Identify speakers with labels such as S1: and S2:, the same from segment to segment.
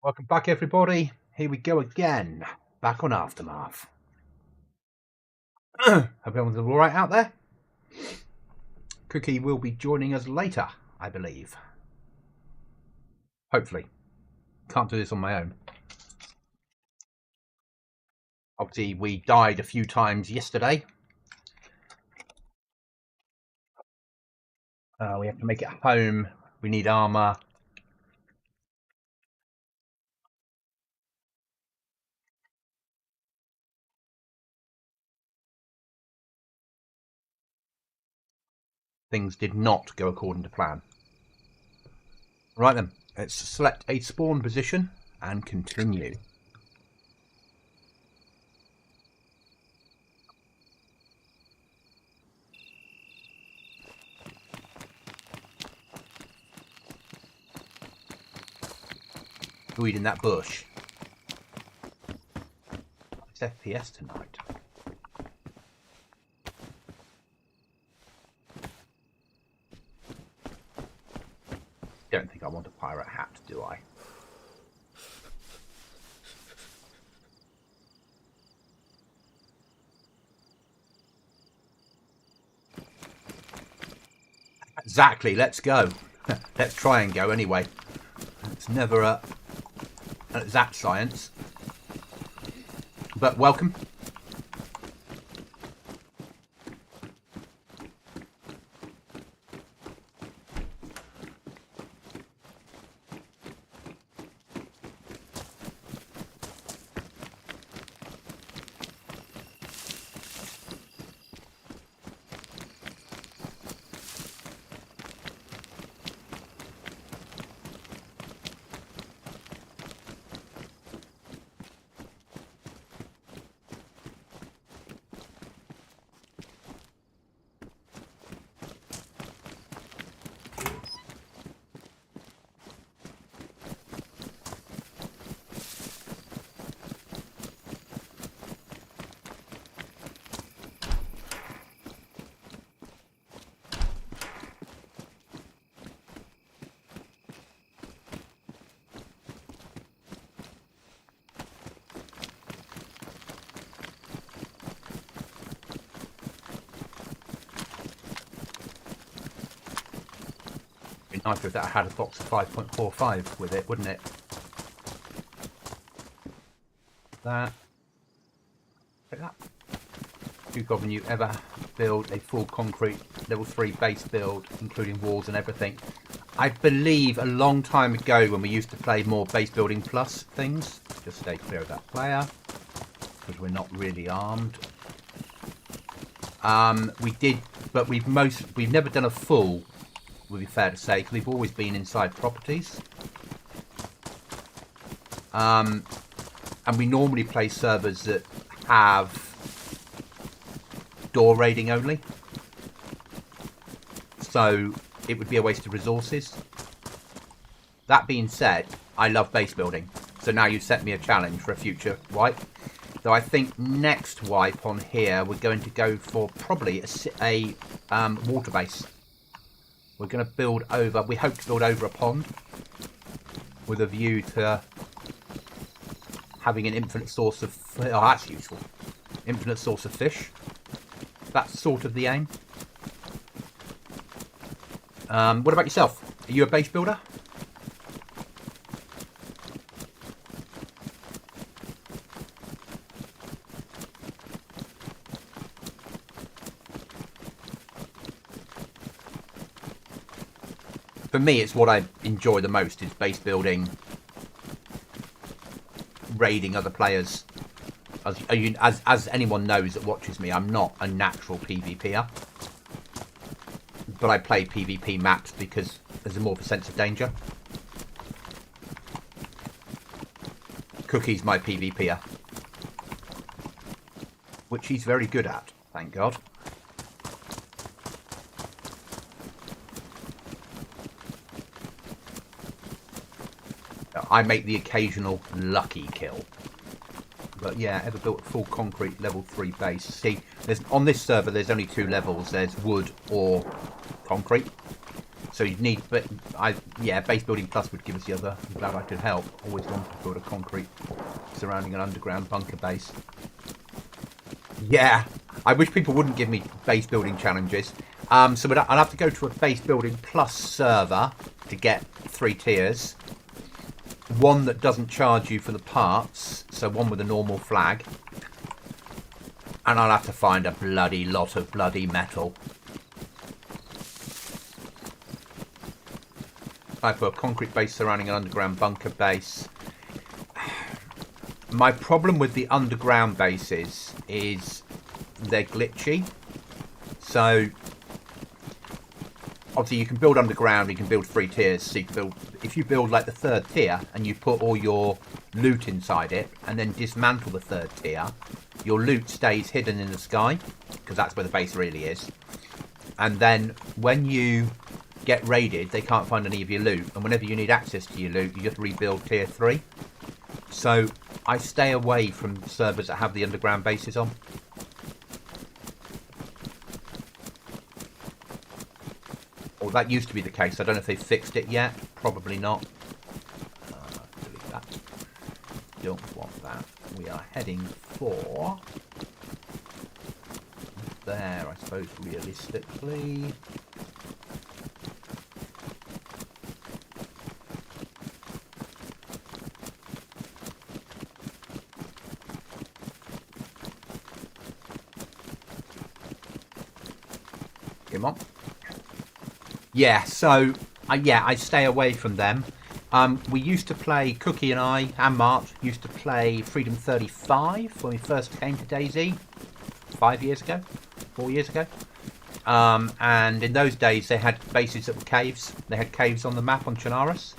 S1: Welcome back, everybody. Here we go again. Back on Aftermath. Hope everyone's all right out there. Cookie will be joining us later, I believe. Hopefully. Can't do this on my own. Obviously, we died a few times yesterday. We have to make it home. We need armor. Things did not go according to plan. Right then, let's select a spawn position and continue. Who in that bush? It's FPS tonight. Don't think I want a pirate hat, do I? Exactly, let's go. Let's try and go anyway. It's never an exact science. But welcome. It'd be nice if that had a box of 5.45 with it, wouldn't it? That. Like that. Do Goblin, you ever build a full concrete level 3 base build, including walls and everything? I believe a long time ago when we used to play more base building plus things. Just stay clear of that player, because we're not really armed. We did, but we've never done a full, would be fair to say, because we've always been inside properties. And we normally play servers that have door raiding only. So it would be a waste of resources. That being said, I love base building. So now you set me a challenge for a future wipe. So I think next wipe on here, we're going to go for probably a water base. We're going to build over, we hope to build over a pond with a view to having an infinite source of, oh, that's useful, infinite source of fish. That's sort of the aim. What about yourself? Are you a base builder? For me, it's what I enjoy the most, is base building, raiding other players. As anyone knows that watches me, I'm not a natural PvPer. But I play PvP maps because there's more of a sense of danger. Cookie's my PvPer, which he's very good at, thank God. I make the occasional lucky kill. But yeah, ever built a full concrete level 3 base? See, on this server there's only 2 levels. There's wood or concrete. So you'd need, but Yeah, base building plus would give us the other. I'm glad I could help. Always wanted to build a concrete surrounding an underground bunker base. Yeah, I wish people wouldn't give me base building challenges. So I'll have to go to a base building plus server to get 3 tiers. One that doesn't charge you for the parts, so one with a normal flag. And I'll have to find a bloody lot of bloody metal. I put a concrete base surrounding an underground bunker base. My problem with the underground bases is they're glitchy. So obviously you can build underground, you can build 3 tiers. So you can build, if you build like the 3rd tier and you put all your loot inside it and then dismantle the 3rd tier, your loot stays hidden in the sky because that's where the base really is. And then when you get raided, they can't find any of your loot, and whenever you need access to your loot, you just rebuild tier 3. So I stay away from servers that have the underground bases on. Or that used to be the case. I don't know if they've fixed it yet. Probably not. Delete that. Don't want that. We are heading for there, I suppose, realistically. Come on. Yeah, so I stay away from them. We used to play, Cookie and I and Mark used to play Freedom 35 when we first came to Dayz 5 years ago, 4 years ago. And in those days they had bases that were caves. They had caves on the map on Chernarus,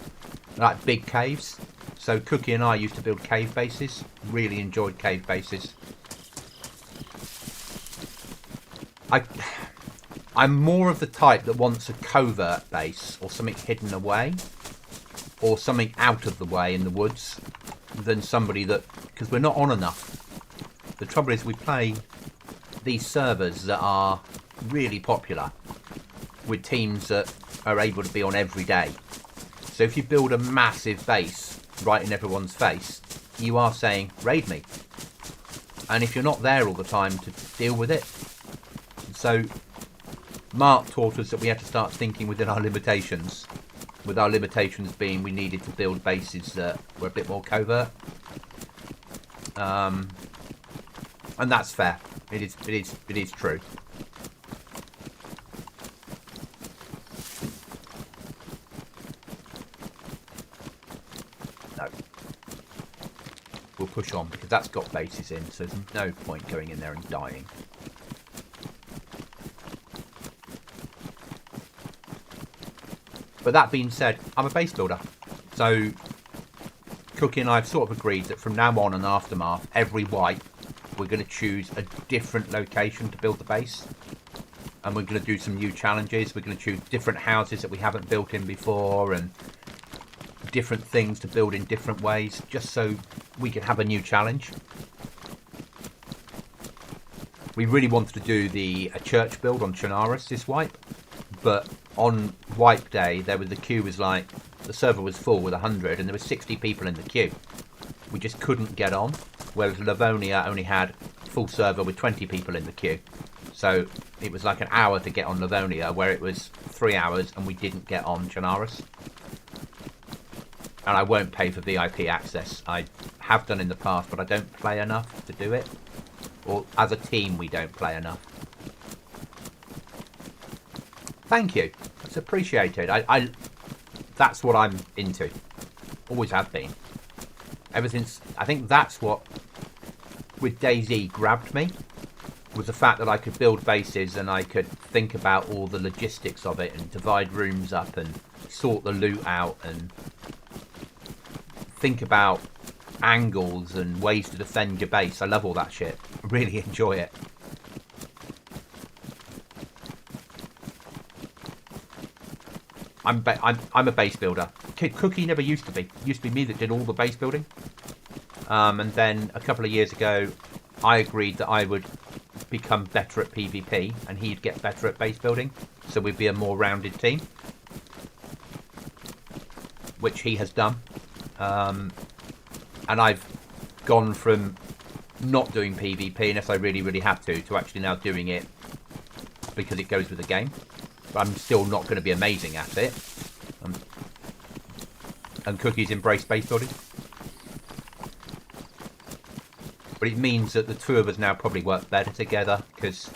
S1: like big caves. So Cookie and I used to build cave bases. Really enjoyed cave bases. I'm more of the type that wants a covert base or something hidden away or something out of the way in the woods than somebody that, because we're not on enough. The trouble is we play these servers that are really popular with teams that are able to be on every day. So if you build a massive base right in everyone's face, you are saying, raid me. And if you're not there all the time to deal with it. So Mark taught us that we had to start thinking within our limitations. With our limitations being we needed to build bases that were a bit more covert. And that's fair. It is true. No. We'll push on because that's got bases in, so there's no point going in there and dying. But that being said, I'm a base builder. So Cookie and I have sort of agreed that from now on in Aftermath, every wipe, we're going to choose a different location to build the base. And we're going to do some new challenges. We're going to choose different houses that we haven't built in before and different things to build in different ways, just so we can have a new challenge. We really wanted to do a church build on Chernarus this wipe, but on wipe day, the queue was like, the server was full with 100 and there were 60 people in the queue. We just couldn't get on, whereas Livonia only had full server with 20 people in the queue. So it was like an hour to get on Livonia, where it was 3 hours and we didn't get on Chernarus. And I won't pay for VIP access. I have done in the past, but I don't play enough to do it. Or as a team, we don't play enough. Thank you. It's appreciated. That's what I'm into. Always have been. Ever since, I think that's what, with Dayz, grabbed me. Was the fact that I could build bases and I could think about all the logistics of it and divide rooms up and sort the loot out and think about angles and ways to defend your base. I love all that shit. I really enjoy it. I'm a base builder. Cookie never used to be. It used to be me that did all the base building. And then a couple of years ago, I agreed that I would become better at PvP and he'd get better at base building. So we'd be a more rounded team. which he has done. And I've gone from not doing PvP unless I really, really have to actually now doing it because it goes with the game. But I'm still not going to be amazing at it. And Cookie's embraced base building. But it means that the two of us now probably work better together, because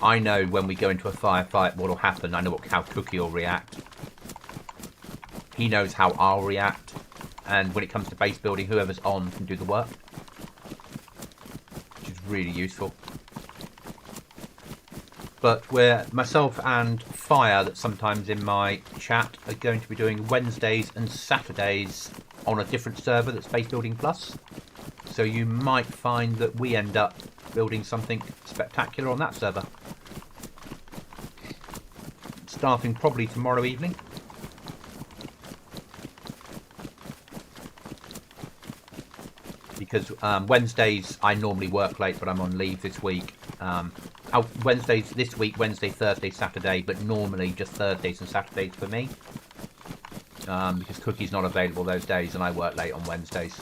S1: I know when we go into a firefight what will happen. I know how Cookie will react. He knows how I'll react. And when it comes to base building, whoever's on can do the work. Which is really useful. But myself and Fire, that sometimes in my chat, are going to be doing Wednesdays and Saturdays on a different server that's Base Building Plus. So you might find that we end up building something spectacular on that server. Starting probably tomorrow evening. Because Wednesdays I normally work late, but I'm on leave this week. Wednesdays this week, Wednesday, Thursday, Saturday, but normally just Thursdays and Saturdays for me. Because Cookie's not available those days and I work late on Wednesdays.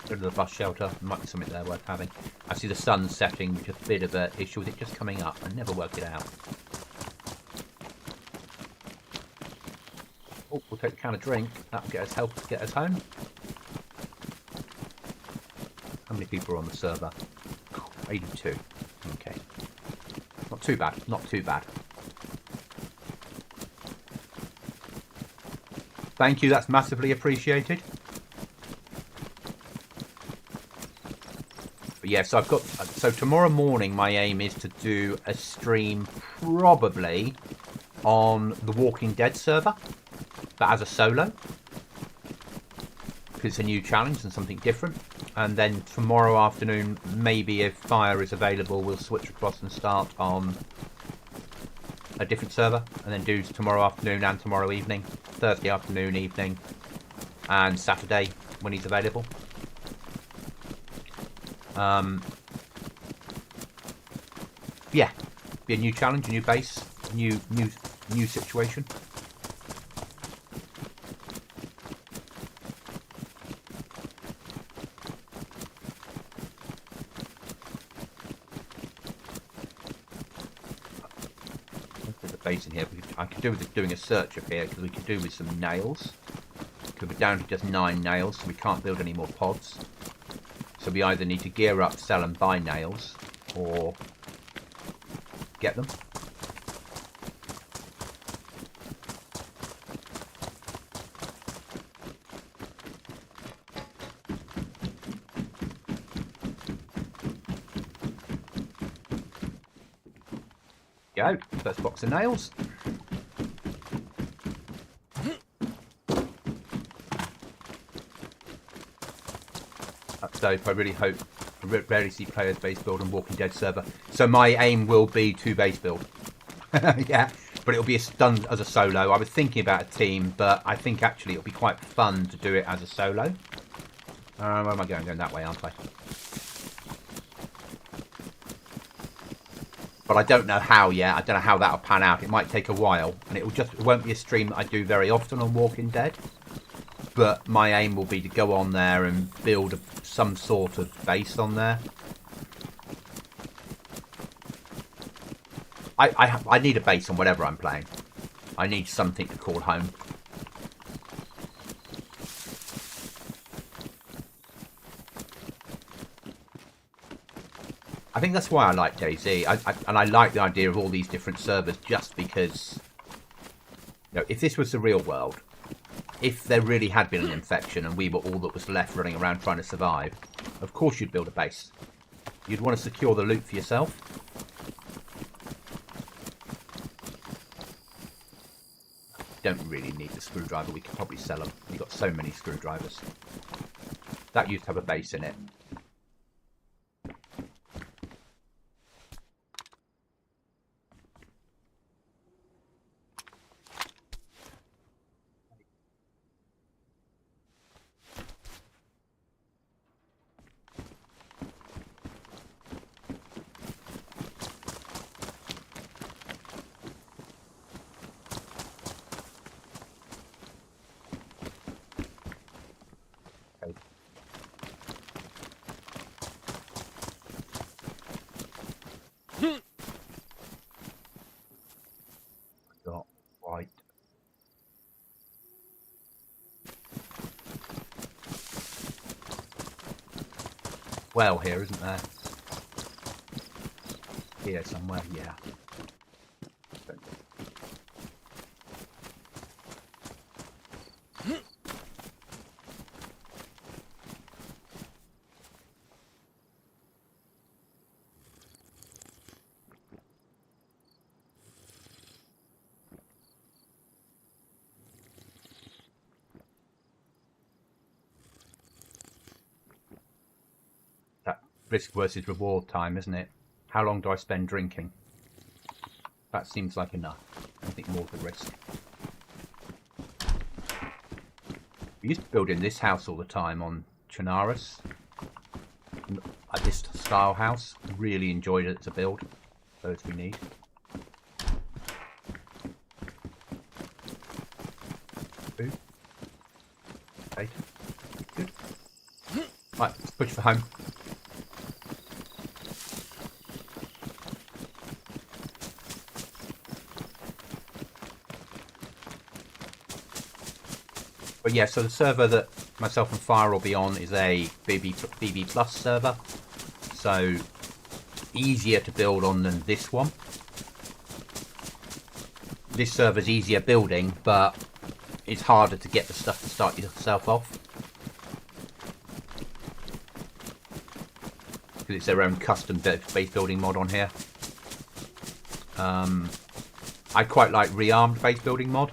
S1: Go to the bus shelter. There might be something there worth having. I see the sun setting, which is a bit of an issue with it just coming up. I never work it out. Oh, we'll take a can of drink. That'll help get us home. How many people are on the server? 82. Okay. Not too bad. Not too bad. Thank you. That's massively appreciated. But yeah, so so tomorrow morning my aim is to do a stream probably on the Walking Dead server, but as a solo. Because it's a new challenge and something different. And then tomorrow afternoon, maybe if Fire is available, we'll switch across and start on a different server. And then do tomorrow afternoon and tomorrow evening. Thursday afternoon, evening. And Saturday when he's available. Yeah. Be a new challenge, a new base, new situation. Base in here. I could do with doing a search up here, because we could do with some nails. Because we're down to just 9 nails, so we can't build any more pods. So we either need to gear up, sell and buy nails, or get them. Go, first box of nails. That's dope. I really hope. I rarely see players base build on Walking Dead server, so my aim will be to base build. Yeah, but it'll be done as a solo. I was thinking about a team, but I think actually it'll be quite fun to do it as a solo. Where am I going? I'm going that way, aren't I? But I don't know how yet. I don't know how that'll pan out. It might take a while, and it won't be a stream that I do very often on Walking Dead. But my aim will be to go on there and build some sort of base on there. I need a base on whatever I'm playing. I need something to call home. I think that's why I like Dayz. And I like the idea of all these different servers, just because, you know, if this was the real world, if there really had been an infection and we were all that was left running around trying to survive, of course you'd build a base. You'd want to secure the loot for yourself. Don't really need the screwdriver. We could probably sell them. We've got so many screwdrivers. That used to have a base in it. well here, isn't there? Here somewhere, yeah. That risk versus reward time, isn't it? How long do I spend drinking? That seems like enough. I think more the risk. We used to build in this house all the time on Chinaris. This style house. Really enjoyed it to build. Those we need. Food. Okay. Good. Right, let's push for home. But yeah, so the server that myself and Fire will be on is a BB Plus server. So easier to build on than this one. This server's easier building, but it's harder to get the stuff to start yourself off. Because it's their own custom base building mod on here. I quite like Rearmed base building mod.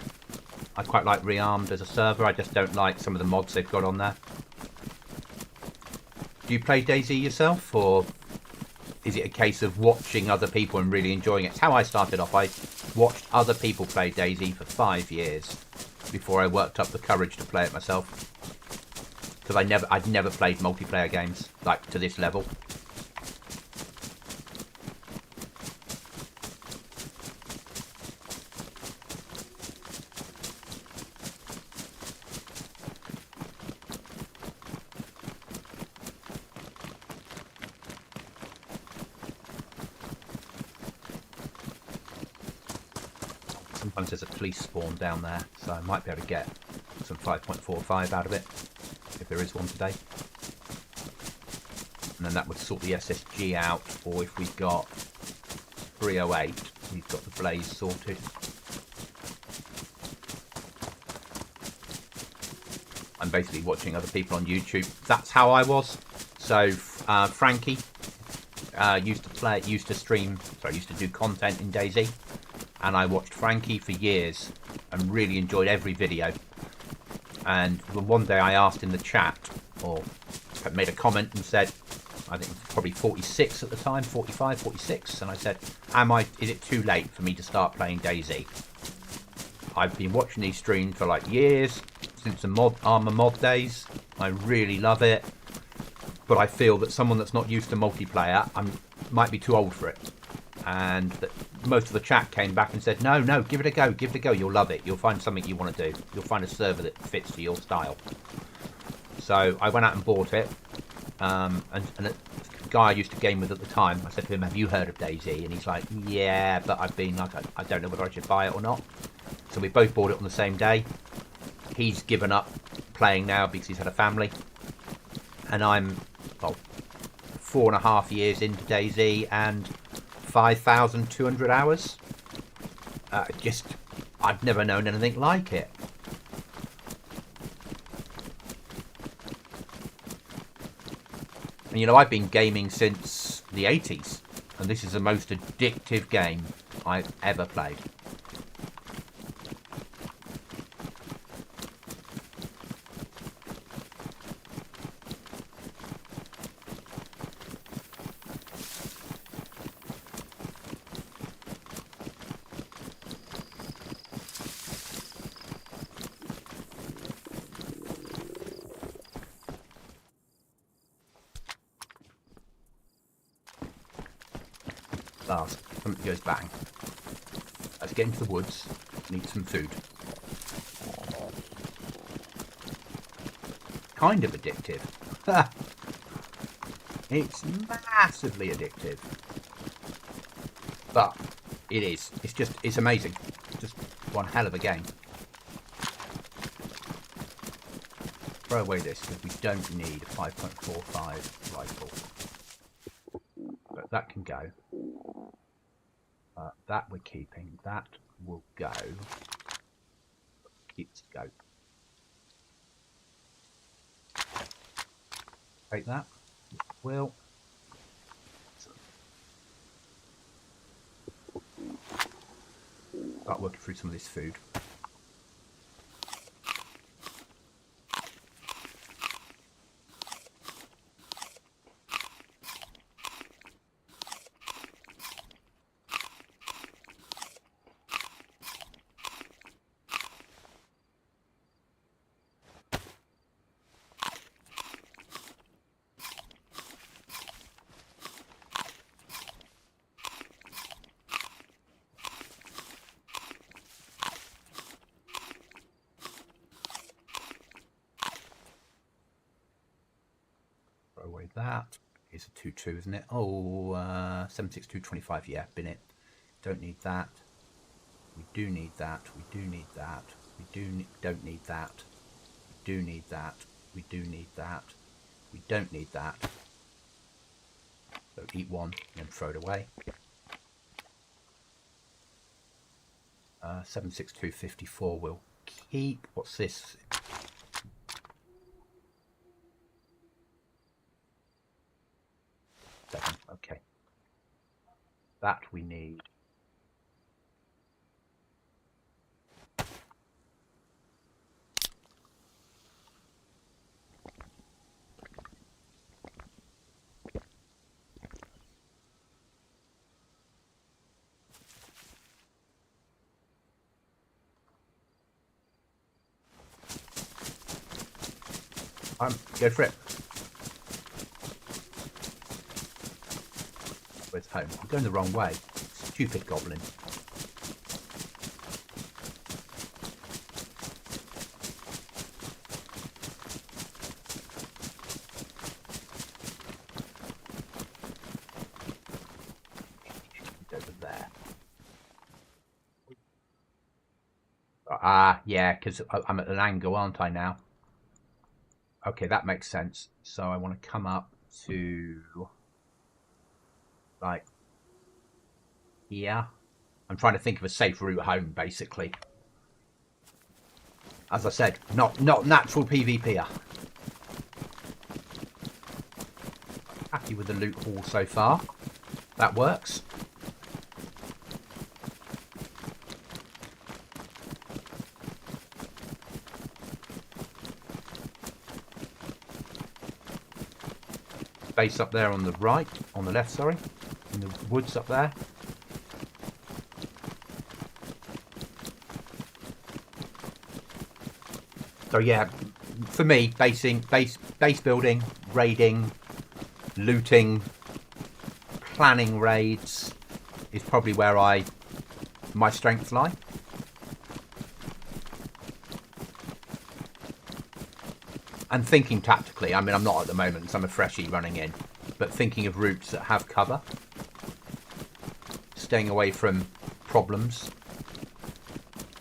S1: I quite like Rearmed as a server. I just don't like some of the mods they've got on there. Do you play Dayz yourself, or is it a case of watching other people and really enjoying it? It's how I started off. I watched other people play Dayz for 5 years before I worked up the courage to play it myself. Because I'd never played multiplayer games like to this level. Sometimes there's a police spawn down there, so I might be able to get some 5.45 out of it, if there is one today. And then that would sort the SSG out, or if we got 308, we've got the blaze sorted. I'm basically watching other people on YouTube. That's how I was. So Frankie used to do content in Dayz. And I watched Frankie for years and really enjoyed every video. And one day I asked in the chat, or made a comment and said, I think it was probably 46 at the time, 45, 46, and I said, is it too late for me to start playing Dayz? I've been watching these streams for like years, since the Armour mod days. I really love it. But I feel that someone that's not used to multiplayer might be too old for it. And that most of the chat came back and said, no, give it a go, you'll love it, you'll find something you want to do, you'll find a server that fits to your style. So I went out and bought it, and the guy I used to game with at the time, I said to him, have you heard of Dayz? And he's like, yeah, but I've been like, I don't know whether I should buy it or not. So we both bought it on the same day. He's given up playing now because he's had a family, and I'm 4.5 years into Dayz and 5,200 hours. I've never known anything like it. And I've been gaming since the 80s, and this is the most addictive game I've ever played. Something goes bang. Let's get into the woods. Need some food. Kind of addictive. It's massively addictive. But it is. It's amazing. Just one hell of a game. throw away this because we don't need a 5.45 rifle. But that can go. That we're keeping. That will go. Keep scope. Take that. Will. Start working through some of this food. Away that is a 2-2, isn't it? Oh, 76225. Yeah, bin it. Don't need that. We do need that. We do need that. We don't need that. We do need that. We do need that. We don't need that. So eat one and throw it away. 76254 will keep. What's this? Okay, that we need. Go for it. Where's home? I'm going the wrong way. Stupid goblin. Over there. Yeah, because I'm at an angle, aren't I now? Okay, that makes sense. So I want to come up to like here. I'm trying to think of a safe route home, basically. As I said, not natural PvPer. Happy with the loot haul so far. That works. Base up there on the right, on the left, sorry, in the woods up there. So yeah, for me, base building, raiding, looting, planning raids is probably where my strengths lie. And thinking tactically, I mean, I'm not at the moment, so I'm a freshie running in, but thinking of routes that have cover, staying away from problems.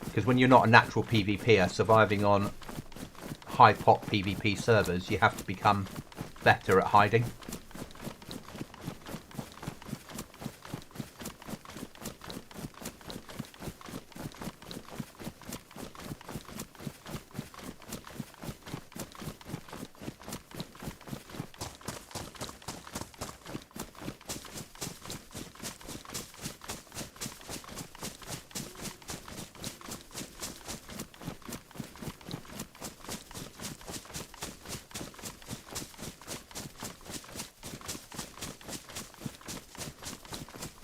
S1: Because when you're not a natural PvPer, surviving on high pop PvP servers, you have to become better at hiding.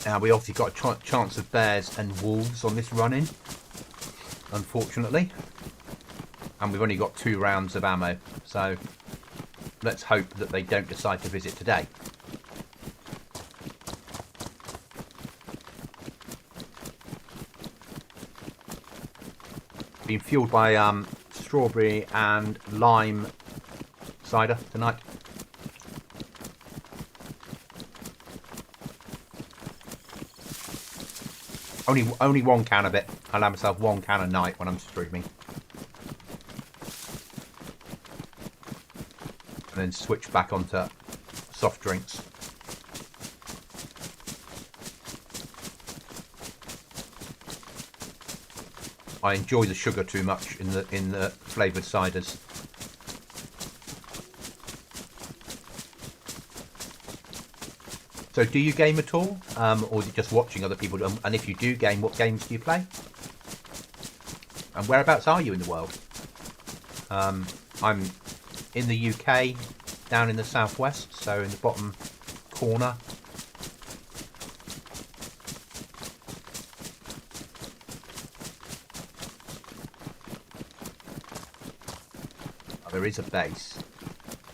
S1: Now we obviously got a chance of bears and wolves on this run-in, unfortunately. And we've only got 2 rounds of ammo, so let's hope that they don't decide to visit today. Been fueled by strawberry and lime cider tonight. Only 1 can of it. I allow myself 1 can a night when I'm streaming. and then switch back onto soft drinks. I enjoy the sugar too much in the flavoured ciders. So do you game at all? Or is it just watching other people? And if you do game, what games do you play? And whereabouts are you in the world? I'm in the UK, down in the southwest, so in the bottom corner. Oh, there is a base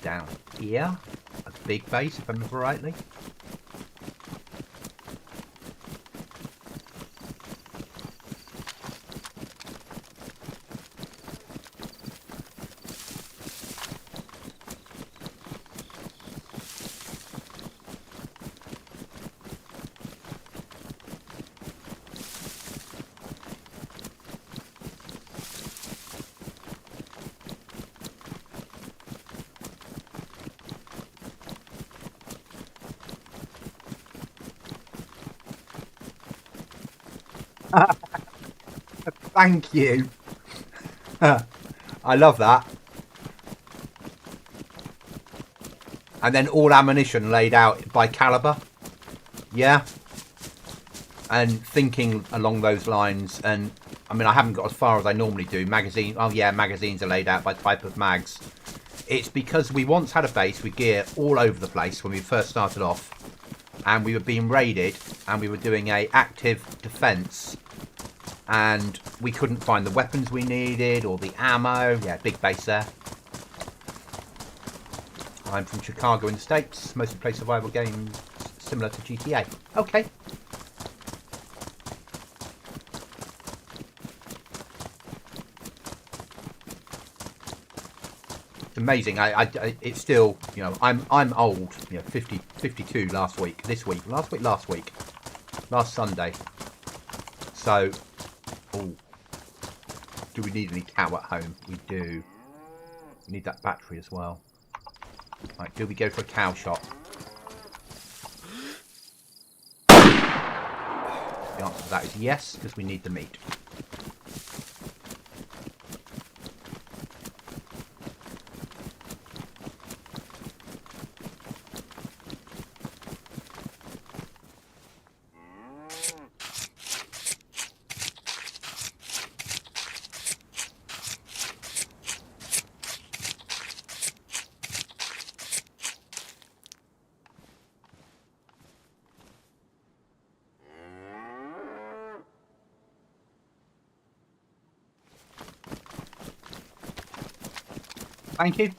S1: down here, a big base if I remember rightly. Thank you. I love that. And then all ammunition laid out by caliber. Yeah. And thinking along those lines. And I mean, I haven't got as far as I normally do. Magazine. Oh yeah, magazines are laid out by type of mags. It's because we once had a base with gear all over the place when we first started off. And we were being raided. And we were doing a active defence. And we couldn't find the weapons we needed or the ammo. Yeah, big base there. I'm from Chicago in the States. Mostly play survival games similar to GTA. Okay. It's amazing. It's still, you know, I'm old. You know, 52 last week. Last week. Last Sunday. So. Oh, do we need any cow at home? We do. We need that battery as well. Right, do we go for a cow shot? The answer to that is yes, because we need the meat. Thank you.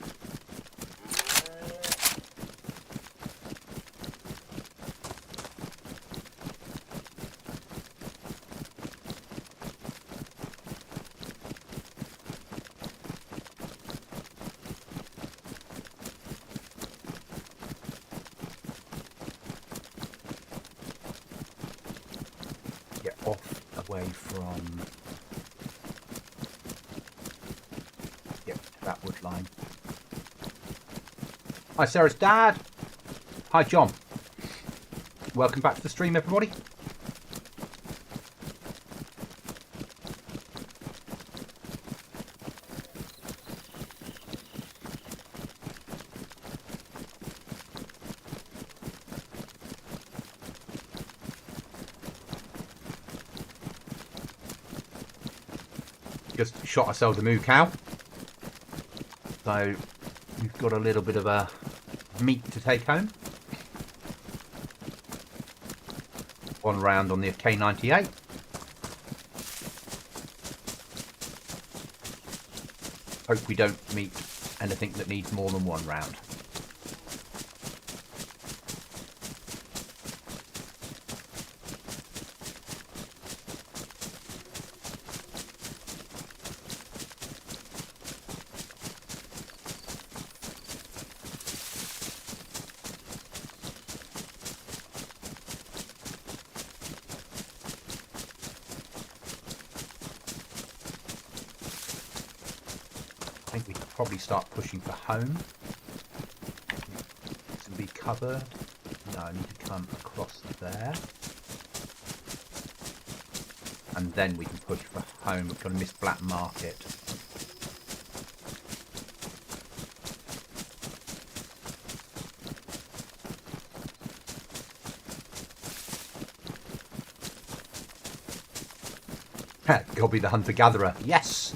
S1: Get off away from that wood line. Hi Sarah's dad. Hi John. Welcome back to the stream everybody. Just shot ourselves a moo cow. So we've got a little bit of a meat to take home. One round on the K98. Hope we don't meet anything that needs more than one round. Start pushing for home. cupboard. No, I need to come across there. And then we can push for home. We're going to miss Black Market. Goblin the Hunter-Gatherer. Yes!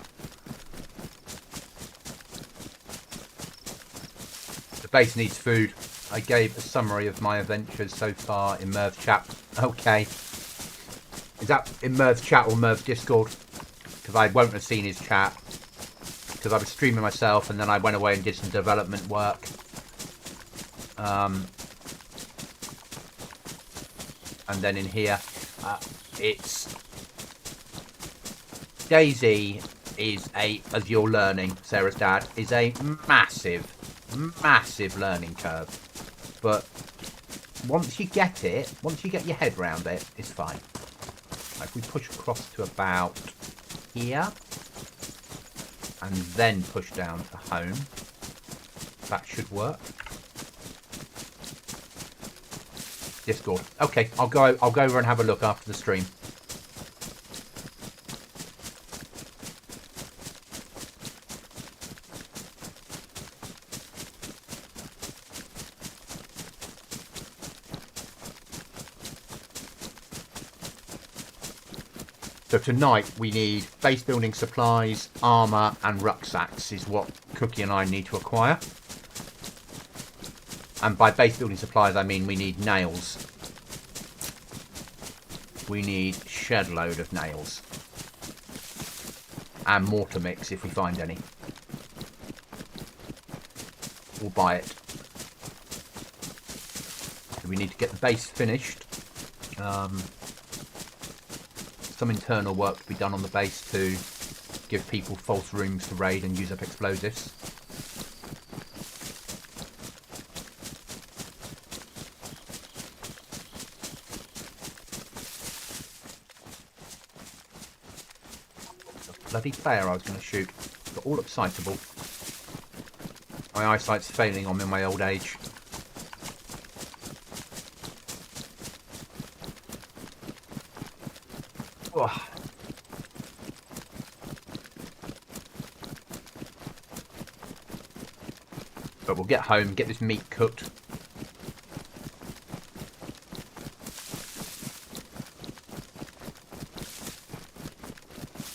S1: The base needs food. I gave a summary of my adventures so far in Merv's chat. Okay. Is that in Merv's chat or Merv's Discord? Because I won't have seen his chat. Because I was streaming myself and then I went away and did some development work. And then in here, it's... Daisy is as you're learning, Sarah's dad, is a massive learning curve. But once you get it, once you get your head around it, it's fine. If we push across to about here, and then push down to home, that should work. Discord. Okay, I'll go over and have a look after the stream. So tonight we need base building supplies, armour and rucksacks is what Cookie and I need to acquire. And by base building supplies I mean we need nails. We need shed load of nails. And mortar mix if we find any. We'll buy it. So we need to get the base finished. Some internal work to be done on the base to give people false rooms to raid and use up explosives. The bloody player I was going to shoot got all excitable. My eyesight's failing on me in my old age. But we'll get home, get this meat cooked.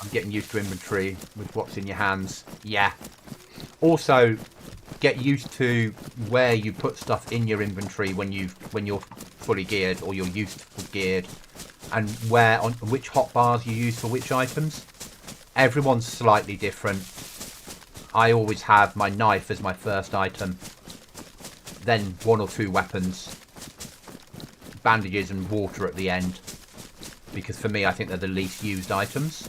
S1: I'm getting used to inventory with what's in your hands. Yeah. Also, get used to where you put stuff in your inventory when you're fully geared or you're used to geared, and which hotbars you use for which items. Everyone's slightly different. I always have my knife as my first item, then one or two weapons, bandages and water at the end, because for me I think they're the least used items.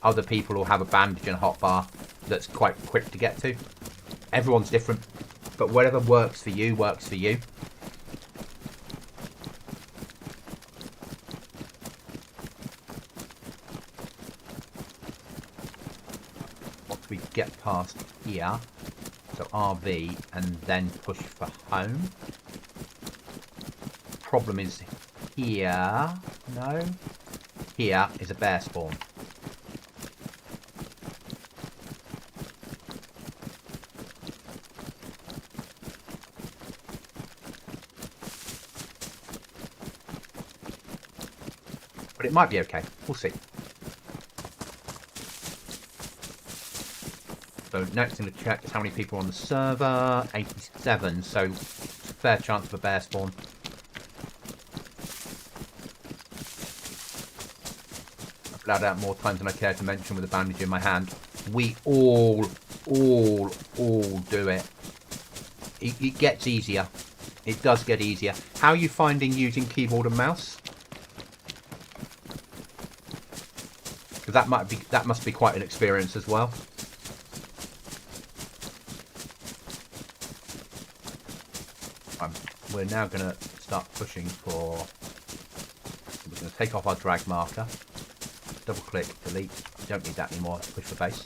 S1: Other people will have a bandage and a hotbar that's quite quick to get to. Everyone's different, but whatever works for you, works for you. We get past here, so RV and then push for home. Problem is here, no, here is a bear spawn. But it might be okay, we'll see. So next thing to check is how many people are on the server. 87, so fair chance of a bear spawn. I've bled out more times than I care to mention with a bandage in my hand. We all do it. It gets easier. It does get easier. How are you finding using keyboard and mouse? Because that must be quite an experience as well. We're now going to start pushing for... We're going to take off our drag marker. Double click, delete. We don't need that anymore. Push for base.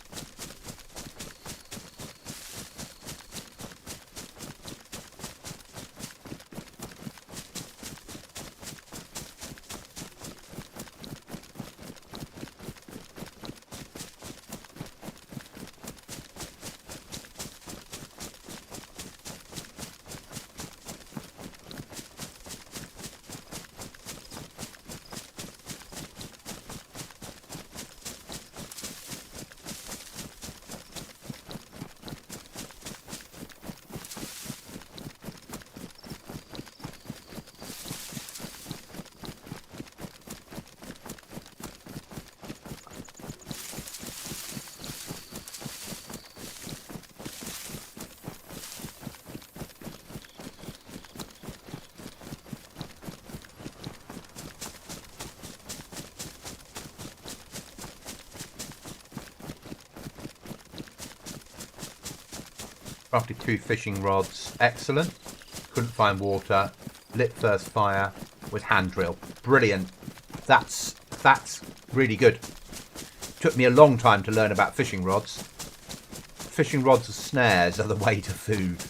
S1: Crafted 2 fishing rods. Excellent. Couldn't find water. Lit first fire with hand drill. Brilliant. That's really good. Took me a long time to learn about fishing rods. Fishing rods as snares are the way to food.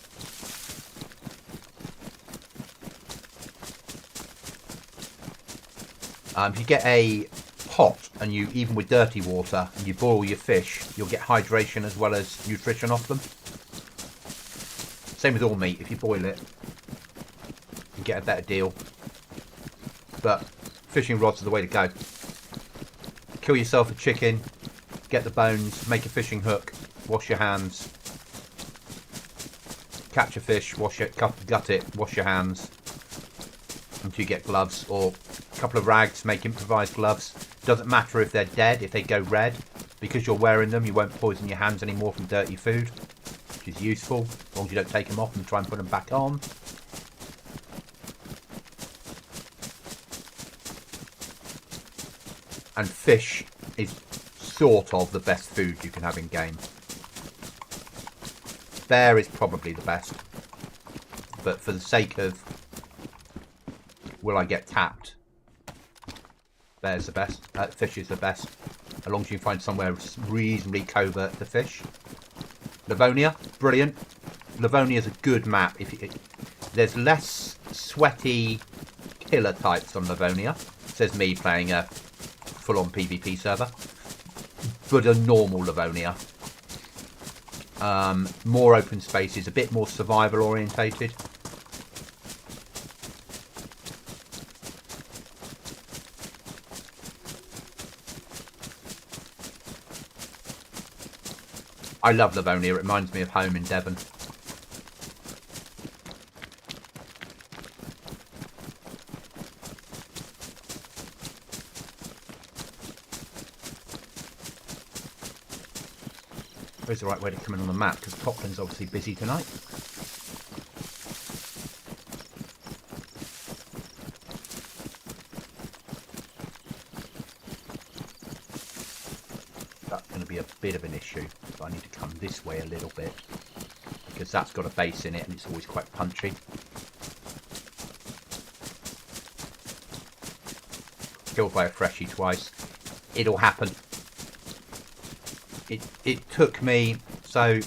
S1: If you get a pot and you, even with dirty water, and you boil your fish, you'll get hydration as well as nutrition off them. Same with all meat. If you boil it, you get a better deal. But fishing rods are the way to go. Kill yourself a chicken, get the bones, make a fishing hook, wash your hands. Catch a fish, wash it, gut it, wash your hands. Until you get gloves or a couple of rags, make improvised gloves. Doesn't matter if they're dead, if they go red. Because you're wearing them, you won't poison your hands anymore from dirty food. Which is useful, as long as you don't take them off and try and put them back on. And fish is sort of the best food you can have in game. Bear is probably the best. But for the sake of will I get tapped, bear's the best. Fish is the best. As long as you can find somewhere reasonably covert to fish. Livonia, brilliant. Livonia is a good map. There's less sweaty killer types on Livonia. Says me playing a full-on PvP server. But a normal Livonia. More open spaces, a bit more survival orientated. I love Livonia, it reminds me of home in Devon. Where's the right way to come in on the map? Because Copland's obviously busy tonight. That's going to be a bit of an issue. So I need to come this way a little bit. Because that's got a base in it and it's always quite punchy. Killed by a freshie twice. It'll happen. It took me, so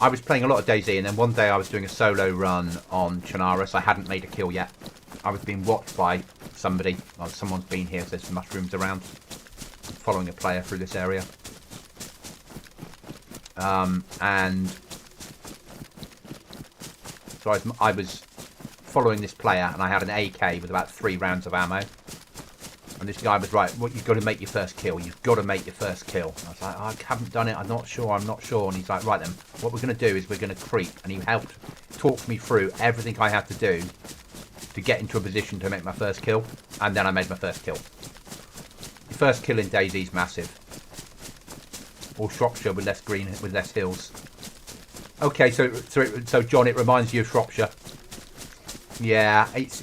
S1: I was playing a lot of Dayz, and then one day I was doing a solo run on Chernarus. I hadn't made a kill yet. I was being watched by somebody. Well, someone's been here, so there's some mushrooms around. I'm following a player through this area. And so I was following this player, and I had an AK with about 3 rounds of ammo. And this guy was right, well, you've got to make your first kill. You've got to make your first kill. And I was like, I haven't done it. I'm not sure. And he's like, right then, what we're going to do is we're going to creep. And he helped talk me through everything I had to do to get into a position to make my first kill. And then I made my first kill. The first kill in Dayz is massive. Or Shropshire with less green, with less hills. Okay, so John, it reminds you of Shropshire. Yeah, it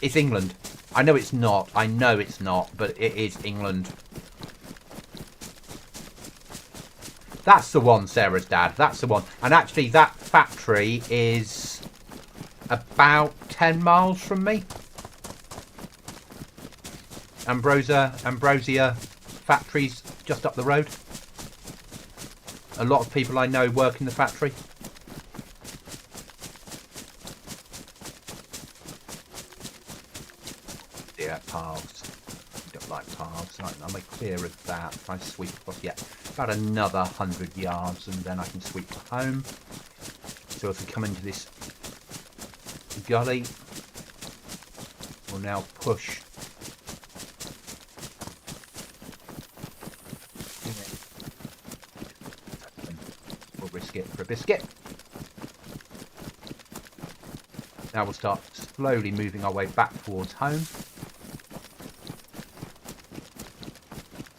S1: is England. I know it's not, but it is England. That's the one, Sarah's dad. That's the one. And actually, that factory is about 10 miles from me. Ambrosia factory's just up the road. A lot of people I know work in the factory. Yeah, paths. Don't like paths. I'm clear of that. If I sweep across, yeah, about another 100 yards, and then I can sweep home. So if we come into this gully, we'll now push. We'll risk it for a biscuit. Now we'll start slowly moving our way back towards home.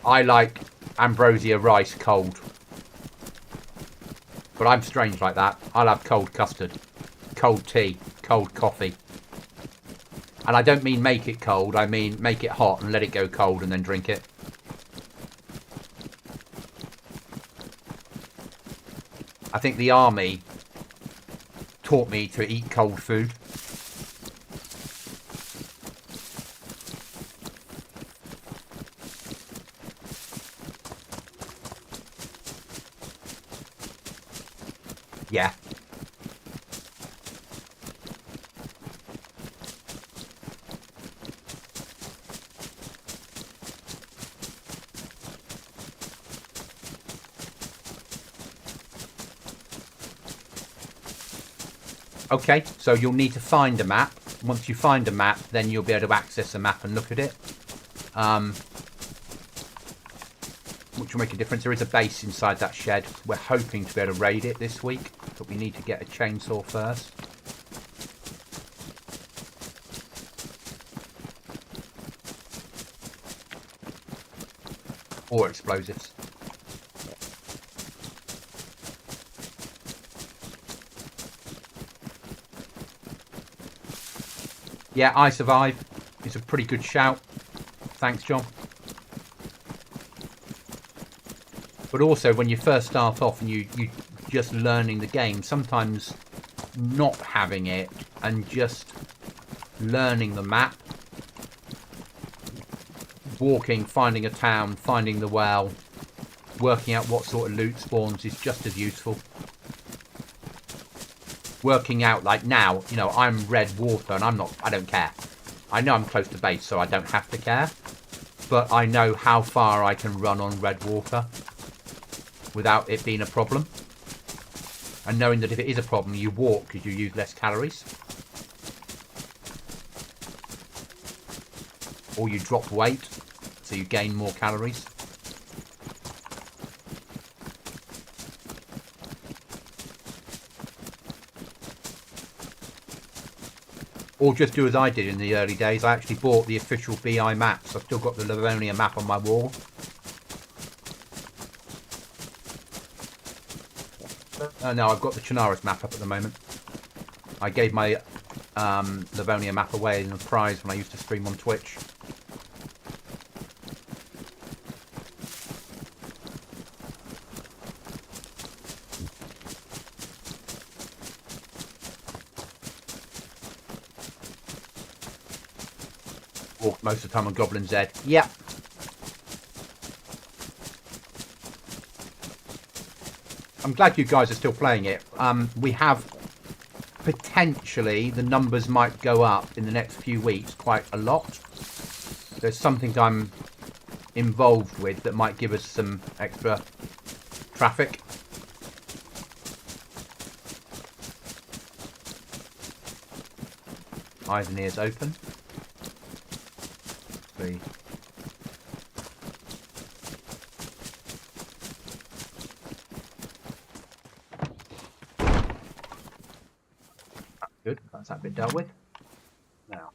S1: I like Ambrosia rice cold. But I'm strange like that. I'll have cold custard, cold tea, cold coffee. And I don't mean make it cold, I mean make it hot and let it go cold and then drink it. I think the army taught me to eat cold food. Yeah. Okay, so you'll need to find a map. Once you find a map, then you'll be able to access a map and look at it. Which will make a difference. There is a base inside that shed. We're hoping to be able to raid it this week, but we need to get a chainsaw first. Or explosives. Yeah, I survive. It's a pretty good shout. Thanks, John. But also, when you first start off and you just learning the game, sometimes not having it and just learning the map, walking, finding a town, finding the well, working out what sort of loot spawns is just as useful. Working out, like now, you know, I'm red water and I don't care. I know I'm close to base, so I don't have to care. But I know how far I can run on red water without it being a problem. And knowing that if it is a problem, you walk because you use less calories. Or you drop weight, so you gain more calories. Or just do as I did in the early days. I actually bought the official BI maps. I've still got the Livonia map on my wall. No, I've got the Chernarus map up at the moment. I gave my Livonia map away as a prize when I used to stream on Twitch. Walked most of the time on Goblin Z. Yeah. I'm glad you guys are still playing it. We have potentially, the numbers might go up in the next few weeks quite a lot. There's something I'm involved with that might give us some extra traffic. Eyes and ears open. See. Good, that's that bit dealt with. Now,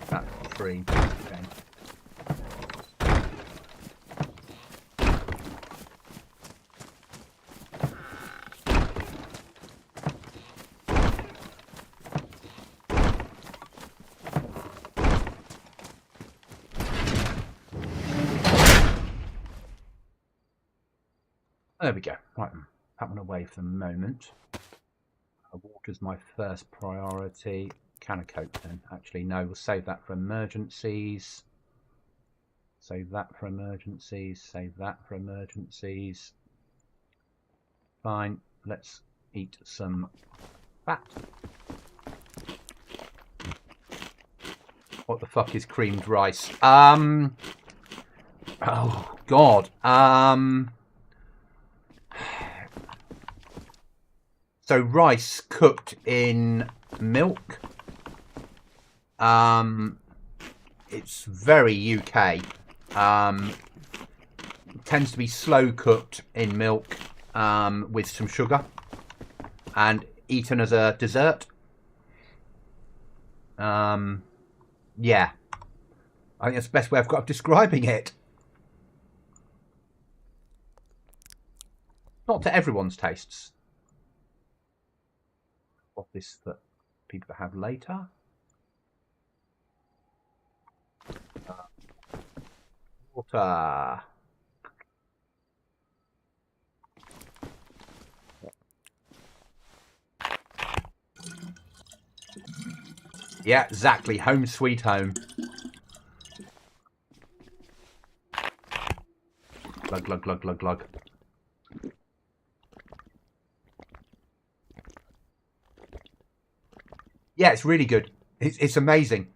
S1: that's 3. Okay. There we go. Right, that one away for the moment. Water's my first priority. Can of Coke then. Actually, no, we'll save that for emergencies. Save that for emergencies. Save that for emergencies. Fine. Let's eat some fat. What the fuck is creamed rice? Oh, God. So rice cooked in milk. It's very UK. Tends to be slow cooked in milk with some sugar and eaten as a dessert. Yeah, I think that's the best way I've got of describing it. Not to everyone's tastes. What this that people have later. Water. Yeah, exactly. Home sweet home. Glug, glug, glug, glug, glug. Yeah, it's really good. It's amazing.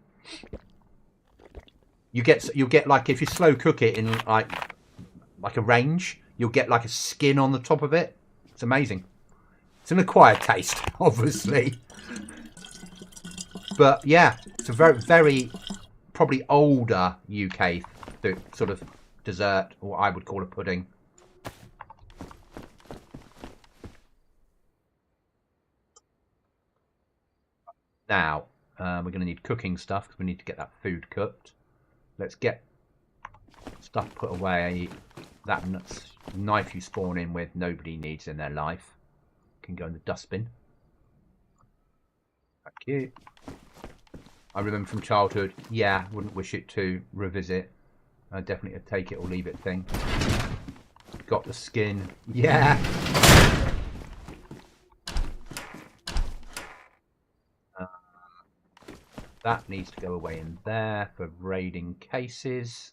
S1: You'll get like, if you slow cook it in like a range, you'll get like a skin on the top of it. It's amazing. It's an acquired taste, obviously. But yeah, it's a very, very probably older UK sort of dessert, or what I would call a pudding. Now, we're going to need cooking stuff because we need to get that food cooked. Let's get stuff put away. That knife you spawn in with, nobody needs in their life. Can go in the dustbin. Thank you. I remember from childhood, yeah, wouldn't wish it to revisit. Definitely a take it or leave it thing. Got the skin. Yeah. That needs to go away in there for raiding cases.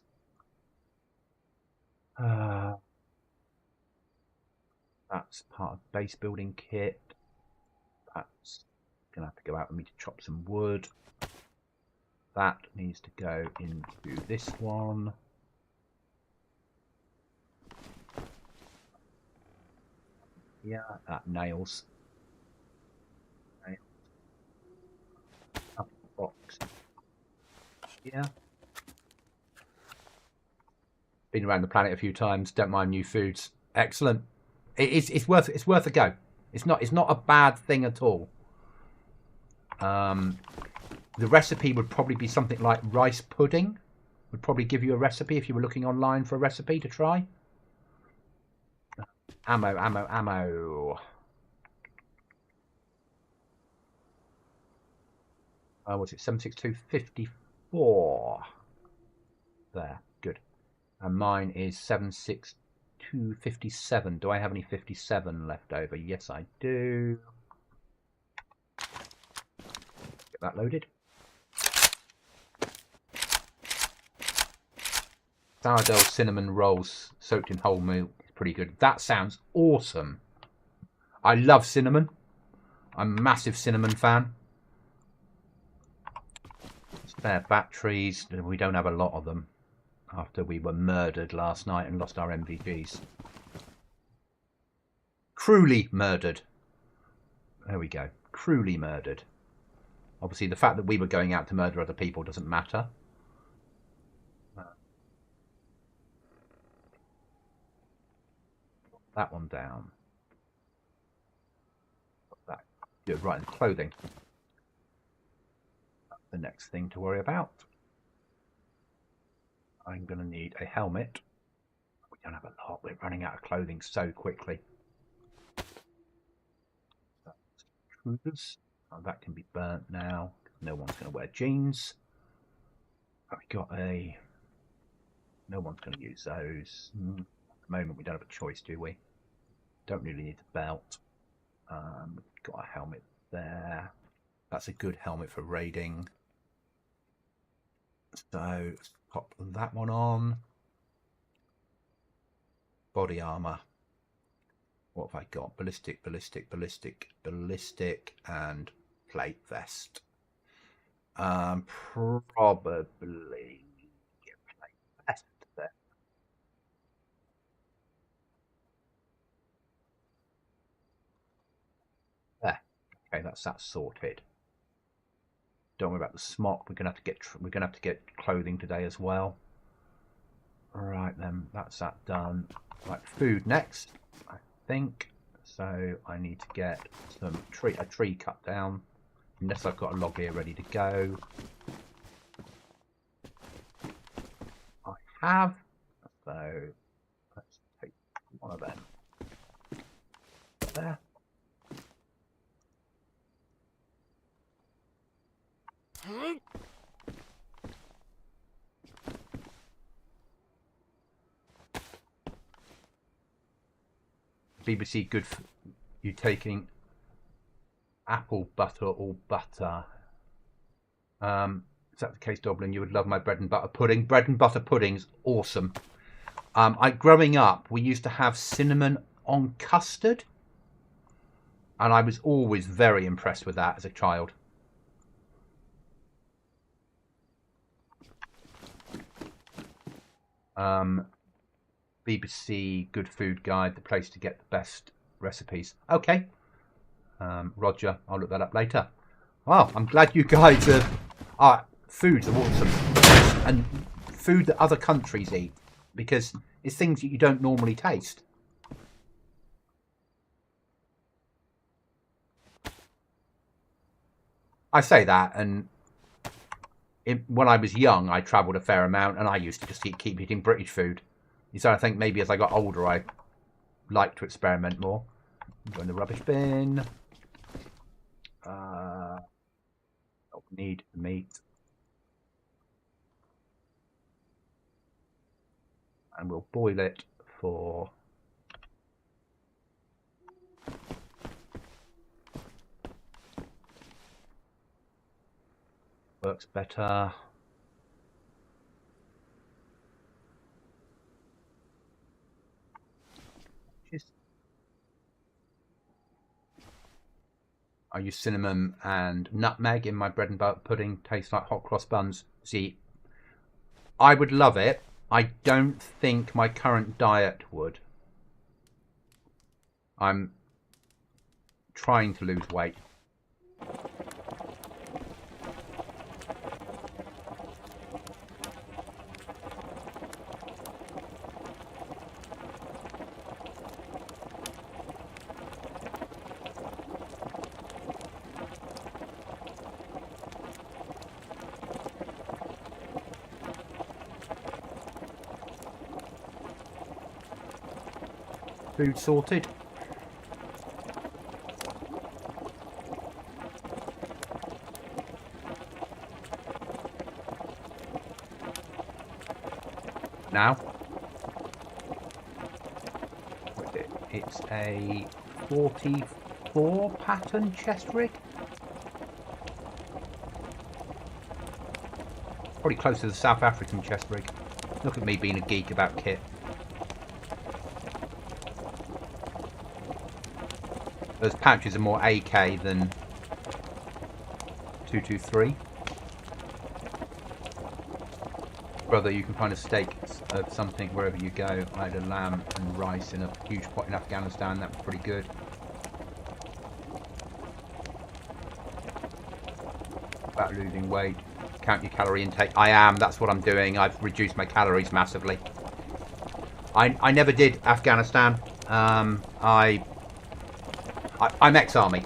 S1: That's part of base building kit. That's gonna have to go out with me to chop some wood. That needs to go into this one. Yeah, that nails. Up the box. Yeah. Been around the planet a few times. Don't mind new foods. Excellent. It's worth a go. It's not a bad thing at all. The recipe would probably be something like rice pudding. Would probably give you a recipe if you were looking online for a recipe to try. Ammo, ammo, ammo. What's it? 76254. There, good. And mine is 76257. Do I have any 57 left over? Yes, I do. Get that loaded. Sourdough cinnamon rolls soaked in whole milk. It's pretty good. That sounds awesome. I love cinnamon. I'm a massive cinnamon fan. Spare batteries. We don't have a lot of them after we were murdered last night and lost our MVPs. Cruelly murdered. There we go. Cruelly murdered. Obviously, the fact that we were going out to murder other people doesn't matter. That one down. That. Good, right, in clothing. That's the next thing to worry about. I'm going to need a helmet. We don't have a lot. We're running out of clothing so quickly. That can be burnt now. No one's going to wear jeans. We got a... No one's going to use those. At the moment, we don't have a choice, do we? Don't really need the belt. We've got a helmet there. That's a good helmet for raiding. So let's pop that one on. Body armor. What have I got? Ballistic, ballistic, ballistic, ballistic, and plate vest. Probably get plate vest there. There. Okay, that's that sorted. Don't worry about the smock. We're gonna have to get clothing today as well. Right then, that's that done. Right, food next, I think. So I need to get a tree cut down. Unless I've got a log here ready to go. I have. So let's take one of them. There. BBC good for you taking apple butter or butter. Is that the case, Goblin? You would love my bread and butter pudding. Bread and butter pudding's awesome. Growing up, we used to have cinnamon on custard. And I was always very impressed with that as a child. BBC Good Food Guide, the place to get the best recipes. Okay. Roger, I'll look that up later. Wow, I'm glad you guys are... Foods are awesome. And food that other countries eat. Because it's things that you don't normally taste. I say that, and when I was young, I travelled a fair amount, and I used to just keep eating British food. So I think maybe as I got older, I liked to experiment more. Go in the rubbish bin. Don't need meat. And we'll boil it for... Works better. I use cinnamon and nutmeg in my bread and butter pudding. Tastes like hot cross buns. See, I would love it. I don't think my current diet would. I'm trying to lose weight. Food sorted. Now, it's a 44 pattern chest rig. Probably close to the South African chest rig. Look at me being a geek about kit. Those pouches are more AK than 223. Brother, you can find a steak of something wherever you go. I had a lamb and rice in a huge pot in Afghanistan. That was pretty good. About losing weight. Count your calorie intake. I am. That's what I'm doing. I've reduced my calories massively. I never did Afghanistan. I'm ex-army,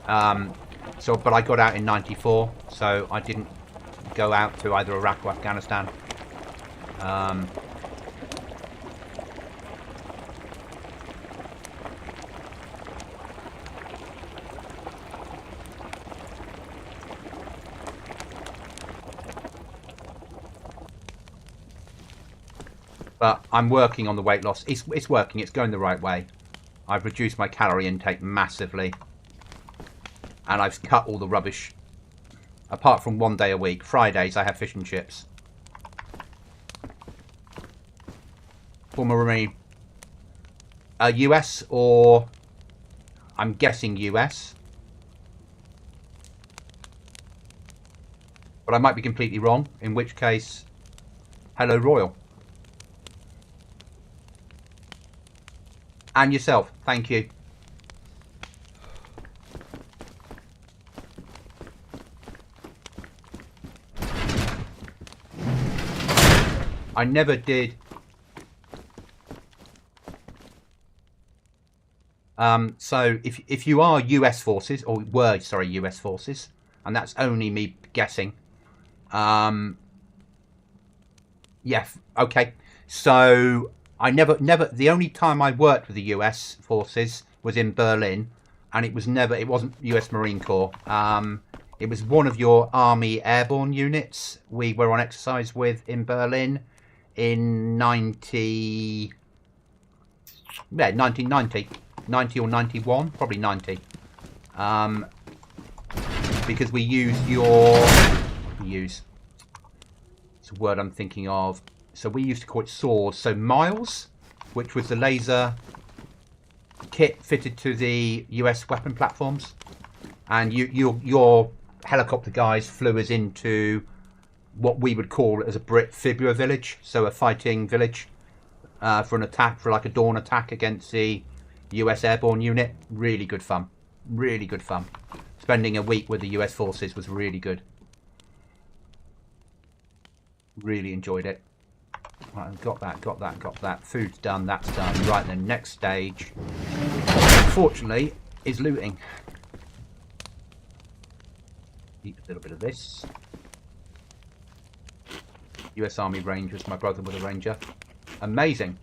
S1: but I got out in '94, so I didn't go out to either Iraq or Afghanistan. But I'm working on the weight loss. It's working. It's going the right way. I've reduced my calorie intake massively. And I've cut all the rubbish. Apart from one day a week. Fridays I have fish and chips. Former Marine. US or... I'm guessing US. But I might be completely wrong. In which case... Hello Royal. And yourself. Thank you. I never did. So if you are US forces, or were, sorry, US forces, and that's only me guessing. Yeah, okay. So I never, the only time I worked with the US forces was in Berlin, and it wasn't US Marine Corps. It was one of your Army airborne units we were on exercise with in Berlin in 1990. 90 or 91, probably 90. Because we used your we use? It's a word I'm thinking of. So we used to call it swords. So Miles, which was the laser kit fitted to the US weapon platforms, and your helicopter guys flew us into what we would call as a Brit Fibula village, so a fighting village for an attack, for like a dawn attack against the US airborne unit. Really good fun. Really good fun. Spending a week with the US forces was really good. Really enjoyed it. Right, got that. Food's done, that's done. Right, then next stage, unfortunately, is looting. Eat a little bit of this. US Army Rangers, my brother was a Ranger. Amazing.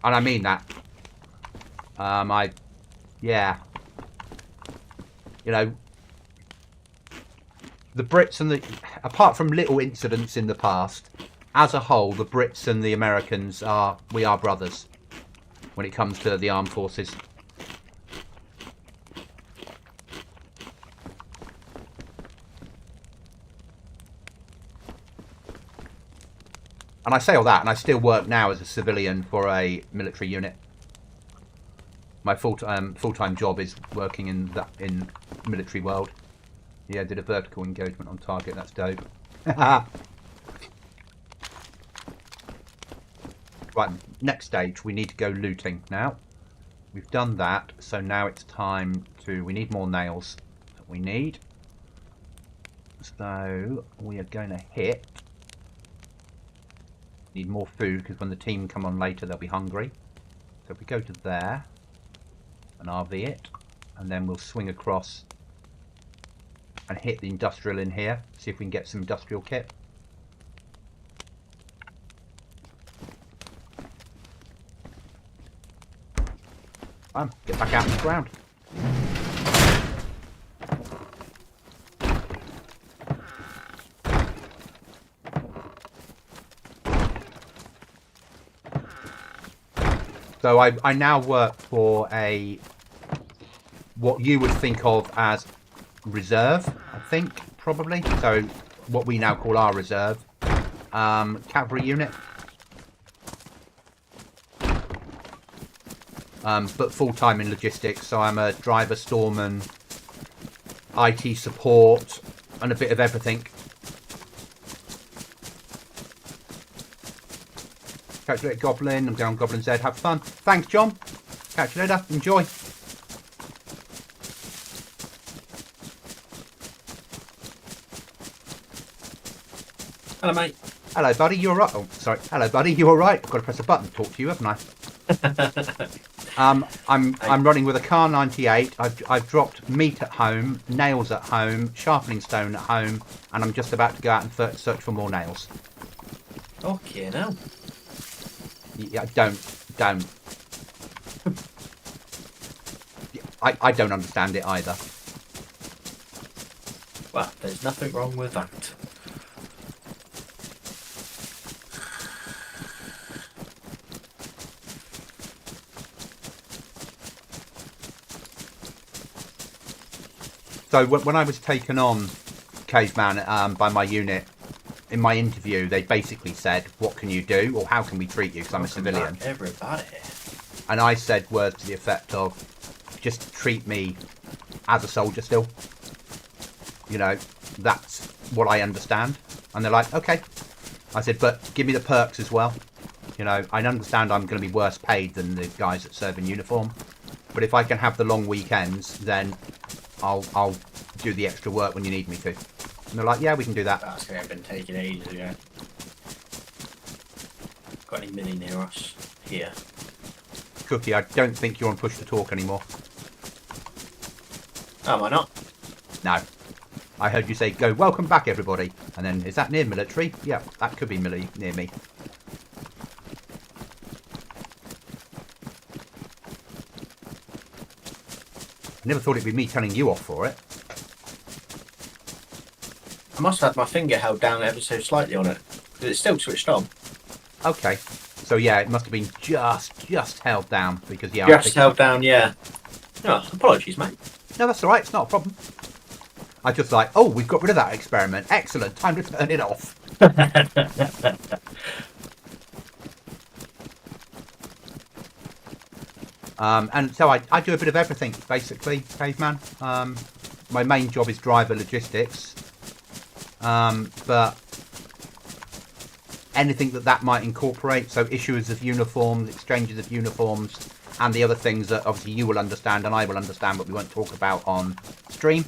S1: And I mean that. Yeah. You know, the Brits and apart from little incidents in the past, as a whole, the Brits and the Americans we are brothers when it comes to the armed forces. And I say all that, and I still work now as a civilian for a military unit. My full-time job is working in military world. Yeah, did a vertical engagement on target. That's dope. Right, next stage, we need to go looting now. We've done that, so now it's time to... We need more nails that we need. So we are going to hit... Need more food, because when the team come on later, they'll be hungry. So if we go to there, and RV it, and then we'll swing across and hit the industrial in here. See if we can get some industrial kit. Get back out on the ground. So I now work for what you would think of as reserve, I think, probably. So what we now call our reserve cavalry unit. But full-time in logistics, so I'm a driver, storeman, IT support, and a bit of everything. Catch you later, Goblin. I'm down Goblin Z. Have fun. Thanks, John. Catch you later. Enjoy.
S2: Hello, mate.
S1: Hello, buddy. You alright? Oh, sorry. Hello, buddy. You alright? I've got to press a button to talk to you, haven't I? I'm running with a Car 98. I've dropped meat at home, nails at home, sharpening stone at home, and I'm just about to go out and search for more nails.
S2: Okay, now.
S1: Yeah, don't. I don't understand it either.
S2: Well, there's nothing wrong with that.
S1: So when I was taken on Caveman by my unit, in my interview, they basically said, "What can you do, or how can we treat you?" Because I'm a civilian.
S2: Everybody.
S1: And I said words to the effect of, "Just treat me as a soldier still. You know, that's what I understand." And they're like, "Okay." I said, "But give me the perks as well. You know, I understand I'm going to be worse paid than the guys that serve in uniform, but if I can have the long weekends, then I'll do the extra work when you need me to." And they're like, "Yeah, we can do that."
S2: That's going to have been taken ages ago. Got any mini near us? Here.
S1: Cookie, I don't think you're on push to talk anymore.
S2: Oh, why not?
S1: No. I heard you say, "Go, welcome back, everybody." And then, is that near military? Yeah, that could be near me. I never thought it'd be me telling you off for it.
S2: I must have had my finger held down ever so slightly on it, because it's still switched on.
S1: Okay. So yeah, it must have been just held down, because yeah.
S2: Just held down, yeah. No, apologies, mate.
S1: No, that's alright, it's not a problem. I just like, oh, we've got rid of that experiment. Excellent. Time to turn it off. And so I do a bit of everything, basically, Caveman. My main job is driver logistics. But anything that might incorporate, so issuers of uniforms, exchanges of uniforms, and the other things that obviously you will understand and I will understand, but we won't talk about on stream.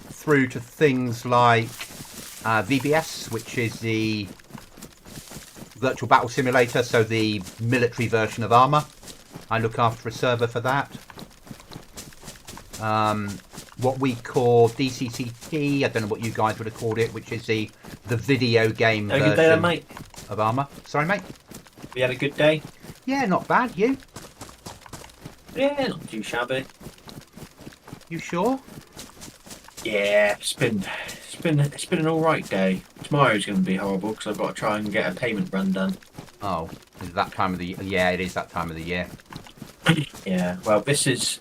S1: Through to things like VBS, which is the Virtual Battle Simulator, so the military version of Armour. I look after a server for that. What we call DCCT, I don't know what you guys would have called it, which is the video game version
S2: good day then, mate.
S1: Of Armour. Sorry, mate?
S2: We had a good day?
S1: Yeah, not bad. You?
S2: Yeah, not too shabby.
S1: You sure?
S2: Yeah, it's been an alright day. Tomorrow's going to be horrible because I've got to try and get a payment run done.
S1: Oh, is that time of the year? Yeah, it is that time of the year.
S2: Yeah, well, this is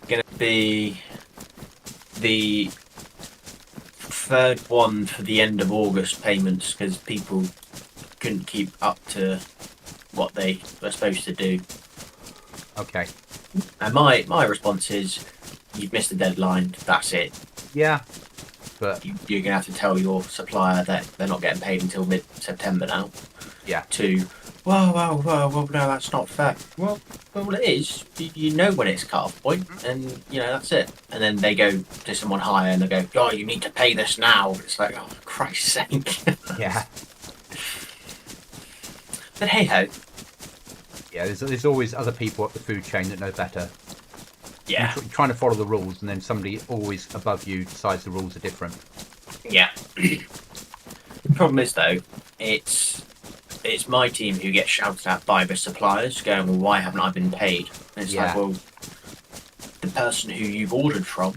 S2: going to be the third one for the end of August payments because people couldn't keep up to what they were supposed to do.
S1: Okay.
S2: And my response is, you've missed the deadline, that's it.
S1: Yeah. But
S2: You're going to have to tell your supplier that they're not getting paid until mid-September now.
S1: Yeah.
S2: Well, no, that's not fair. Well, it is. You know when it's cut-off point, and, that's it. And then they go to someone higher and they go, oh, you need to pay this now. It's like, oh, for Christ's sake.
S1: yeah.
S2: But hey-ho.
S1: Yeah, there's always other people up the food chain that know better.
S2: Yeah.
S1: You're trying to follow the rules, and then somebody always above you decides the rules are different.
S2: Yeah. The problem is, though, it's my team who gets shouted at by the suppliers, going, well, why haven't I been paid? And it's like, well, the person who you've ordered from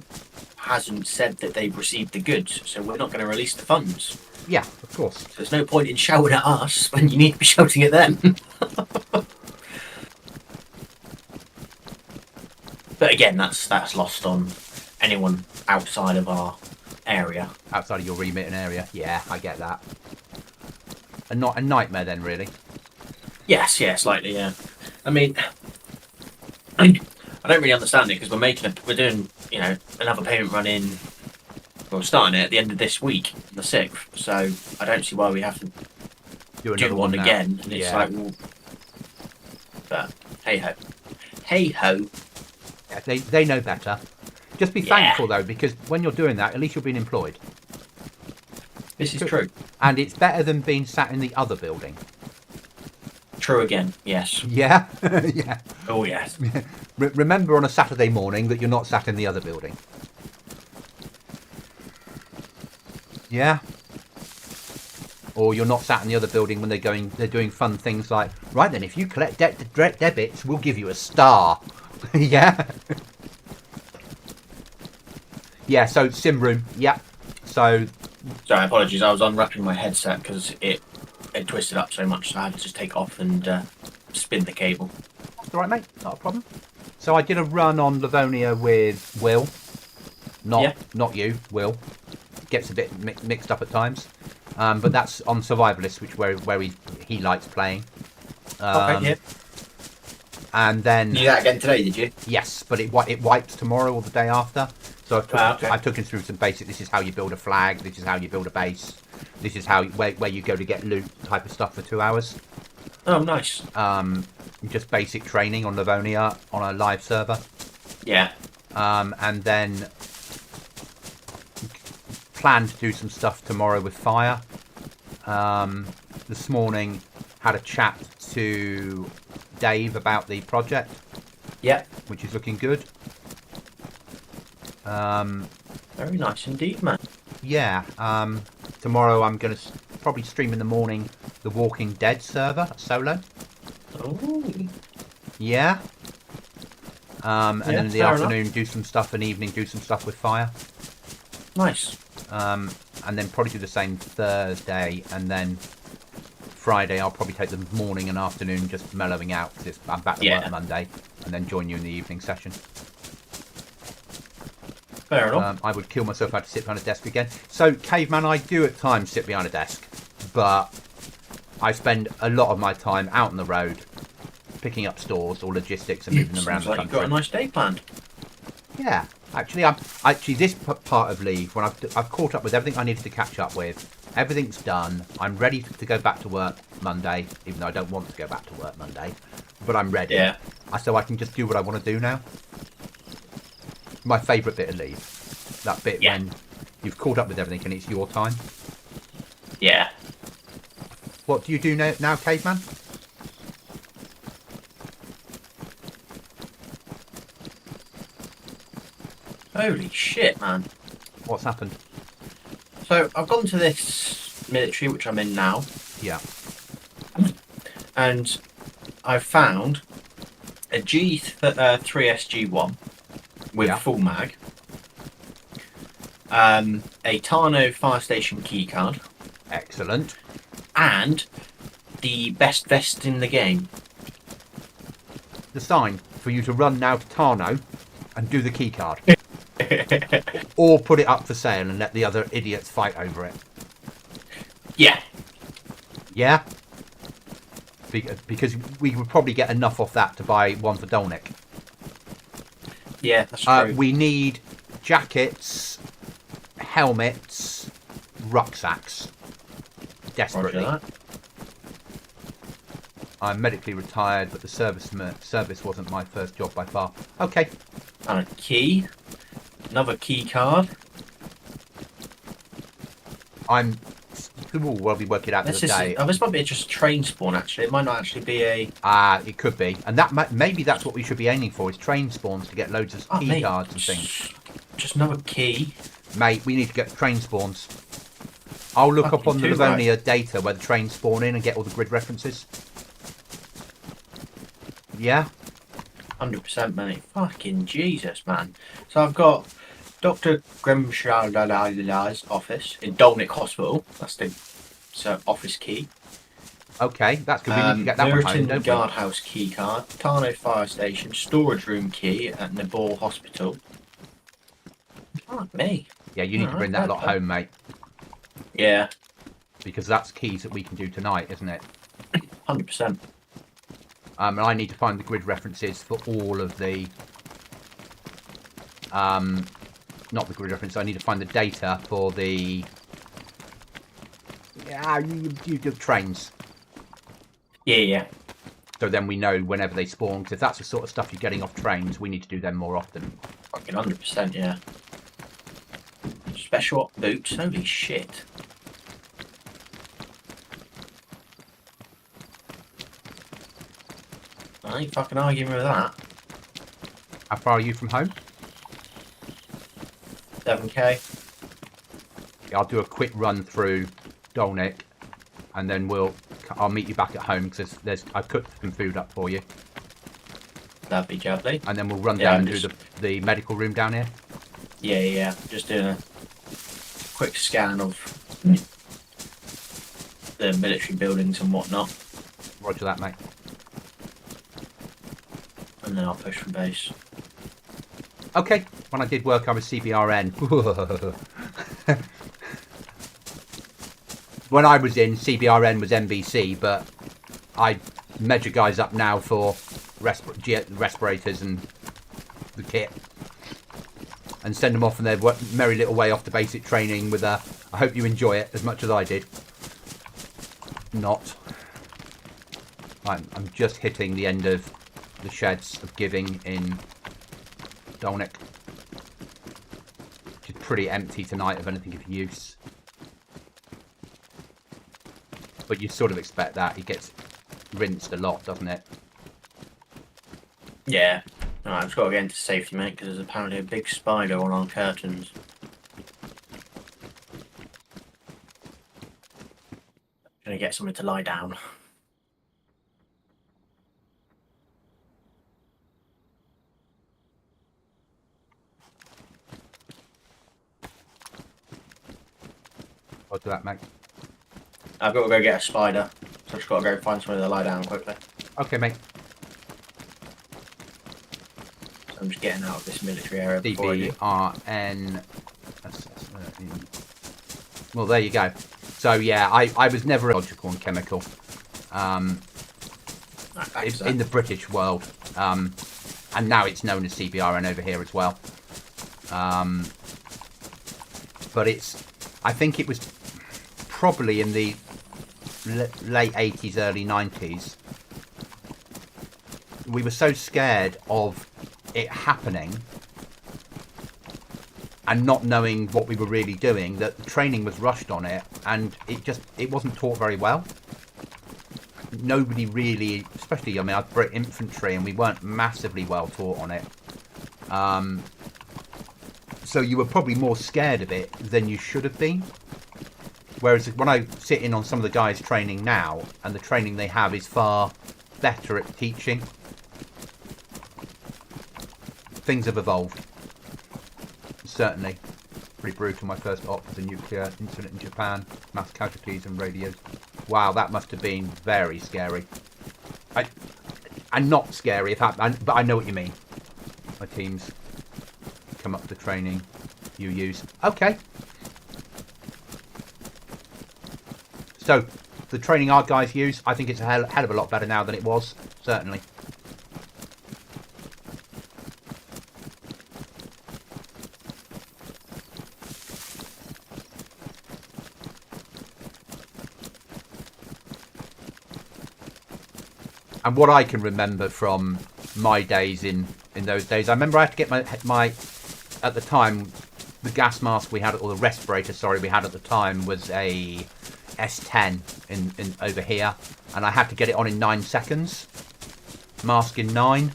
S2: hasn't said that they've received the goods, so we're not going to release the funds.
S1: Yeah, of course.
S2: So there's no point in shouting at us when you need to be shouting at them. But again, that's lost on anyone outside of our area.
S1: Outside of your remit and area. Yeah, I get that. Not a nightmare then, really.
S2: Yes, slightly, yeah. I mean, I don't really understand it because we're doing, another payment run in. We're starting it at the end of this week, the 6th. So I don't see why we have to do one again. And it's like, well, but hey ho.
S1: Yeah, they know better. Just be thankful though, because when you're doing that, at least you're being employed.
S2: This is true.
S1: And it's better than being sat in the other building.
S2: True again, yes.
S1: Yeah? Yeah.
S2: Oh, yes.
S1: Remember on a Saturday morning that you're not sat in the other building. Yeah? Or you're not sat in the other building when they're doing fun things like, right then, if you collect direct debits, we'll give you a star. Yeah? Yeah, so sim room, yeah. So...
S2: Sorry, apologies, I was unwrapping my headset because it twisted up so much, so I had to just take it off and spin the cable.
S1: That's all right, mate. Not a problem. So I did a run on Livonia with Will. Not you, Will. Gets a bit mixed up at times. But that's on Survivalist, where he likes playing.
S2: Okay, yeah.
S1: And then...
S2: You did that again today, did you?
S1: Yes, but it wipes tomorrow or the day after. So I took him through some basic, this is how you build a flag, this is how you build a base, this is where you go to get loot type of stuff for 2 hours.
S2: Oh, nice.
S1: Just basic training on Livonia on a live server.
S2: Yeah.
S1: And then plan to do some stuff tomorrow with fire. This morning had a chat to Dave about the project.
S2: Yeah.
S1: Which is looking good.
S2: Very nice indeed, man.
S1: Yeah. Tomorrow I'm going to probably stream in the morning the Walking Dead server solo.
S2: Oh.
S1: Yeah. And then in the afternoon
S2: enough.
S1: do some stuff, and evening do some stuff with fire.
S2: Nice.
S1: And then probably do the same Thursday, and then Friday I'll probably take the morning and afternoon just mellowing out because I'm back to work Monday, and then join you in the evening session.
S2: Fair enough.
S1: I would kill myself if I had to sit behind a desk again. So, caveman, I do at times sit behind a desk, but I spend a lot of my time out on the road, picking up stores or logistics and moving them around
S2: Sounds
S1: the
S2: like
S1: country.
S2: you've got a nice day planned.
S1: Yeah, actually, this part of leave when I've caught up with everything I needed to catch up with. Everything's done. I'm ready to go back to work Monday, even though I don't want to go back to work Monday, but I'm ready.
S2: Yeah.
S1: So I can just do what I want to do now. My favourite bit of leave, that bit when you've caught up with everything and it's your time.
S2: Yeah.
S1: What do you do now, caveman?
S2: Holy shit, man.
S1: What's happened?
S2: So I've gone to this military, which I'm in now,
S1: Yeah.
S2: and I've found a G3SG1 with full mag, a Tarno fire station keycard,
S1: Excellent.
S2: and the best vest in the game.
S1: The sign for you to run now to Tarno and do the key card. Or put it up for sale and let the other idiots fight over it.
S2: Yeah.
S1: Yeah? Because we would probably get enough off that to buy one for Dolnik.
S2: Yeah, that's true.
S1: We need jackets, helmets, rucksacks. Desperately.
S2: Roger that.
S1: I'm medically retired, but the service wasn't my first job by far. Okay.
S2: And a key. Another key card.
S1: We'll be working out the other day.
S2: This might be just a train spawn, actually. It might not actually be a...
S1: It could be. And that maybe that's what we should be aiming for, is train spawns to get loads of key cards and things.
S2: Just another key.
S1: Mate, we need to get train spawns. I'll look up on the Livonia data where the trains spawn in and get all the grid references. Yeah?
S2: 100%, mate. Fucking Jesus, man. So I've got Dr. Grimshaw's office in Dolnik Hospital. That's the office key.
S1: Okay, that's good. We need to get that one home, don't we?
S2: Guardhouse key card. Tarno fire station. Storage room key at Nabor Hospital. Fuck me.
S1: Yeah, you need to bring that lot home, mate.
S2: Yeah.
S1: Because that's keys that we can do tonight, isn't it?
S2: 100%.
S1: And I need to find the grid references for all of the... not the grid reference, I need to find the data for the... Yeah, you do trains.
S2: Yeah.
S1: So then we know whenever they spawn, because if that's the sort of stuff you're getting off trains, we need to do them more often.
S2: Fucking 100%, yeah. Special op boots, holy shit. I ain't fucking arguing with that.
S1: How far are you from home?
S2: 7k.
S1: Yeah, I'll do a quick run through Dolnik, and then I'll meet you back at home because I've cooked some food up for you.
S2: That'd be lovely.
S1: And then we'll run down and do the medical room down here.
S2: Yeah. Just doing a quick scan of the military buildings and whatnot.
S1: Roger that, mate.
S2: And then I'll push from base.
S1: Okay. When I did work, I was CBRN. When I was in, CBRN was NBC, but I measure guys up now for respirators and the kit. And send them off on their merry little way off to basic training with I hope you enjoy it as much as I did. Not. I'm just hitting the end of the sheds of giving in Dolnik. Which is pretty empty tonight of anything of use. But you sort of expect that. It gets rinsed a lot, doesn't it?
S2: Yeah. Alright, I've just got to get into safety, mate, because there's apparently a big spider on our curtains. Gonna get somewhere to lie down.
S1: I'll do that, mate.
S2: I've got to go get a spider, so I've just got to go find somewhere to lie down quickly.
S1: Okay, mate.
S2: So I'm just getting out of this military area before I do.
S1: CBRN. Well, there you go. So yeah, I was never logical and chemical in the British world, and now it's known as CBRN over here as well. But I think it was probably in the late 80s, early 90s. We were so scared of it happening and not knowing what we were really doing that the training was rushed on it, and it wasn't taught very well. Nobody really, especially, I mean, I was Brit infantry and we weren't massively well taught on it. So you were probably more scared of it than you should have been. Whereas when I sit in on some of the guys training now, and the training they have is far better at teaching, things have evolved. Certainly. Pretty brutal. My first op was a nuclear incident in Japan. Mass casualties and radios. Wow, that must have been very scary. And not scary, but I know what you mean. My teams come up to training you use. Okay. So, the training our guys use, I think it's a hell of a lot better now than it was. Certainly. And what I can remember from my days in those days, I remember I had to get my at the time, the gas mask we had, or the respirator, sorry, we had at the time was a S10 in over here, and I had to get it on in 9 seconds. Mask in 9.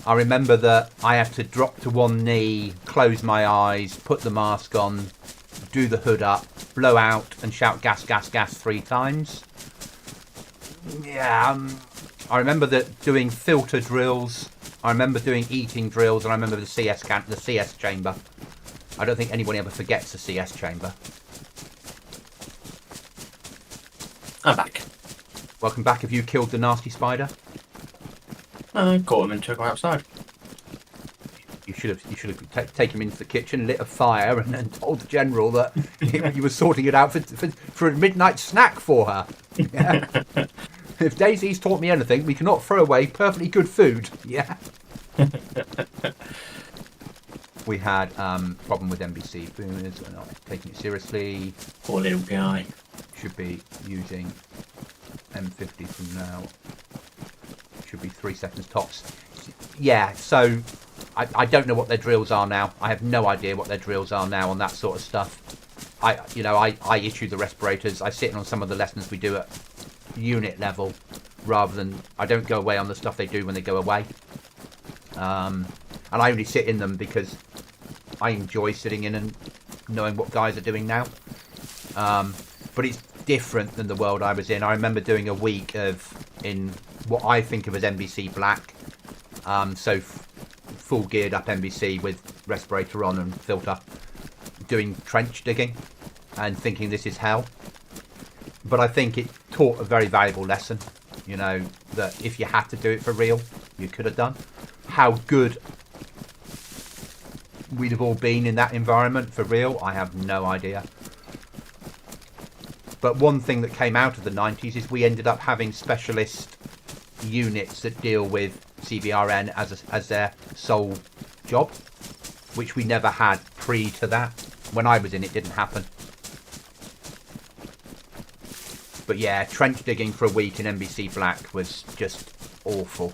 S1: I remember that I had to drop to one knee, close my eyes, put the mask on, do the hood up, blow out, and shout gas, gas, gas 3 times. Yeah. I remember that doing filter drills. I remember doing eating drills, and I remember the CS chamber. I don't think anyone ever forgets the CS chamber.
S2: I'm back.
S1: Welcome back. Have you killed the nasty spider?
S2: I caught him and took him outside.
S1: You should have taken him into the kitchen, lit a fire, and then told the general that you were sorting it out for a midnight snack for her. Yeah. If Dayz's taught me anything, we cannot throw away perfectly good food. Yeah. We had problem with NBC boomers. We're not taking it seriously.
S2: Poor little guy.
S1: Should be using M50 from now. Should be 3 seconds tops. Yeah. So I don't know what their drills are now. I have no idea what their drills are now on that sort of stuff. I issue the respirators. I sit in on some of the lessons we do at unit level, rather than I don't go away on the stuff they do when they go away, and I only sit in them because I enjoy sitting in and knowing what guys are doing now, but it's different than the world I was in. I remember doing a week in what I think of as NBC black, so full geared up NBC with respirator on and filter, doing trench digging and thinking this is hell. But I think it taught a very valuable lesson, that if you had to do it for real, you could have done. How good we'd have all been in that environment for real, I have no idea. But one thing that came out of the 90s is we ended up having specialist units that deal with CBRN as their sole job, which we never had pre to that. When I was in, it didn't happen. But yeah, trench digging for a week in NBC Black was just awful.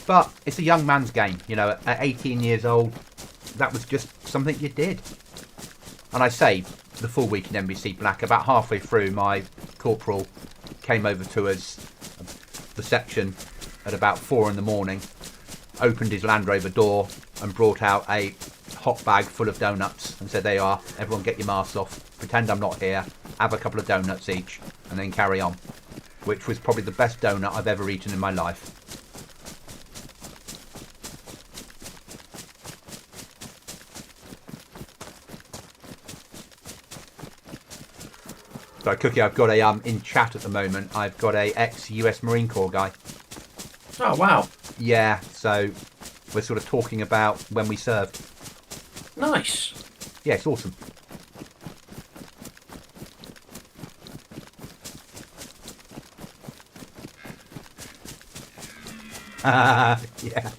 S1: But it's a young man's game, at 18 years old, that was just something you did. And I say, the full week in NBC Black, about halfway through, my corporal came over to us, the section, at about 4 in the morning, opened his Land Rover door and brought out a hot bag full of donuts and said, there you are, everyone get your masks off, pretend I'm not here, have a couple of donuts each, and then carry on. Which was probably the best donut I've ever eaten in my life. So Cookie, I've got in chat at the moment, I've got a ex-US Marine Corps guy.
S2: Oh, wow.
S1: Yeah, so We're sort of talking about when we served.
S2: Nice.
S1: Yeah, it's awesome. Yeah.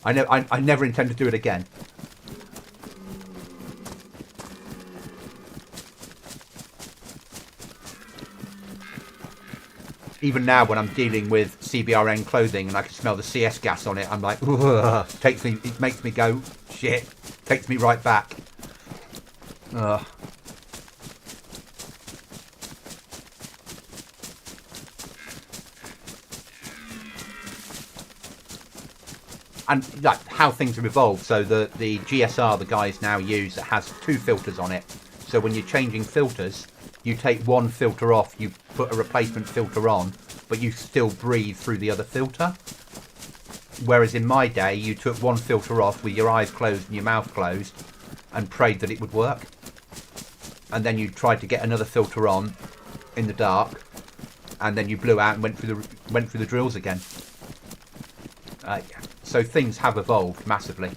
S1: I know. I never intend to do it again. Even now, when I'm dealing with CBRN clothing and I can smell the CS gas on it, I'm like, ugh, it makes me go, shit, takes me right back. Ugh. And like how things have evolved. So the GSR the guys now use, it has 2 filters on it. So when you're changing filters, you take one filter off, you put a replacement filter on, but you still breathe through the other filter. Whereas in my day, you took one filter off with your eyes closed and your mouth closed and prayed that it would work. And then you tried to get another filter on in the dark, and then you blew out and went through the drills again. So things have evolved massively.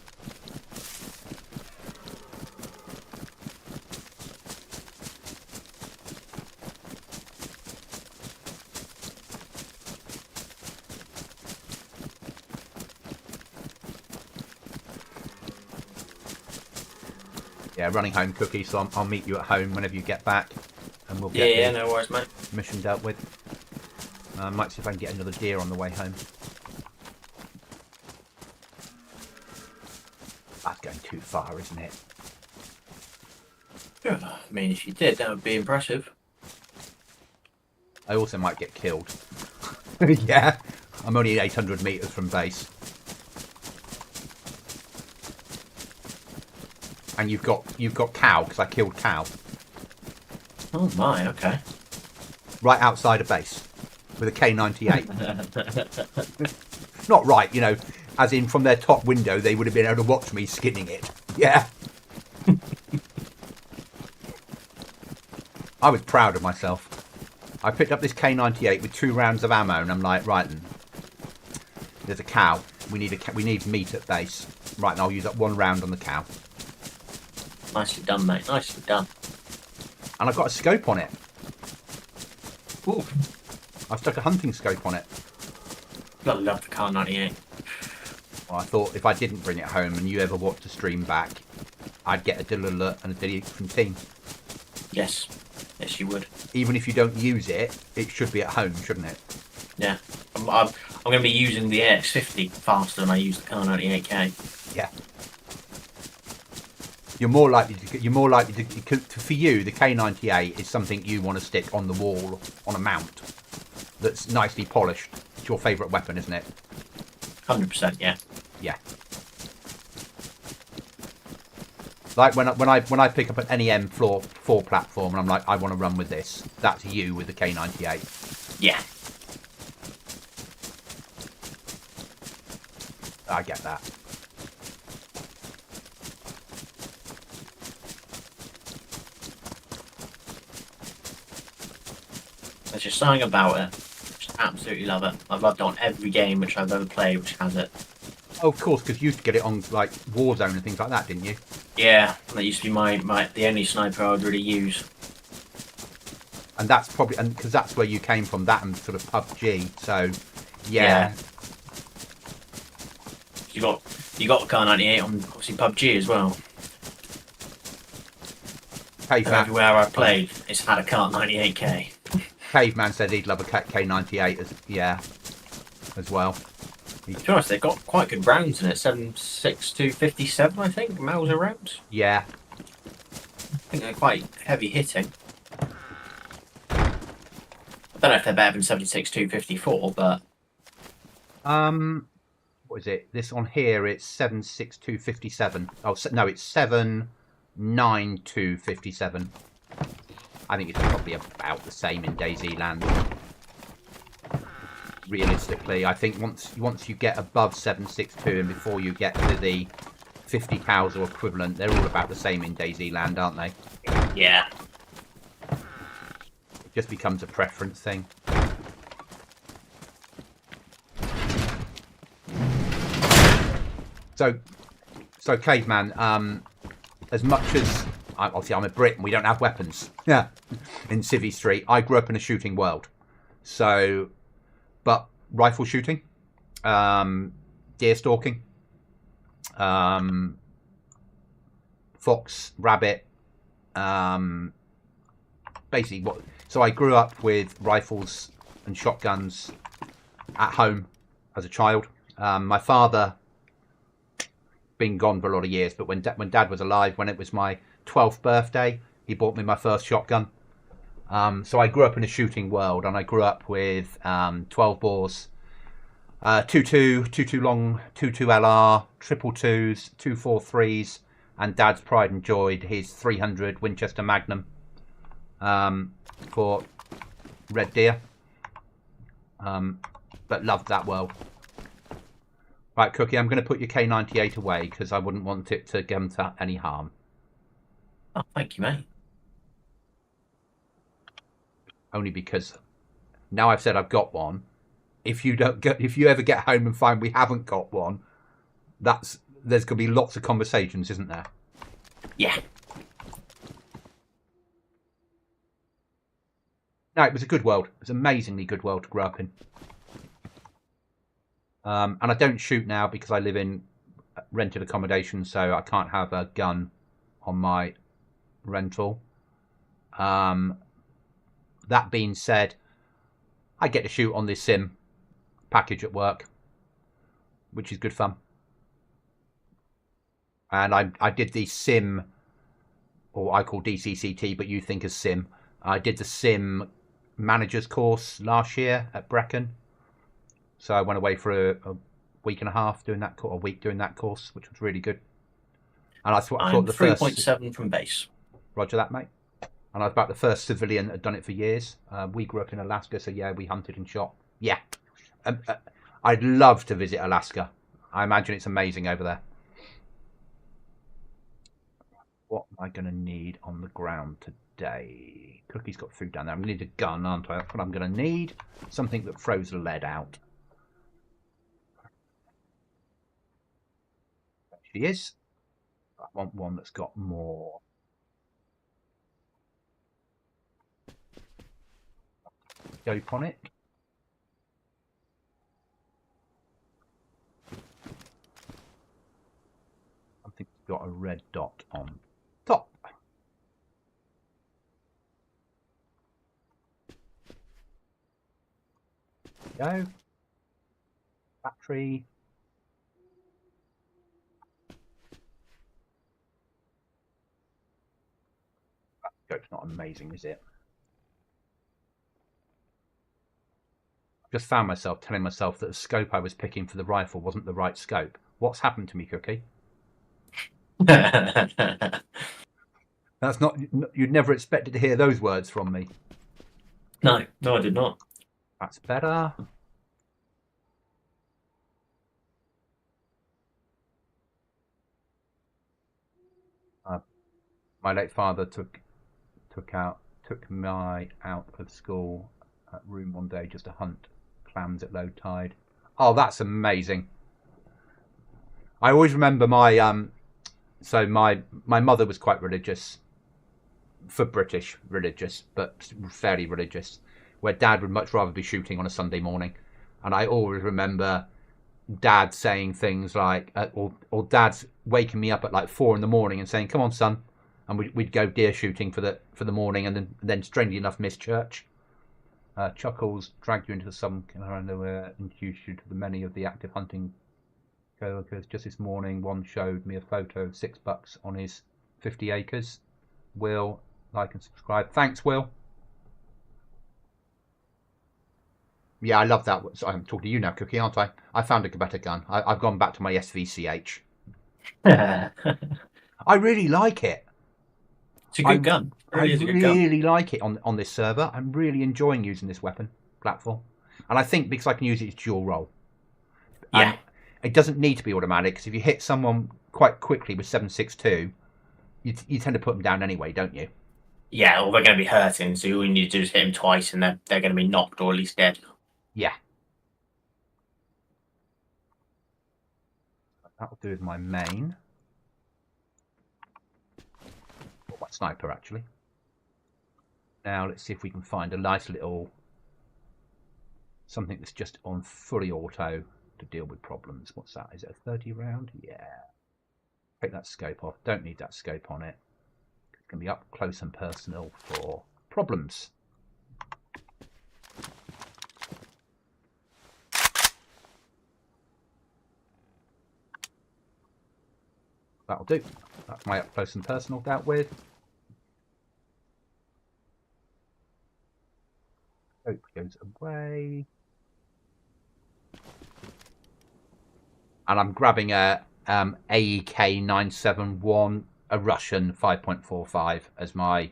S1: Yeah, running home cookie, so I'll meet you at home whenever you get back, and we'll get
S2: Yeah, no worries, mate.
S1: Mission dealt with. I might see if I can get another deer on the way home. That's going too far, isn't it?
S2: Yeah, I mean, if you did, that would be impressive.
S1: I also might get killed. Yeah, I'm only 800 metres from base. And you've got cow, because I killed cow.
S2: Oh my, okay.
S1: Right outside of base. With a K98. Not right, you know, as in from their top window they would have been able to watch me skinning it. Yeah. I was proud of myself. I picked up this K98 with 2 rounds of ammo, and I'm like, right then, there's a cow. We need meat at base. Right, and I'll use up 1 round on the cow.
S2: Nicely done, mate. Nicely done.
S1: And I've got a scope on it.
S2: Ooh.
S1: I've stuck a hunting scope on it.
S2: Gotta love the car 98.
S1: Well, I thought if I didn't bring it home and you ever watched a stream back, I'd get a dill alert and a video from team.
S2: Yes. Yes, you would.
S1: Even if you don't use it, it should be at home, shouldn't it?
S2: Yeah. I'm going to be using the AX50 faster than I use the car 98K.
S1: Yeah. You're more likely to for you, the K98 is something you want to stick on the wall on a mount that's nicely polished. It's your favourite weapon, isn't it?
S2: 100%, yeah.
S1: Yeah. Like when I pick up an NEM floor platform and I'm like, I want to run with this. That's you with the K98.
S2: Yeah.
S1: I get that.
S2: There's just something about it. Just absolutely love it. I've loved it on every game which I've ever played which has it.
S1: Oh, of course, because you used to get it on like Warzone and things like that, didn't you?
S2: Yeah, that used to be the only sniper I would really use.
S1: And that's probably because that's where you came from, that and sort of PUBG. So, yeah.
S2: You got the car 98 on obviously PUBG as well. Everywhere I played, it's had a car 98K.
S1: Caveman said he'd love a K98 as well.
S2: To be honest, they've got quite good rounds in it. 7.62 57, I think, Mauser rounds.
S1: Yeah.
S2: I think they're quite heavy hitting. I don't know if they're better than 7.62 54, but
S1: what is it? This on here it's 7.62 57. Oh no, it's 7.92 57. I think it's probably about the same in Dayz land. Realistically, I think once you get above 7.62 and before you get to the 50 cows or equivalent, they're all about the same in Dayz land, aren't they?
S2: yeah.
S1: It just becomes a preference thing. So caveman. As much as obviously I'm a Brit and we don't have weapons. Yeah. In Civvy Street, I grew up in a shooting world. So, but rifle shooting, deer stalking, fox, rabbit, basically what. So I grew up with rifles and shotguns at home as a child. My father been gone for a lot of years, but when Dad was alive, when it was my 12th birthday, he bought me my first shotgun. So I grew up in a shooting world, and I grew up with 12 bores, 22 long, 22 LR, triple twos, 243s, and Dad's pride and joy, his 300 Winchester Magnum for red deer. But loved that world. Right, Cookie, I'm going to put your K98 away because I wouldn't want it to get to any harm.
S2: Oh, thank you, mate.
S1: Only because now I've said I've got one. If you ever get home and find we haven't got one, there's going to be lots of conversations, isn't there?
S2: Yeah.
S1: No, it was a good world. It was an amazingly good world to grow up in. And I don't shoot now because I live in rented accommodation, so I can't have a gun on my rental. That being said, I get to shoot on this sim package at work, which is good fun. And I did the sim, or I call DCCT, but you think as sim. I did the sim manager's course last year at Brecon. So I went away for a week and a half doing that, a week doing that course, which was really good. And I thought the
S2: 3.7 from base.
S1: Roger that, mate. And I was about the first civilian that had done it for years. We grew up in Alaska, so yeah, we hunted and shot. Yeah. I'd love to visit Alaska. I imagine it's amazing over there. What am I going to need on the ground today? Cookie's got food down there. I'm going to need a gun, aren't I? That's what I'm going to need. Something that throws the lead out. There she is. I want one that's got more. Dope on it. Something's got a red dot on top. There we go. Battery. That scope's not amazing, is it? Just found myself telling myself that the scope I was picking for the rifle wasn't the right scope. What's happened to me, Cookie? That's not. You'd never expected to hear those words from me.
S2: No, I did not.
S1: That's better. My late father took me out of school room one day just to hunt clams at low tide. Oh, that's amazing. I always remember my mother was quite religious, for British religious, but fairly religious, where Dad would much rather be shooting on a Sunday morning. And I always remember Dad saying things like, or Dad's waking me up at like 4 a.m. and saying, "Come on, son," and we'd go deer shooting for the morning, and then strangely enough miss church. Chuckles dragged you into the sun underwear, introduced you to the many of the active hunting co-workers. Just this morning, one showed me a photo of $6 on his 50 acres. Will, like and subscribe. Thanks, Will. Yeah, I love that. So I'm talking to you now, Cookie, aren't I? I found a better gun. I've gone back to my SVCH. I really like it.
S2: It's a good gun.
S1: I really like it on this server. I'm really enjoying using this weapon platform. And I think because I can use it as dual role.
S2: Yeah.
S1: And it doesn't need to be automatic, because if you hit someone quite quickly with 7.62, you tend to put them down anyway, don't you?
S2: Yeah, or they're going to be hurting, so all you need to do is hit them twice and they're going to be knocked or at least dead.
S1: Yeah. That'll do with my main. Or my sniper, actually. Now, let's see if we can find a nice little... something that's just on fully auto to deal with problems. What's that? Is it a 30 round? Yeah. Take that scope off. Don't need that scope on it. It's going to be up close and personal for problems. That'll do. That's my up close and personal dealt with. Scope goes away. And I'm grabbing a AEK 971, a Russian 5.45 as my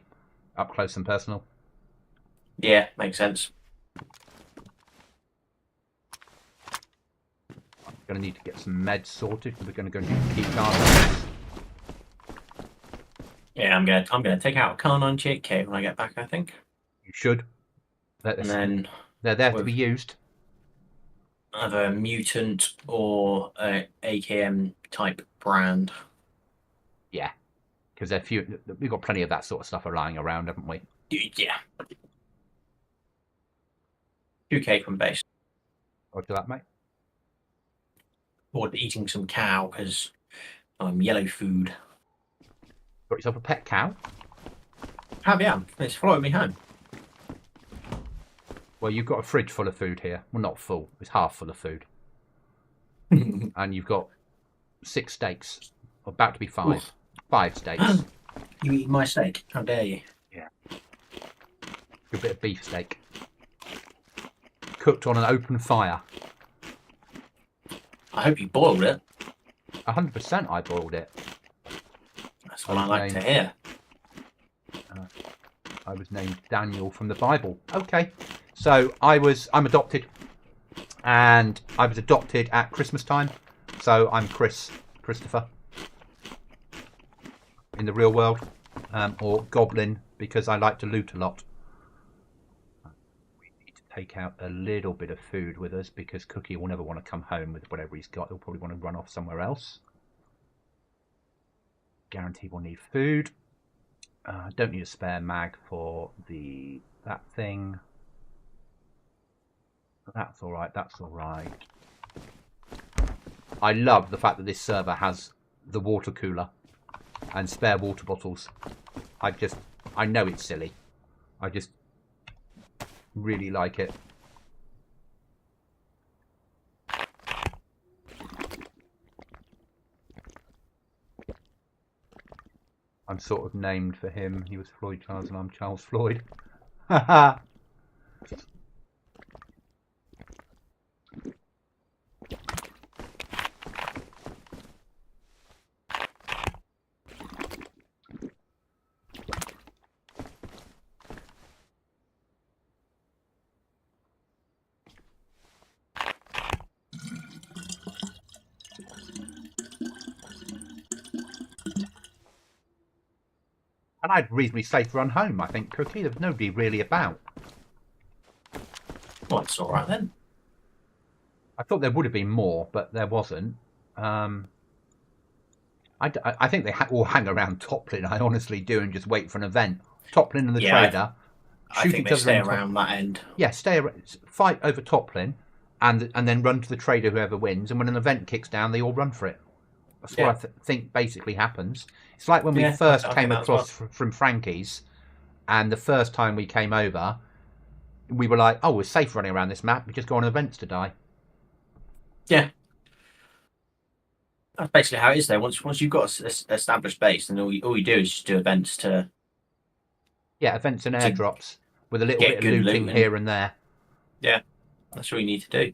S1: up close and personal.
S2: Yeah, makes sense.
S1: I'm going to need to get some meds sorted because we're going to go and do key cards.
S2: Yeah, I'm gonna take out a Carnine JK when I get back, I think.
S1: You should.
S2: And then
S1: they're there to be used.
S2: Either a mutant or a AKM type brand.
S1: Yeah, because we've got plenty of that sort of stuff lying around, haven't we?
S2: Yeah. 2K from base.
S1: Roger that, mate.
S2: Or eating some cow because I'm yellow food.
S1: Got yourself a pet cow?
S2: Have yeah, it's following me home.
S1: Well, you've got a fridge full of food here. Well, not full. It's half full of food. And you've got 6 steaks. About to be 5. Oof. 5 steaks.
S2: You eating my steak? How dare you?
S1: Yeah. A bit of beef steak. Cooked on an open fire.
S2: I hope you boiled it.
S1: 100% I boiled it.
S2: That's what I like to hear.
S1: I was named Daniel from the Bible. Okay. So I'm adopted, and I was adopted at Christmas time. So I'm Christopher in the real world, or Goblin because I like to loot a lot. We need to take out a little bit of food with us because Cookie will never want to come home with whatever he's got. He'll probably want to run off somewhere else. Guarantee we'll need food. Don't need a spare mag for that thing. That's all right. That's all right. I love the fact that this server has the water cooler and spare water bottles. I know it's silly. I just really like it. I'm sort of named for him. He was Floyd Charles and I'm Charles Floyd. Haha. And I had a reasonably safe run home, I think, Cookie. There was nobody really about.
S2: Well, that's all right then.
S1: I thought there would have been more, but there wasn't. I think they all hang around Toplin. I honestly do, and just wait for an event. Toplin and the trader.
S2: I think they stay around that end.
S1: Yeah, stay around, fight over Toplin, and then run to the trader, whoever wins. And when an event kicks down, they all run for it. That's what I think basically happens. It's like when we first came across from Frankie's, and the first time we came over, we were like, "Oh, we're safe running around this map. We just go on events to die."
S2: Yeah, that's basically how it is. Though once you've got an established base, then all you do is just do events to.
S1: Yeah, events and airdrops with a little bit of looting here and there.
S2: Yeah, that's all you need to do.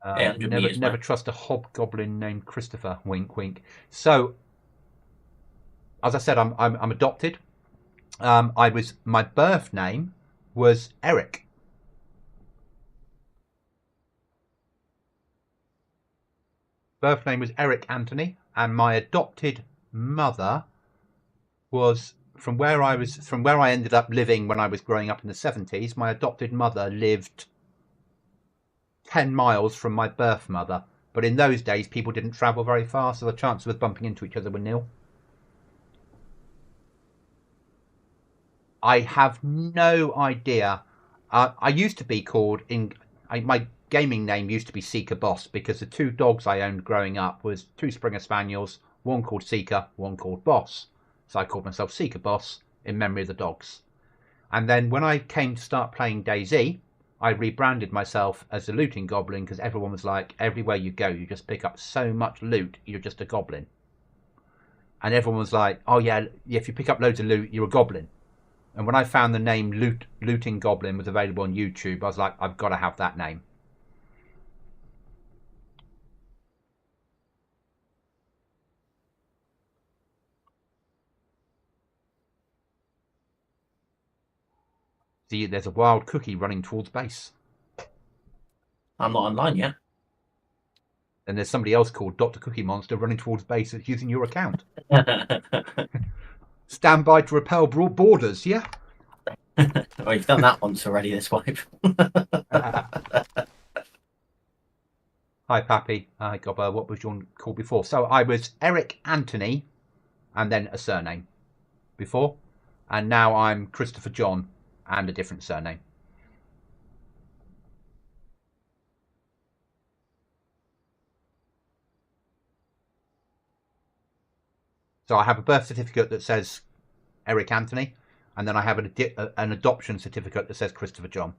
S1: Never trust a hobgoblin named Christopher. Wink, wink. So, as I said, I'm adopted. My birth name was Eric. Birth name was Eric Anthony, and my adopted mother was from where I ended up living when I was growing up in the 70s. My adopted mother lived 10 miles from my birth mother. But in those days, people didn't travel very far, so the chances of bumping into each other were nil. I have no idea. I used to be called my gaming name used to be Seeker Boss because the 2 dogs I owned growing up was 2 Springer Spaniels, one called Seeker, one called Boss. So I called myself Seeker Boss in memory of the dogs. And then when I came to start playing Dayz, I rebranded myself as the Looting Goblin because everyone was like, everywhere you go, you just pick up so much loot, you're just a goblin. And everyone was like, oh yeah, if you pick up loads of loot, you're a goblin. And when I found the name Looting Goblin was available on YouTube, I was like, I've got to have that name. See, there's a wild cookie running towards base.
S2: I'm not online yet.
S1: And there's somebody else called Dr. Cookie Monster running towards base that's using your account. Stand by to repel broad borders, yeah?
S2: Well, you've done that once already this wipe.
S1: Hi, Pappy. Hi, Gobber. What was your call before? So I was Eric Anthony and then a surname before. And now I'm Christopher John and a different surname. So I have a birth certificate that says Eric Anthony, and then I have an adoption certificate that says Christopher John.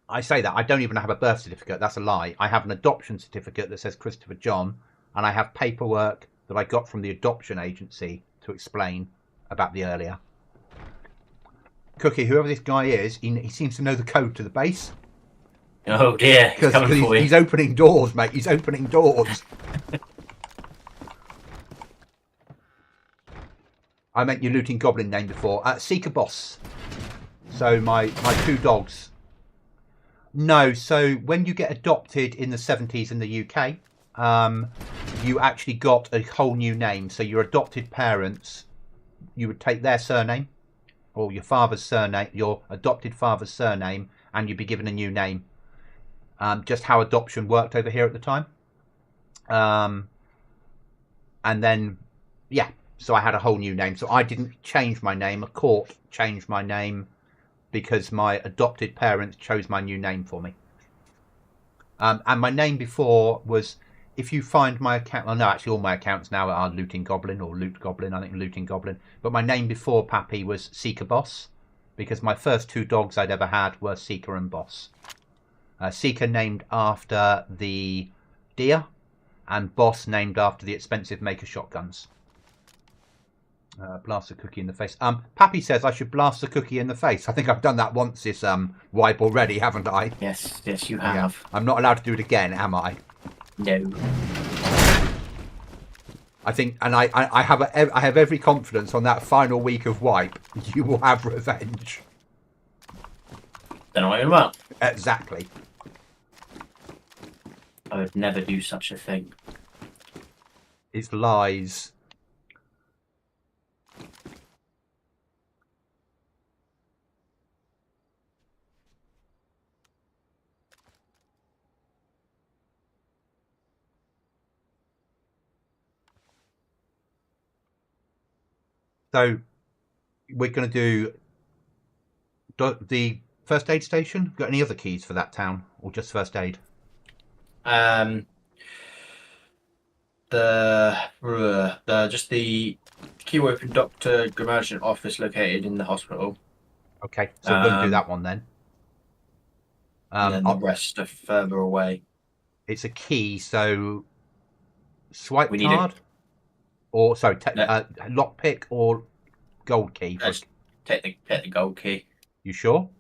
S1: I say that, I don't even have a birth certificate, that's a lie. I have an adoption certificate that says Christopher John, and I have paperwork that I got from the adoption agency to explain about the earlier. Cookie, whoever this guy is, he seems to know the code to the base.
S2: Oh dear,
S1: he's opening doors, mate. He's opening doors. I meant your Looting Goblin name before. Seeker Boss. So my 2 dogs. No, so when you get adopted in the 70s in the UK, you actually got a whole new name. So your adopted parents, you would take their surname, or your father's surname, your adopted father's surname, and you'd be given a new name. Just how adoption worked over here at the time. And then, yeah, so I had a whole new name. So I didn't change my name. A court changed my name because my adopted parents chose my new name for me. And my name before was, if you find my account, well, no, actually all my accounts now are Looting Goblin or Loot Goblin, I think Looting Goblin. But my name before Pappy was Seeker Boss because my first 2 dogs I'd ever had were Seeker and Boss. Seeker named after the deer and Boss named after the expensive maker shotguns. Blast the cookie in the face. Pappy says I should blast the cookie in the face. I think I've done that once this wipe already, haven't I?
S2: Yes, you have.
S1: Yeah. I'm not allowed to do it again, am I?
S2: No.
S1: I think, and I have every confidence on that final week of wipe, you will have revenge.
S2: Don't know what you're about.
S1: Exactly.
S2: I would never do such a thing.
S1: It's lies. So we're going to do the first aid station. Got any other keys for that town, or just first aid?
S2: Just the key open Dr. Gramergent office located in the hospital.
S1: Okay, so we're going to do that one then.
S2: And then the rest are further away.
S1: It's a key, so swipe
S2: We need
S1: card, or sorry, lockpick or gold key.
S2: Take the gold key.
S1: You sure?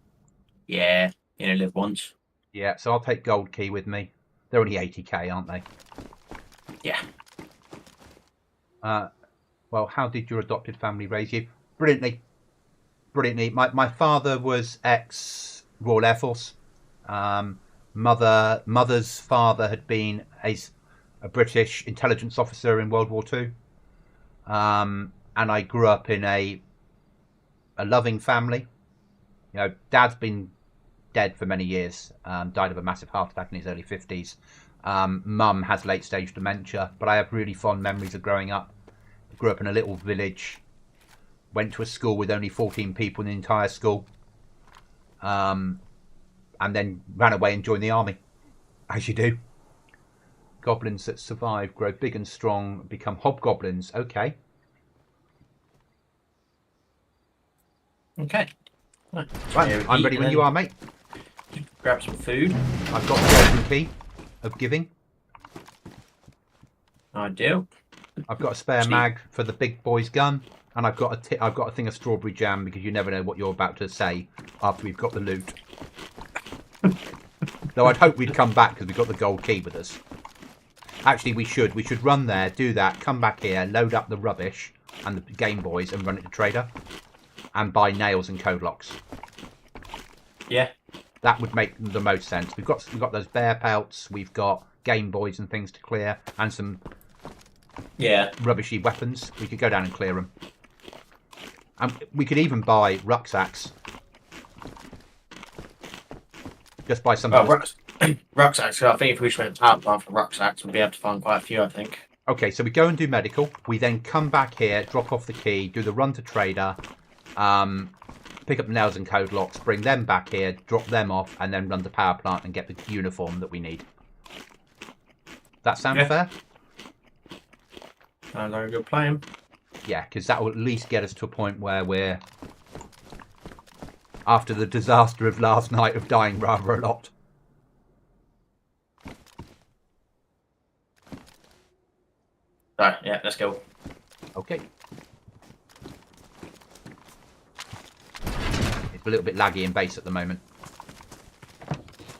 S2: Yeah, you only live once.
S1: Yeah, so I'll take gold key with me. They're only 80k, aren't they?
S2: Yeah.
S1: Well, how did your adopted family raise you? Brilliantly. Brilliantly. My father was ex-Royal Air Force. Mother's father had been a British intelligence officer in World War II. And I grew up in a loving family. You know, Dad's been dead for many years. Died of a massive heart attack in his early 50s. Mum has late stage dementia, but I have really fond memories of growing up. Grew up in a little village. Went to a school with only 14 people in the entire school. And then ran away and joined the army, as you do. Goblins that survive grow big and strong, become hobgoblins. Okay.
S2: Okay.
S1: Right, I'm ready when you are, mate.
S2: Grab some food.
S1: I've got the golden key of giving.
S2: I do.
S1: I've got a spare mag for the big boy's gun, and I've got a thing of strawberry jam because you never know what you're about to say after we've got the loot. Though I'd hope we'd come back because we've got the gold key with us. Actually, we should run there, do that, come back here, load up the rubbish and the Game Boys and run it to Trader, and buy nails and code locks.
S2: Yeah.
S1: That would make the most sense. We've got those bear pelts, we've got Game Boys and things to clear, and some rubbishy weapons. We could go down and clear them. And we could even buy rucksacks. Just buy some.
S2: Rucksacks. I think if we just went power plant for rucksacks, we'd be able to find quite a few, I think.
S1: Okay, so we go and do medical. We then come back here, drop off the key, do the run to Trader, pick up the nails and code locks, bring them back here, drop them off, and then run the power plant and get the uniform that we need. That sound fair?
S2: Sounds like a good plan.
S1: Yeah, because that will at least get us to a point where we're, after the disaster of last night of dying rather a lot.
S2: Right, yeah, let's go.
S1: Okay. It's a little bit laggy in base at the moment.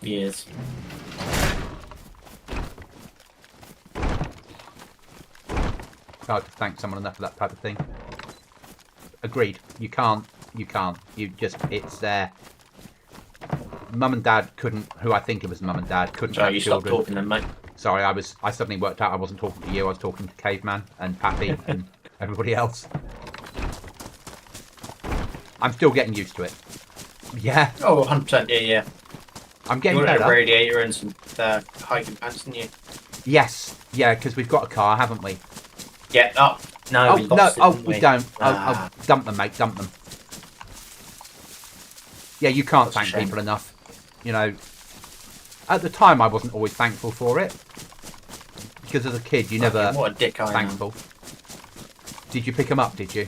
S2: Yes.
S1: Hard to thank someone enough for that type of thing. Agreed. You can't. You just, it's there. Mum and Dad couldn't, who I think it was Mum and Dad, couldn't have
S2: you
S1: children.
S2: stopped talking then, mate.
S1: Sorry, I suddenly worked out I wasn't talking to you, I was talking to Caveman and Pappy and everybody else. I'm still getting used to it. Yeah.
S2: Oh, 100%, yeah.
S1: I'm getting
S2: you wanted
S1: better.
S2: a radiator and some hiking pants, didn't you?
S1: Yes. Yeah, because we've got a car, haven't we?
S2: Yeah, no, we lost it,
S1: we don't. I'll dump them, mate, dump them. Yeah, you can't thank people enough. You know, at the time I wasn't always thankful for it. Because as a kid, you never
S2: what a dick I am.
S1: thankful. Did you pick them up, did you?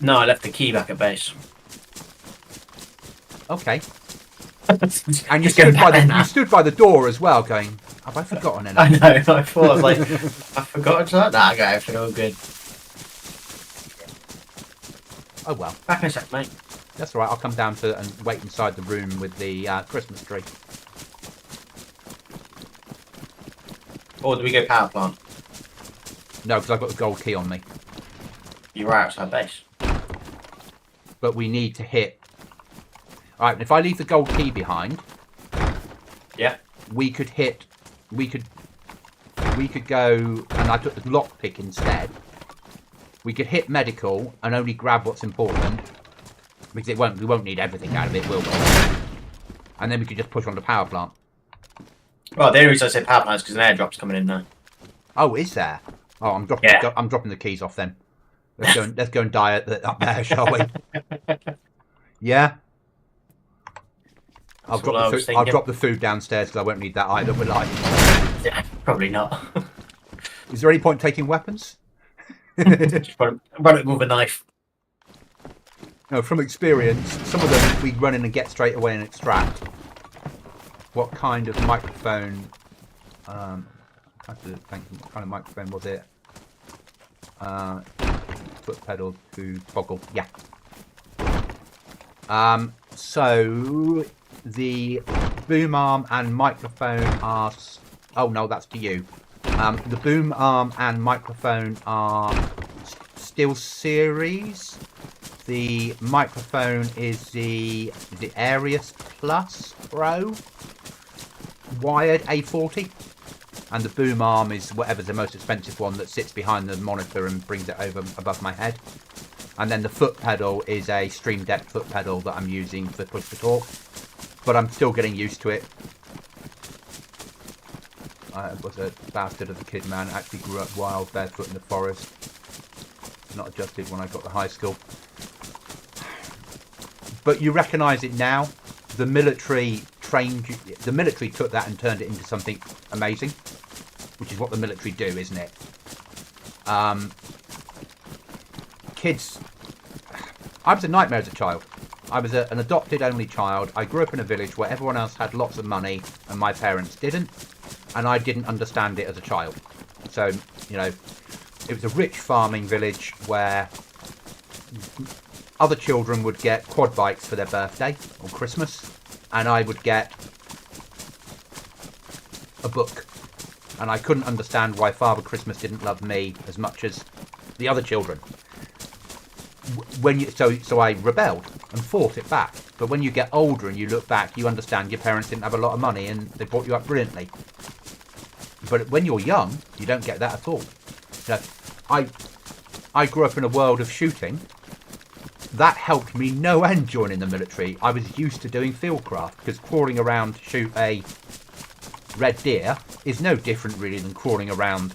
S2: No, I left the key back at base.
S1: Okay. And you stood by the door as well, going, have I forgotten anything?
S2: I know, I thought, I was like, I forgot to that guy, I feel good.
S1: Oh well.
S2: Back in a sec, mate.
S1: That's alright, I'll come down to and wait inside the room with the Christmas tree.
S2: Or do we go power plant?
S1: No, because I've got the gold key on me.
S2: You were outside base.
S1: But we need to hit... Alright, if I leave the gold key behind...
S2: Yeah.
S1: We could hit... We could go... And I took the lockpick instead. We could hit medical and only grab what's important. Because we won't need everything out of it, will we? And then we could just push on the power plant.
S2: Well, the only reason I said power plant is because an airdrop's coming in now.
S1: Oh, is there? Oh, I'm dropping the keys off then. Let's go and die up there, shall we? Yeah. I'll drop the food downstairs because I won't need that either, will I?
S2: Yeah, probably not.
S1: Is there any point taking weapons?
S2: Just run it with a knife.
S1: No, from experience, some of them we run in and get straight away and extract. What kind of microphone? I have to think. What kind of microphone was it? Foot pedal to toggle. Yeah. So the boom arm and microphone are. Oh no, that's to you. The boom arm and microphone are still series. The microphone is the Arius Plus Pro wired A40, and the boom arm is whatever's the most expensive one that sits behind the monitor and brings it over above my head. And then the foot pedal is a Stream Deck foot pedal that I'm using for push to talk. but I'm still getting used to it. I was a bastard as a kid, man. Actually grew up wild, barefoot in the forest. Not adjusted when I got to high school. But you recognise it now. The military trained you. The military took that and turned it into something amazing, which is what the military do, isn't it? Kids. I was a nightmare as a child. I was an adopted only child. I grew up in a village where everyone else had lots of money and my parents didn't, and I didn't understand it as a child. So, you know, it was a rich farming village where other children would get quad bikes for their birthday or Christmas, and I would get a book. And I couldn't understand why Father Christmas didn't love me as much as the other children. So I rebelled and fought it back. But when you get older and you look back, you understand your parents didn't have a lot of money and they brought you up brilliantly. But when you're young, you don't get that at all. So I grew up in a world of shooting. That helped me no end joining the military. I was used to doing fieldcraft because crawling around to shoot a red deer is no different really than crawling around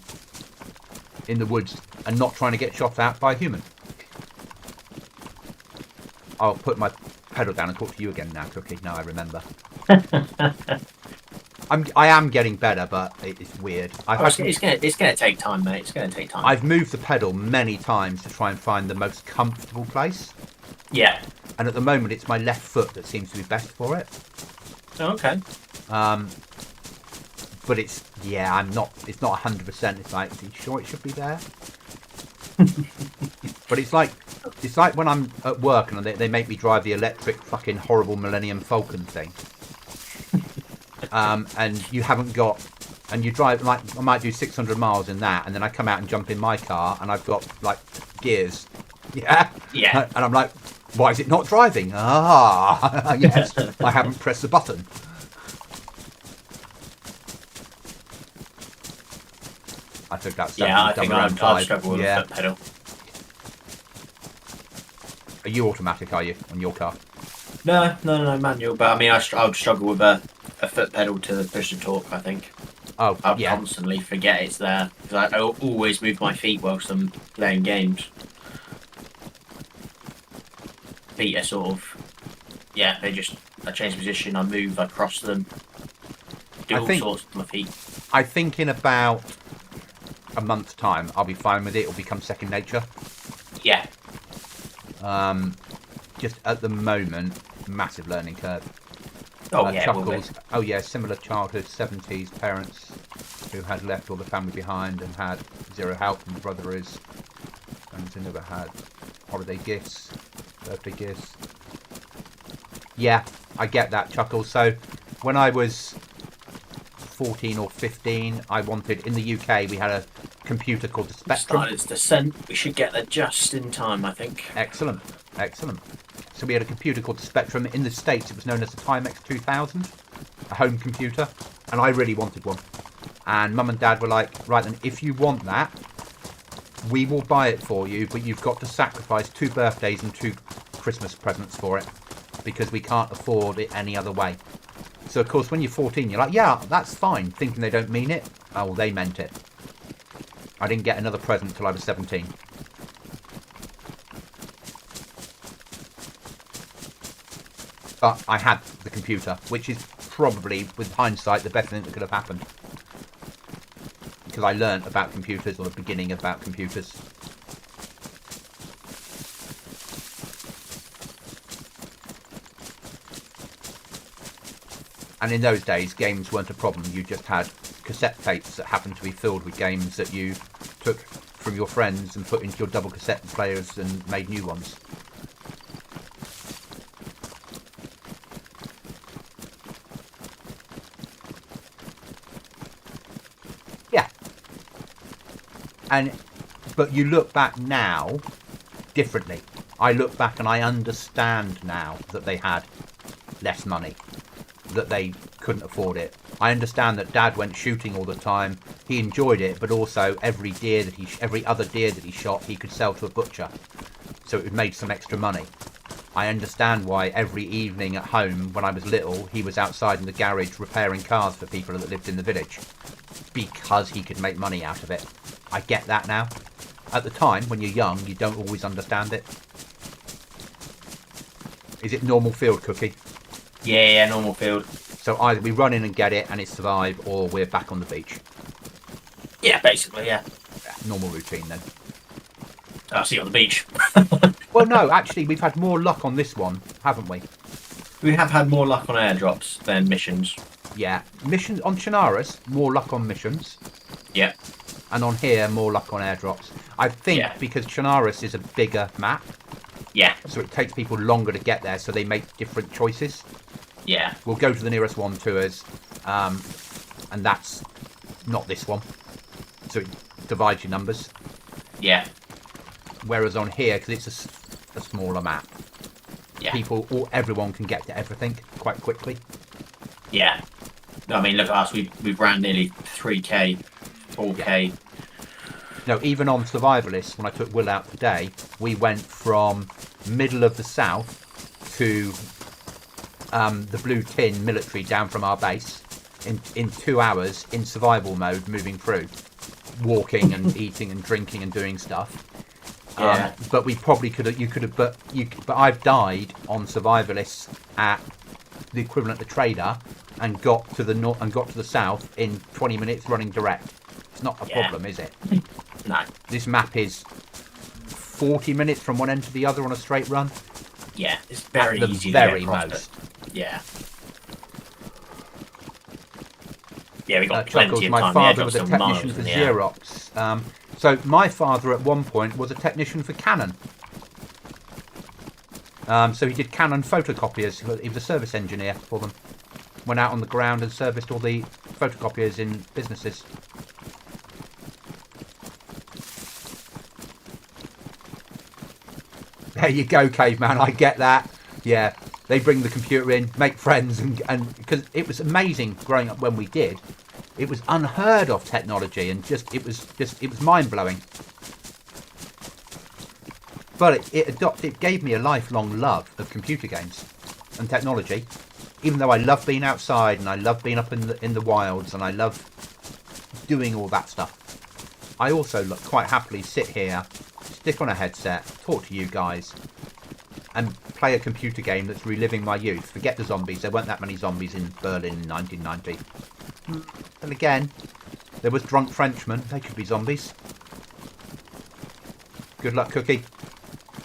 S1: in the woods and not trying to get shot at by a human. I'll put my pedal down and talk to you again now, Cookie. Now I remember. I am getting better, but it's weird.
S2: It's gonna take time, mate. It's gonna take time.
S1: I've moved the pedal many times to try and find the most comfortable place.
S2: Yeah.
S1: And at the moment, it's my left foot that seems to be best for it.
S2: Oh, okay.
S1: But it's It's not 100%. It's like, are you sure it should be there? But it's like when I'm at work and they make me drive the electric fucking horrible Millennium Falcon thing. And you haven't got, and you drive, like, I might do 600 miles in that, and then I come out and jump in my car, and I've got, like, gears. Yeah?
S2: Yeah.
S1: And I'm like, why is it not driving? Ah, yes, I haven't pressed the button. I think that's
S2: I think I'd struggle with the foot pedal.
S1: Are you automatic, are you, on your car?
S2: No, manual. But I mean, I would struggle with a foot pedal to push the torque, I think.
S1: Oh,
S2: I'd constantly forget it's there. Because I always move my feet whilst I'm playing games. Feet are sort of... Yeah, I change position, I move, I cross them. Do all sorts with my feet.
S1: I think in about a month's time, I'll be fine with it. It'll become second nature.
S2: Yeah.
S1: Just at the moment, massive learning curve.
S2: Oh, yeah,
S1: Chuckles. Oh, yeah, similar childhood, 70s, parents who had left all the family behind and had zero help, and brother is, and who never had holiday gifts, birthday gifts. Yeah, I get that, Chuckles. So, when I was 14 or 15, I wanted, in the UK, we had a computer called the Spectrum.
S2: Started its descent. We should get there just in time, I think.
S1: Excellent. So we had a computer called the Spectrum. In the States, it was known as the Timex 2000, a home computer, and I really wanted one. And Mum and Dad were like, right then, if you want that, we will buy it for you, but you've got to sacrifice 2 birthdays and 2 Christmas presents for it, because we can't afford it any other way. So, of course, when you're 14, you're like, yeah, that's fine, thinking they don't mean it. Oh, well, they meant it. I didn't get another present till I was 17. But I had the computer, which is probably, with hindsight, the best thing that could have happened. Because I learnt about computers, or the beginning about computers. And in those days, games weren't a problem. You just had cassette tapes that happened to be filled with games that you took from your friends and put into your double cassette players and made new ones. Yeah. But you look back now differently. I look back and I understand now that they had less money, that they couldn't afford it. I understand that Dad went shooting all the time. He enjoyed it, but also every other deer that he shot, he could sell to a butcher, so it made some extra money. I understand why every evening at home when I was little, he was outside in the garage repairing cars for people that lived in the village. Because he could make money out of it. I get that now. At the time, when you're young, you don't always understand it. Is it normal field, Cookie?
S2: Yeah, normal field.
S1: So either we run in and get it and it's survive, or we're back on the beach.
S2: Yeah, basically, yeah.
S1: Normal routine then.
S2: I'll see you on the beach.
S1: Well, no, actually, we've had more luck on this one, haven't we?
S2: We have had more luck on airdrops than missions.
S1: Yeah. Missions on Chernarus, more luck on missions.
S2: Yeah.
S1: And on here, more luck on airdrops. I think because Chernarus is a bigger map.
S2: Yeah.
S1: So it takes people longer to get there, so they make different choices.
S2: Yeah.
S1: We'll go to the nearest one to us, and that's not this one. So it divides your numbers.
S2: Yeah.
S1: Whereas on here, because it's a smaller map, everyone can get to everything quite quickly.
S2: Yeah. I mean, look at us. We've ran nearly 3k, 4k.
S1: Yeah. No, even on Survivalist, when I took Will out today, we went from middle of the south to the blue tin military down from our base in 2 hours in survival mode, moving through, walking and eating and drinking and doing stuff.
S2: Yeah.
S1: But we probably could have. But I've died on Survivalists at the equivalent of Trader and got to the north and got to the south in 20 minutes running direct. It's not a problem, is it?
S2: No.
S1: This map is 40 minutes from one end to the other on a straight run.
S2: Yeah, it's very
S1: at the
S2: easy.
S1: Very
S2: to get
S1: most.
S2: Yeah. Yeah, we got plenty
S1: Chuckles,
S2: of
S1: my
S2: time.
S1: father
S2: The
S1: was a
S2: airdrops are
S1: technician
S2: miles
S1: for
S2: in the air.
S1: Xerox. So my father at one point was a technician for Canon. So he did Canon photocopiers. He was a service engineer for them. Went out on the ground and serviced all the photocopiers in businesses. There you go, caveman. I get that. Yeah, they bring the computer in, make friends, and because it was amazing growing up when we did. It was unheard of technology, and it was mind blowing. But it gave me a lifelong love of computer games and technology. Even though I love being outside and I love being up in the wilds and I love doing all that stuff, I also quite happily sit here, stick on a headset, talk to you guys, and play a computer game that's reliving my youth. Forget the zombies. There weren't that many zombies in Berlin in 1990. And again, there was drunk Frenchmen. They could be zombies. Good luck, Cookie.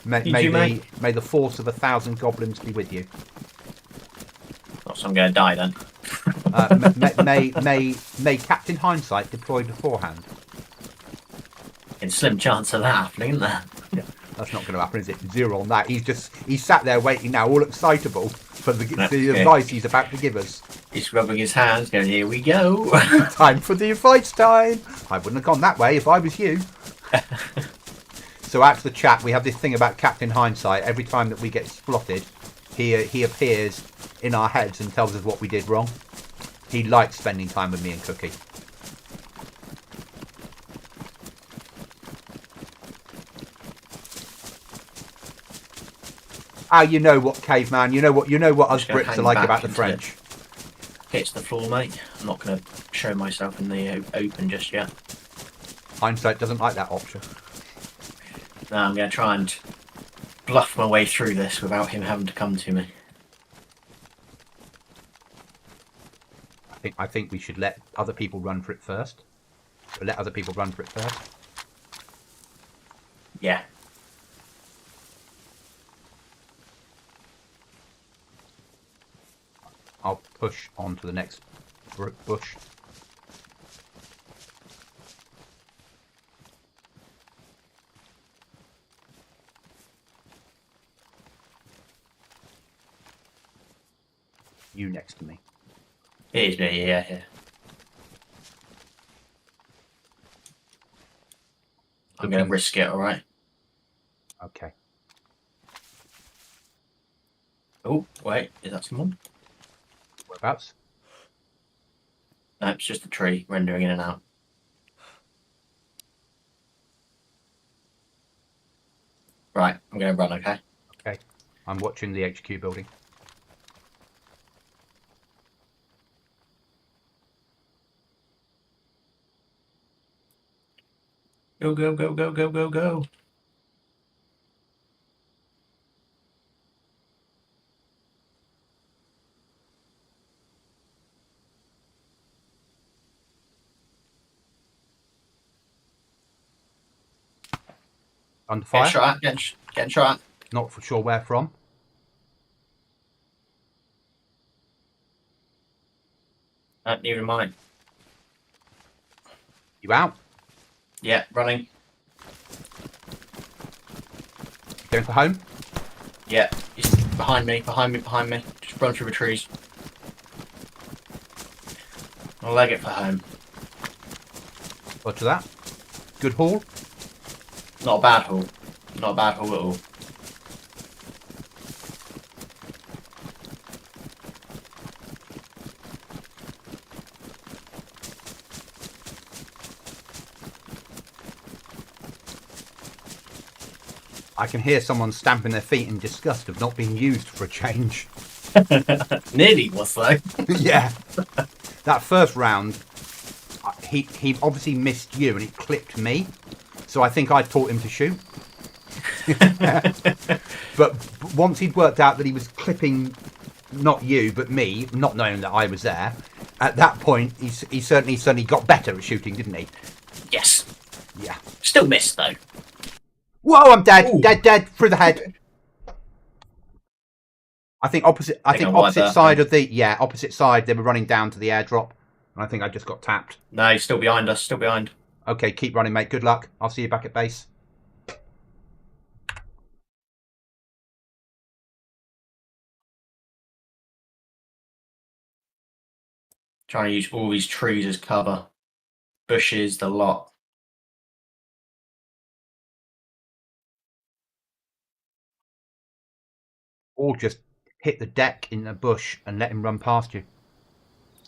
S1: May the force of 1,000 goblins be with you.
S2: So I'm going to die then.
S1: May Captain Hindsight deploy beforehand.
S2: In slim chance of that happening, isn't there?
S1: Yeah, that's not going to happen, is it? 0 on that. He's sat there waiting now, all excitable for the advice he's about to give us.
S2: He's rubbing his hands, going, "Here we go."
S1: Time for the advice time. I wouldn't have gone that way if I was you. So out to the chat, we have this thing about Captain Hindsight. Every time that we get spotted, he appears in our heads and tells us what we did wrong. He likes spending time with me and Cookie. You know what, caveman? You know what us Brits are like about the French.
S2: Hits the floor, mate. I'm not going to show myself in the open just yet.
S1: Hindsight doesn't like that option.
S2: No, I'm going to try and bluff my way through this without him having to come to me.
S1: I think we should let other people run for it first. Let other people run for it first.
S2: Yeah.
S1: I'll push on to the next bush. You next to me.
S2: It is me, yeah. I'm going to risk it, alright?
S1: Okay.
S2: Oh, wait, is that someone?
S1: Whereabouts?
S2: No, it's just a tree rendering in and out. Right, I'm going to run, okay?
S1: Okay. I'm watching the HQ building.
S2: Go, go, go, go, go, go, go.
S1: Under fire.
S2: Getting shot at. Getting shot at.
S1: Not for sure where from.
S2: Neither mind.
S1: You out?
S2: Yeah, running.
S1: Going for home?
S2: Yeah, he's behind me. Just run through the trees. I'll leg it for home.
S1: Roger that. Good haul.
S2: Not a bad haul. Not a bad haul at all.
S1: I can hear someone stamping their feet in disgust of not being used for a change.
S2: Nearly was though.
S1: Yeah. That first round, he obviously missed you and it clipped me. So I think I taught him to shoot. But once he'd worked out that he was clipping not you but me, not knowing that I was there, at that point he certainly got better at shooting, didn't he?
S2: Yes.
S1: Yeah.
S2: Still missed though.
S1: Whoa, I'm dead.
S2: Ooh.
S1: Dead through the head. I think opposite side of the opposite side they were running down to the airdrop. And I think I just got tapped.
S2: No, he's still behind us, still behind.
S1: Okay, keep running, mate. Good luck. I'll see you back at base.
S2: Trying to use all these trees as cover. Bushes, the lot.
S1: Or just hit the deck in a bush and let him run past you.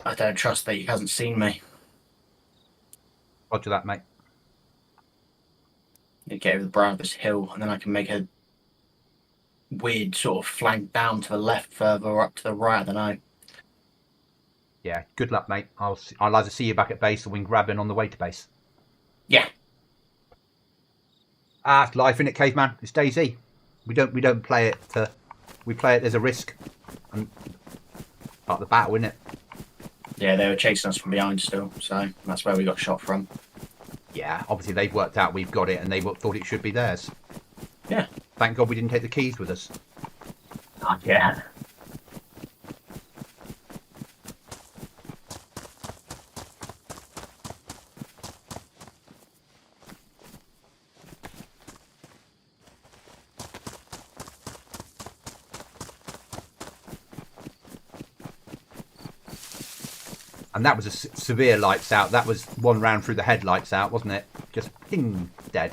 S2: I don't trust that he hasn't seen me.
S1: Roger that, mate.
S2: Need to get over the brow of this hill and then I can make a weird sort of flank down to the left further or up to the right, I don't know.
S1: Yeah, good luck, mate. I'll either see you back at base or we can grab in on the way to base.
S2: Yeah.
S1: It's life, innit, caveman? It's Dayz. We don't play it to... We play it, there's a risk. And part of the battle, isn't it?
S2: Yeah, they were chasing us from behind still, so that's where we got shot from.
S1: Yeah, obviously they've worked out we've got it and they thought it should be theirs.
S2: Yeah.
S1: Thank God we didn't take the keys with us.
S2: Oh, yeah.
S1: And that was a severe lights out. That was one round through the headlights out, wasn't it? Just ping, dead.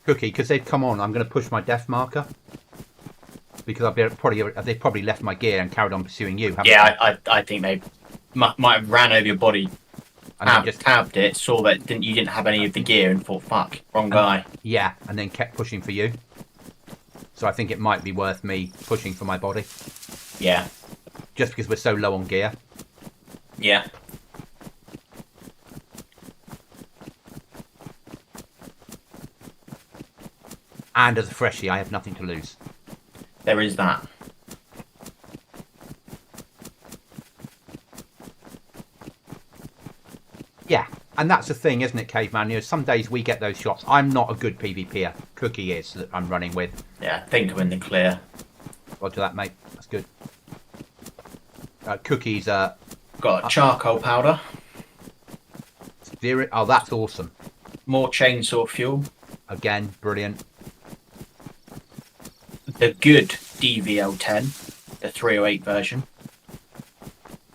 S1: Cookie, because they've come on, I'm going to push my death marker. Because they've probably left my gear and carried on pursuing you, haven't
S2: Yeah, I think they might have ran over your body,
S1: just
S2: tabbed it, saw that you didn't have any of the gear and thought, fuck, wrong guy.
S1: Yeah, and then kept pushing for you. So I think it might be worth me pushing for my body.
S2: Yeah.
S1: Just because we're so low on gear.
S2: Yeah.
S1: And as a freshie, I have nothing to lose.
S2: There is that.
S1: Yeah, and that's the thing, isn't it, Caveman? You know, some days we get those shots. I'm not a good PvPer. Cookie is that I'm running with.
S2: Yeah, think of in the clear.
S1: Roger that, mate. That's good. Cookie's
S2: got a charcoal powder.
S1: Oh, that's awesome.
S2: More chainsaw fuel.
S1: Again, brilliant.
S2: The good DVL10, the 308 version.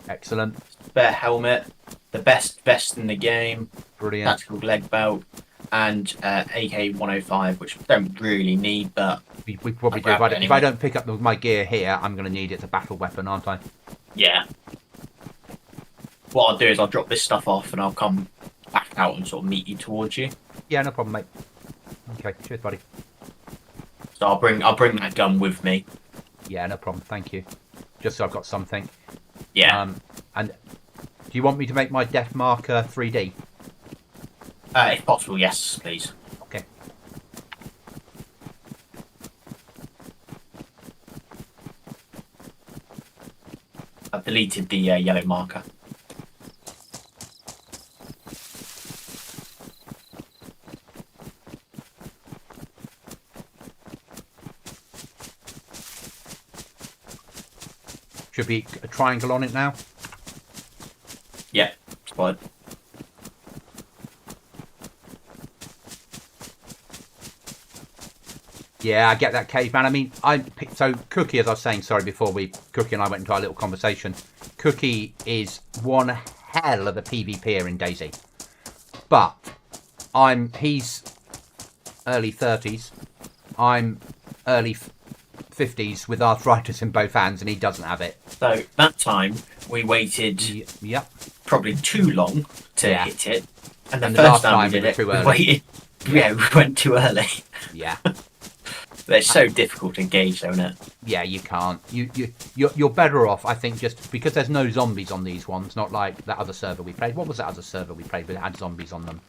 S1: Excellent.
S2: Spare helmet, the best vest in the game,
S1: Brilliant.
S2: tactical leg belt, and AK 105, which I don't really need, but
S1: We probably do. If I don't pick up my gear here, I'm going to need it as a battle weapon, aren't I?
S2: yeah. What I'll do is I'll drop this stuff off and I'll come back out and sort of meet you towards you.
S1: Yeah, no problem, mate. Okay, cheers, buddy.
S2: So I'll bring that gun with me.
S1: Yeah, no problem. Thank you. Just so I've got something.
S2: Yeah.
S1: And do you want me to make my death marker 3D?
S2: If possible, yes, please.
S1: Okay.
S2: I've deleted the yellow marker.
S1: Should be a triangle on it now.
S2: Yeah, spotted.
S1: Yeah, I get that, caveman. I mean, so Cookie, as I was saying, sorry, before Cookie and I went into our little conversation. Cookie is one hell of a PvPer in Daisy, but he's early 30s. I'm early 50s with arthritis in both hands, and he doesn't have it.
S2: So that time we waited
S1: Yep.
S2: probably too long to hit it, and the
S1: And
S2: first time we did it, we waited. Yeah, we went too early.
S1: Yeah.
S2: But it's so difficult to engage, though, isn't it?
S1: Yeah, you can't. You're better off, I think, just because there's no zombies on these ones. Not like that other server we played. What was that other server we played that had zombies on them?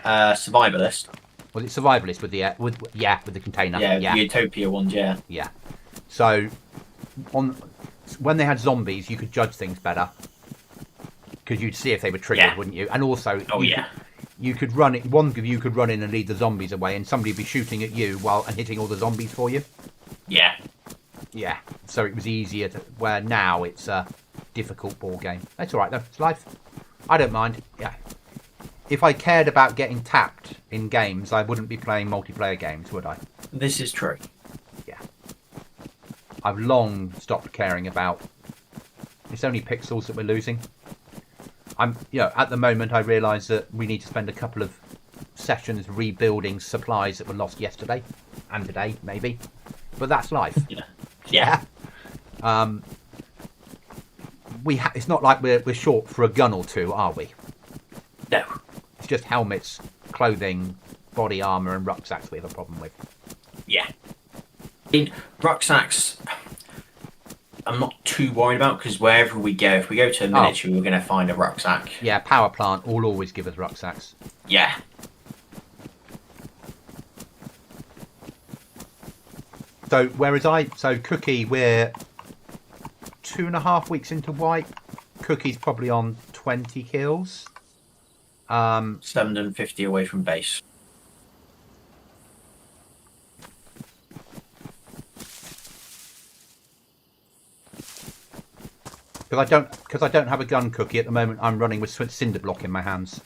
S2: Survivalist.
S1: Was it survivalist with the container?
S2: Yeah, the Utopia ones. Yeah.
S1: Yeah. So when they had zombies, you could judge things better because you'd see if they were triggered, wouldn't you? And also, you could run it. One of you could run in and lead the zombies away, and somebody would be shooting at you and hitting all the zombies for you.
S2: Yeah.
S1: Yeah. So it was easier where now it's a difficult ball game. That's all right though. It's life. I don't mind. Yeah. If I cared about getting tapped in games, I wouldn't be playing multiplayer games, would I?
S2: This is true.
S1: Yeah. I've long stopped caring about. It's only pixels that we're losing. At the moment, I realise that we need to spend a couple of sessions rebuilding supplies that were lost yesterday and today, maybe. But that's life.
S2: Yeah.
S1: It's not like we're short for a gun or two, are we?
S2: No.
S1: It's just helmets, clothing, body armour, and rucksacks we have a problem with.
S2: Yeah. Rucksacks, I'm not too worried about because wherever we go, if we go to a military, we're going to find a rucksack.
S1: Yeah, power plant will always give us rucksacks.
S2: Yeah.
S1: So Cookie, we're 2.5 weeks into wipe. Cookie's probably on 20 kills.
S2: 750 away from base.
S1: Because I don't have a gun, Cookie, at the moment. I'm running with cinder block in my hands.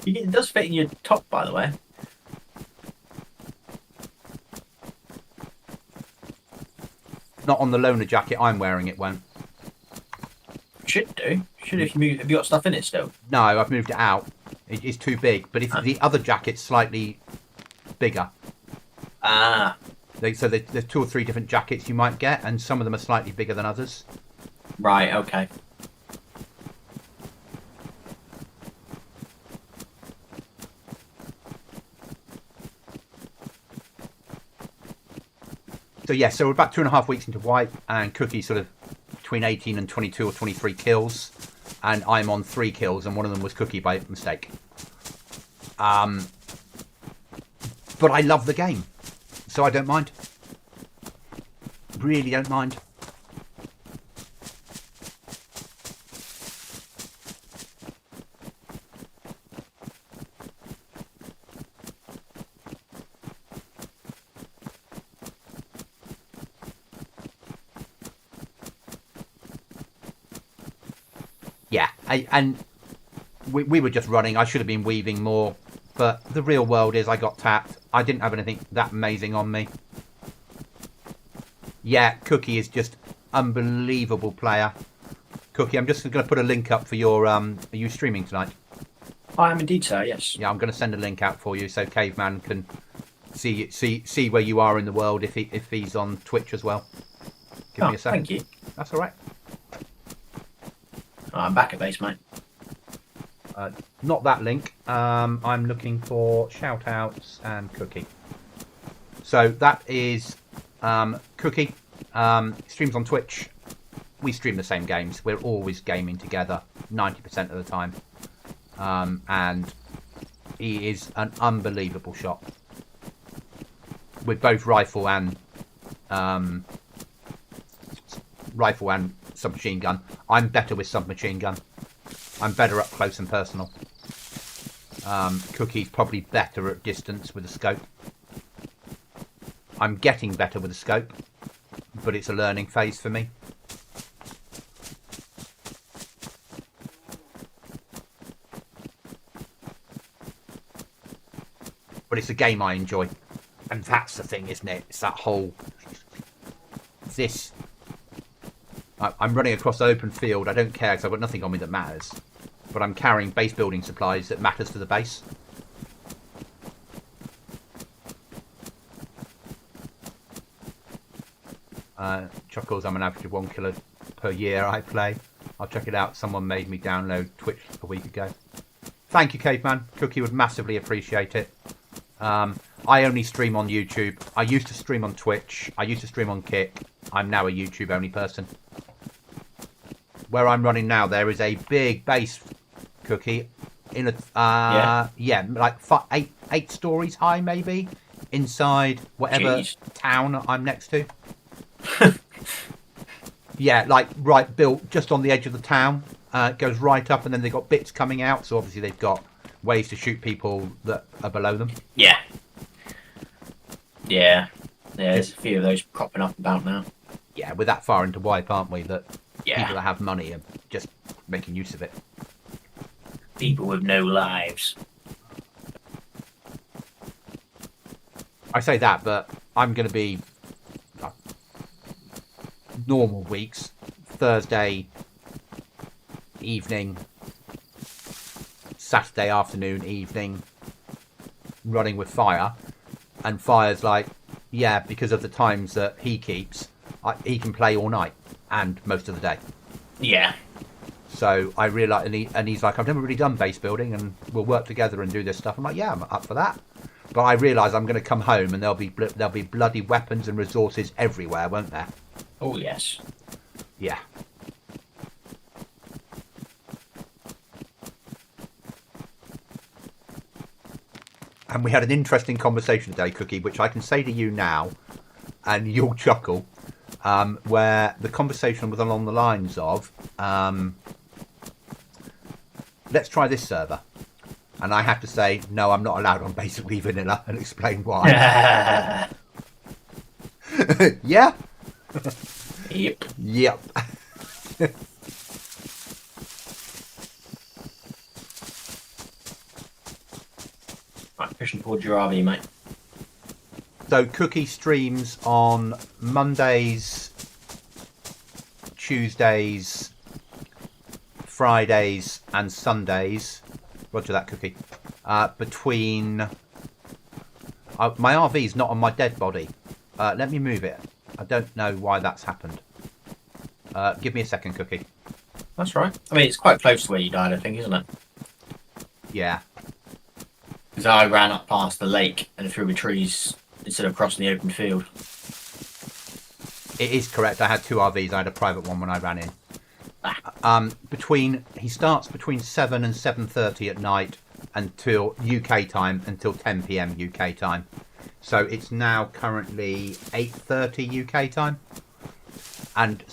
S2: It does fit in your top, by the way.
S1: Not on the loner jacket I'm wearing, it won't.
S2: Should do. Have you got stuff in it still?
S1: No, I've moved it out. It's too big. But if the other jacket's slightly bigger.
S2: Ah.
S1: So there's 2 or 3 different jackets you might get, and some of them are slightly bigger than others.
S2: Right, okay.
S1: So we're about 2.5 weeks into wipe, and Cookie's sort of between 18 and 22 or 23 kills, and I'm on 3 kills, and one of them was Cookie by mistake. But I love the game, so I don't mind. Really don't mind. Yeah, and we were just running. I should have been weaving more, but the real world is I got tapped. I didn't have anything that amazing on me. Yeah, Cookie is just unbelievable player. Cookie, I'm just going to put a link up for your. Are you streaming tonight?
S2: I am indeed, sir. Yes.
S1: Yeah, I'm going to send a link out for you so Caveman can see where you are in the world if he's on Twitch as well. Give me a second.
S2: Thank you.
S1: That's all right.
S2: I'm back at base, mate.
S1: Not that link. I'm looking for shout outs and Cookie. So that is Cookie. Streams on Twitch. We stream the same games. We're always gaming together 90% of the time. And he is an unbelievable shot. With both rifle and submachine gun. I'm better with submachine gun. I'm better up close and personal. Cookie's probably better at distance with a scope. I'm getting better with a scope, but it's a learning phase for me. But it's a game I enjoy. And that's the thing, isn't it? It's that whole... I'm running across the open field. I don't care because I've got nothing on me that matters. But I'm carrying base building supplies that matters to the base. Chuckles, I'm an average of 1 kilo per year I play. I'll check it out. Someone made me download Twitch a week ago. Thank you, Caveman. Cookie would massively appreciate it. I only stream on YouTube. I used to stream on Twitch. I used to stream on Kick. I'm now a YouTube only person. Where I'm running now, there is a big base, Cookie, in a like 8 stories high, maybe, inside whatever town I'm next to. Yeah, like right built just on the edge of the town. It goes right up, and then they've got bits coming out. So obviously they've got ways to shoot people that are below them.
S2: Yeah. There's a few of those cropping up about now.
S1: Yeah, we're that far into wipe, aren't we? That
S2: yeah.
S1: People that have money are just making use of it.
S2: People with no lives.
S1: I say that, but I'm going to be normal weeks, Thursday evening, Saturday afternoon, evening, running with Fire. And Fire's like, yeah, because of the times that he keeps, he can play all night and most of the day.
S2: Yeah.
S1: So I realise, and he's like, I've never really done base building, and we'll work together and do this stuff. I'm like, yeah, I'm up for that. But I realise I'm going to come home and there'll be bloody weapons and resources everywhere, won't there?
S2: Oh yes.
S1: Yeah. And we had an interesting conversation today, Cookie, which I can say to you now, and you'll chuckle, where the conversation was along the lines of, let's try this server. And I had to say, no, I'm not allowed on basically vanilla, and explain why. Yeah?
S2: Yep.
S1: Yep.
S2: Right, pushing towards your RV, mate.
S1: So Cookie streams on Mondays, Tuesdays, Fridays and Sundays. Roger that, Cookie. Between... my RV's not on my dead body. Let me move it. I don't know why that's happened. Give me a second, Cookie.
S2: That's right. I mean, it's quite close to where you died, I think, isn't it?
S1: Yeah.
S2: Because I ran up past the lake and through the trees instead of crossing the open field.
S1: It is correct. I had 2 RVs. I had a private one when I ran in. He starts between 7 and 7:30 at night until UK time, until 10 PM UK time. So it's now currently 8:30 UK time. And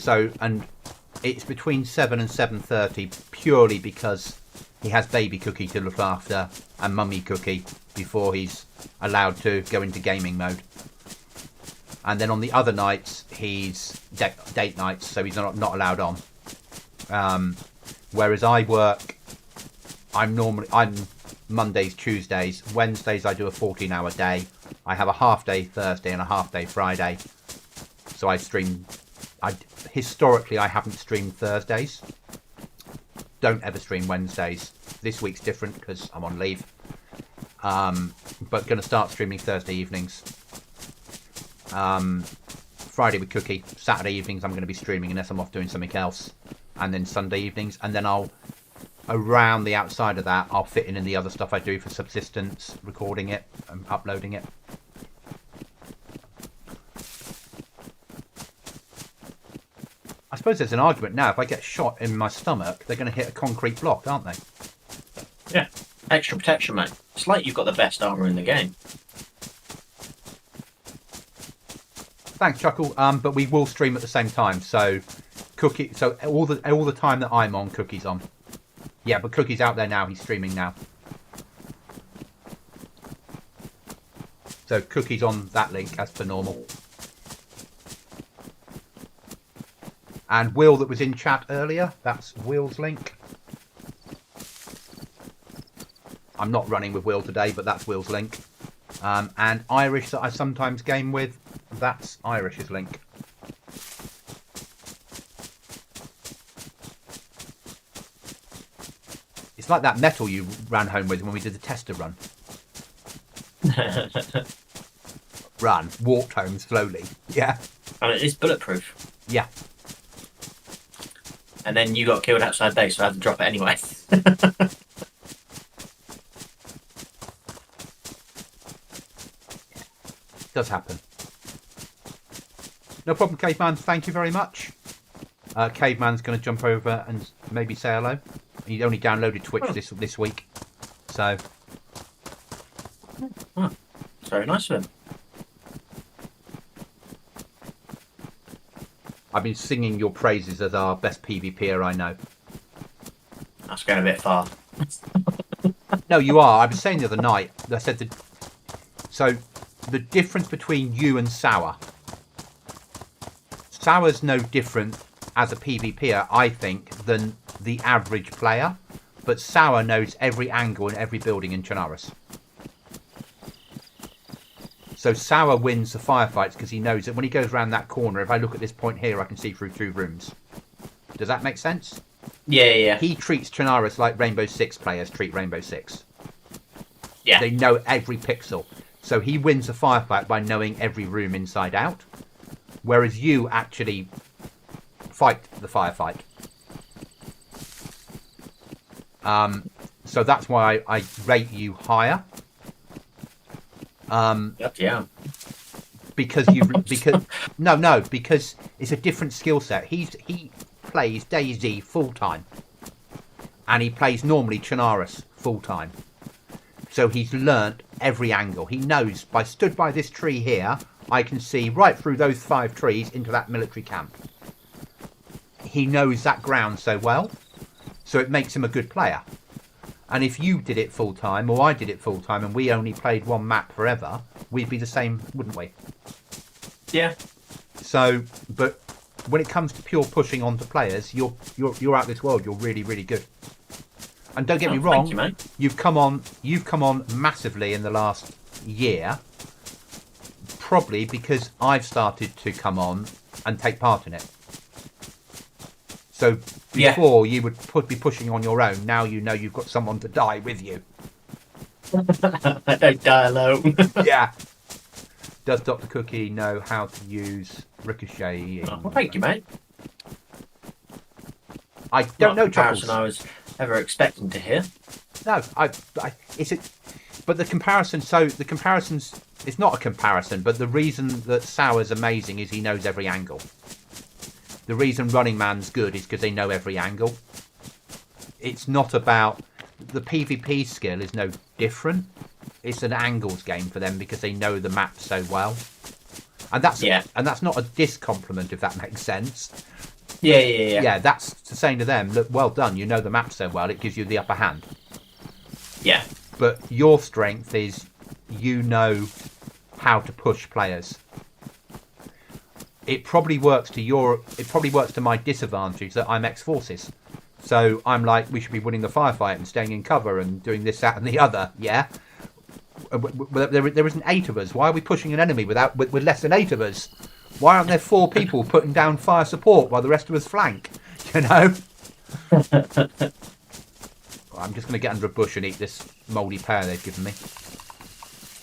S1: it's between 7 and 7:30 purely because he has baby Cookie to look after and mummy Cookie before he's allowed to go into gaming mode. And then on the other nights, he's date nights, so he's not allowed on. Whereas I work, I'm Mondays, Tuesdays, Wednesdays I do a 14-hour day. I have a half day Thursday and a half day Friday. So I stream Historically, I haven't streamed Thursdays. Don't ever stream Wednesdays. This week's different because I'm on leave. But going to start streaming Thursday evenings. Friday with Cookie. Saturday evenings I'm going to be streaming unless I'm off doing something else. And then Sunday evenings. And then around the outside of that, I'll fit in the other stuff I do for subsistence, recording it and uploading it. I suppose there's an argument now. If I get shot in my stomach, they're going to hit a concrete block, aren't they?
S2: Yeah. Extra protection, mate. It's like you've got the best armour in the game.
S1: Thanks, Chuckle. But we will stream at the same time. So, Cookie. So all the time that I'm on, Cookie's on. Yeah, but Cookie's out there now. He's streaming now. So Cookie's on that link as per normal. And Will that was in chat earlier, that's Will's link. I'm not running with Will today, but that's Will's link. And Irish that I sometimes game with, that's Irish's link. It's like that metal you ran home with when we did the tester run. Walked home slowly. Yeah.
S2: And it is bulletproof.
S1: Yeah.
S2: And then you got killed outside Dayz, so I had to drop it anyway.
S1: Does happen. No problem, Caveman. Thank you very much. Caveman's going to jump over and maybe say hello. He only downloaded Twitch this week, so.
S2: Oh, it's very nice of him.
S1: I've been singing your praises as our best PvPer I know.
S2: That's going a bit far.
S1: No, you are. I was saying the other night. I said so the difference between you and Sour. Sour's no different as a PvPer, I think, than the average player. But Sour knows every angle in every building in Chernarus. So Sour wins the firefights because he knows that when he goes around that corner, if I look at this point here, I can see through 2 rooms. Does that make sense?
S2: Yeah.
S1: He treats Chernarus like Rainbow Six players treat Rainbow Six.
S2: Yeah.
S1: They know every pixel. So he wins a firefight by knowing every room inside out. Whereas you actually fight the firefight. So that's why I rate you higher.
S2: Yeah.
S1: Because it's a different skill set. He plays Dayz full time, and he plays normally Chernarus full time. So he's learnt every angle. He knows stood by this tree here, I can see right through those 5 trees into that military camp. He knows that ground so well, so it makes him a good player. And if you did it full time, or I did it full time, and we only played one map forever, we'd be the same, wouldn't we?
S2: Yeah.
S1: So, but when it comes to pure pushing onto players, you're out this world. You're really, really good. And don't get me wrong,
S2: thank you, mate.
S1: You've come on massively in the last year. Probably because I've started to come on and take part in it. So before you would be pushing on your own. Now you know you've got someone to die with you.
S2: I don't die alone.
S1: Yeah. Does Dr. Cookie know how to use ricochet?
S2: Well, thank you, mate.
S1: I don't know, Chuckles.
S2: I was ever expecting to hear.
S1: No, but the comparison. So the comparisons. It's not a comparison, but the reason that Sour's amazing is he knows every angle. The reason Running Man's good is because they know every angle. It's not about the PvP skill is no different. It's an angles game for them because they know the map so well. And that's not a dis-compliment, if that makes sense.
S2: Yeah.
S1: Yeah, that's saying to them, look, well done, you know the map so well, it gives you the upper hand.
S2: Yeah.
S1: But your strength is you know how to push players. It probably works to my disadvantage that I'm ex-forces. So I'm like, we should be winning the firefight and staying in cover and doing this, that and the other, yeah? There isn't 8 of us. Why are we pushing an enemy with less than 8 of us? Why aren't there 4 people putting down fire support while the rest of us flank? You know? I'm just going to get under a bush and eat this mouldy pear they've given me.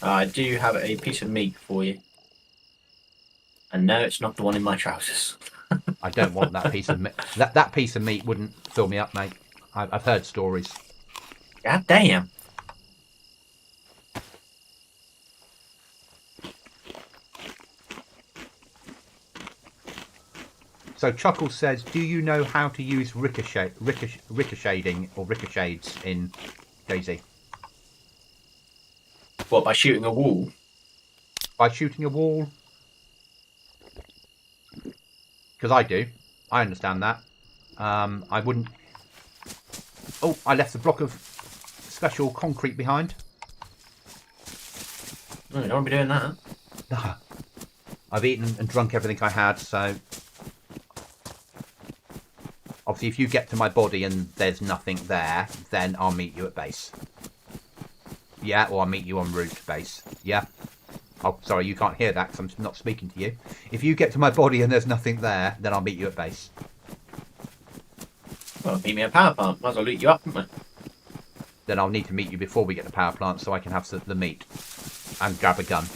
S2: I do have a piece of meat for you. And no, it's not the one in my trousers.
S1: I don't want that piece of meat. That piece of meat wouldn't fill me up, mate. I've heard stories.
S2: God damn.
S1: So Chuckles says, do you know how to use ricocheting or ricochets in Dayz?
S2: What, by shooting a wall?
S1: By shooting a wall? Because I do. I understand that. I wouldn't... Oh, I left a block of special concrete behind.
S2: Oh, you don't want to be doing that.
S1: Nah. I've eaten and drunk everything I had, so... Obviously, if you get to my body and there's nothing there, then I'll meet you at base. Yeah, or I'll meet you en route to base. Yeah. Oh, sorry, you can't hear that because I'm not speaking to you. If you get to my body and there's nothing there, then I'll meet you at base.
S2: Well, meet me at power plant. Might as well loot you up, haven't we?
S1: Then I'll need to meet you before we get to power plant so I can have the meat. And grab a gun.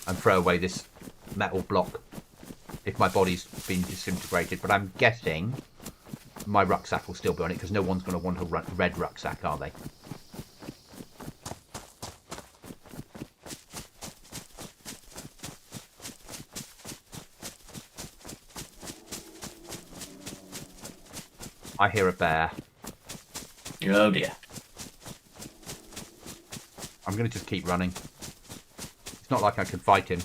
S1: And throw away this metal block. If my body's been disintegrated. But I'm guessing my rucksack will still be on it because no one's going to want a red rucksack, are they? I hear a bear.
S2: Oh dear.
S1: I'm going to just keep running. It's not like I can fight him.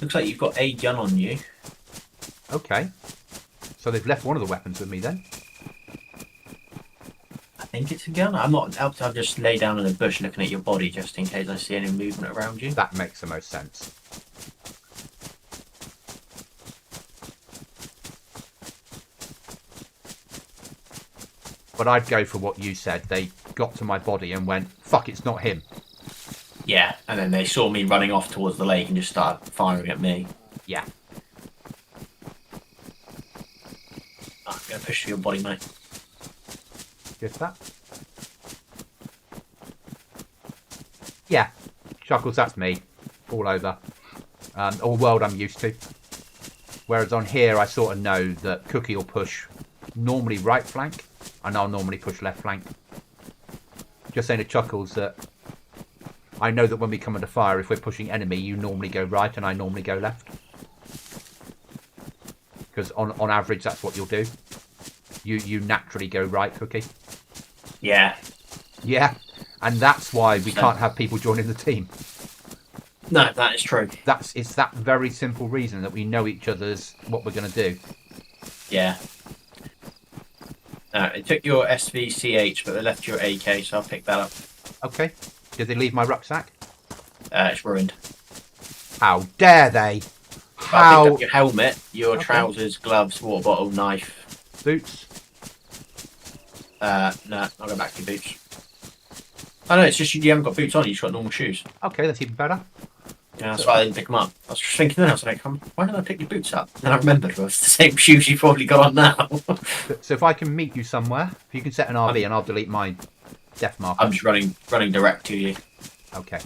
S2: Looks like you've got a gun on you.
S1: Okay. So they've left one of the weapons with me then.
S2: I think it's a gun. I'm not. I'll just lay down in a bush looking at your body just in case I see any movement around you.
S1: That makes the most sense. But I'd go for what you said. They got to my body and went, fuck, it's not him.
S2: Yeah, and then they saw me running off towards the lake and just started firing at me.
S1: Yeah.
S2: Oh, I'm going to push through your body, mate.
S1: Just that. Yeah. Chuckles, that's me. All over. Or world I'm used to. Whereas on here, I sort of know that Cookie will push normally right flank, and I'll normally push left flank. Just saying to Chuckles that I know that when we come under fire, if we're pushing enemy, you normally go right and I normally go left. Because on average, that's what you'll do. You naturally go right, Cookie.
S2: Yeah.
S1: Yeah. And that's why we can't have people joining the team.
S2: No, that is true.
S1: It's that very simple reason that we know each other's what we're going to do.
S2: Yeah. It took your SVCH, but they left your AK, so I'll pick that up.
S1: Okay. Did they leave my rucksack?
S2: It's ruined.
S1: How dare they?
S2: But I
S1: How?
S2: picked up your helmet, your
S1: Okay.
S2: trousers, gloves, water bottle, knife.
S1: Boots?
S2: No, I'll go back to your boots. Oh no, it's just you haven't got boots on, you've just got normal shoes.
S1: Okay, that's even better.
S2: Yeah, that's why I didn't pick them up. I was just thinking then, I was like, why didn't I pick your boots up? And I remembered, well, it's the same shoes you've probably got on now.
S1: So if I can meet you somewhere, if you can set an RV and I'll delete my death marker.
S2: I'm just running direct to you.
S1: Okay.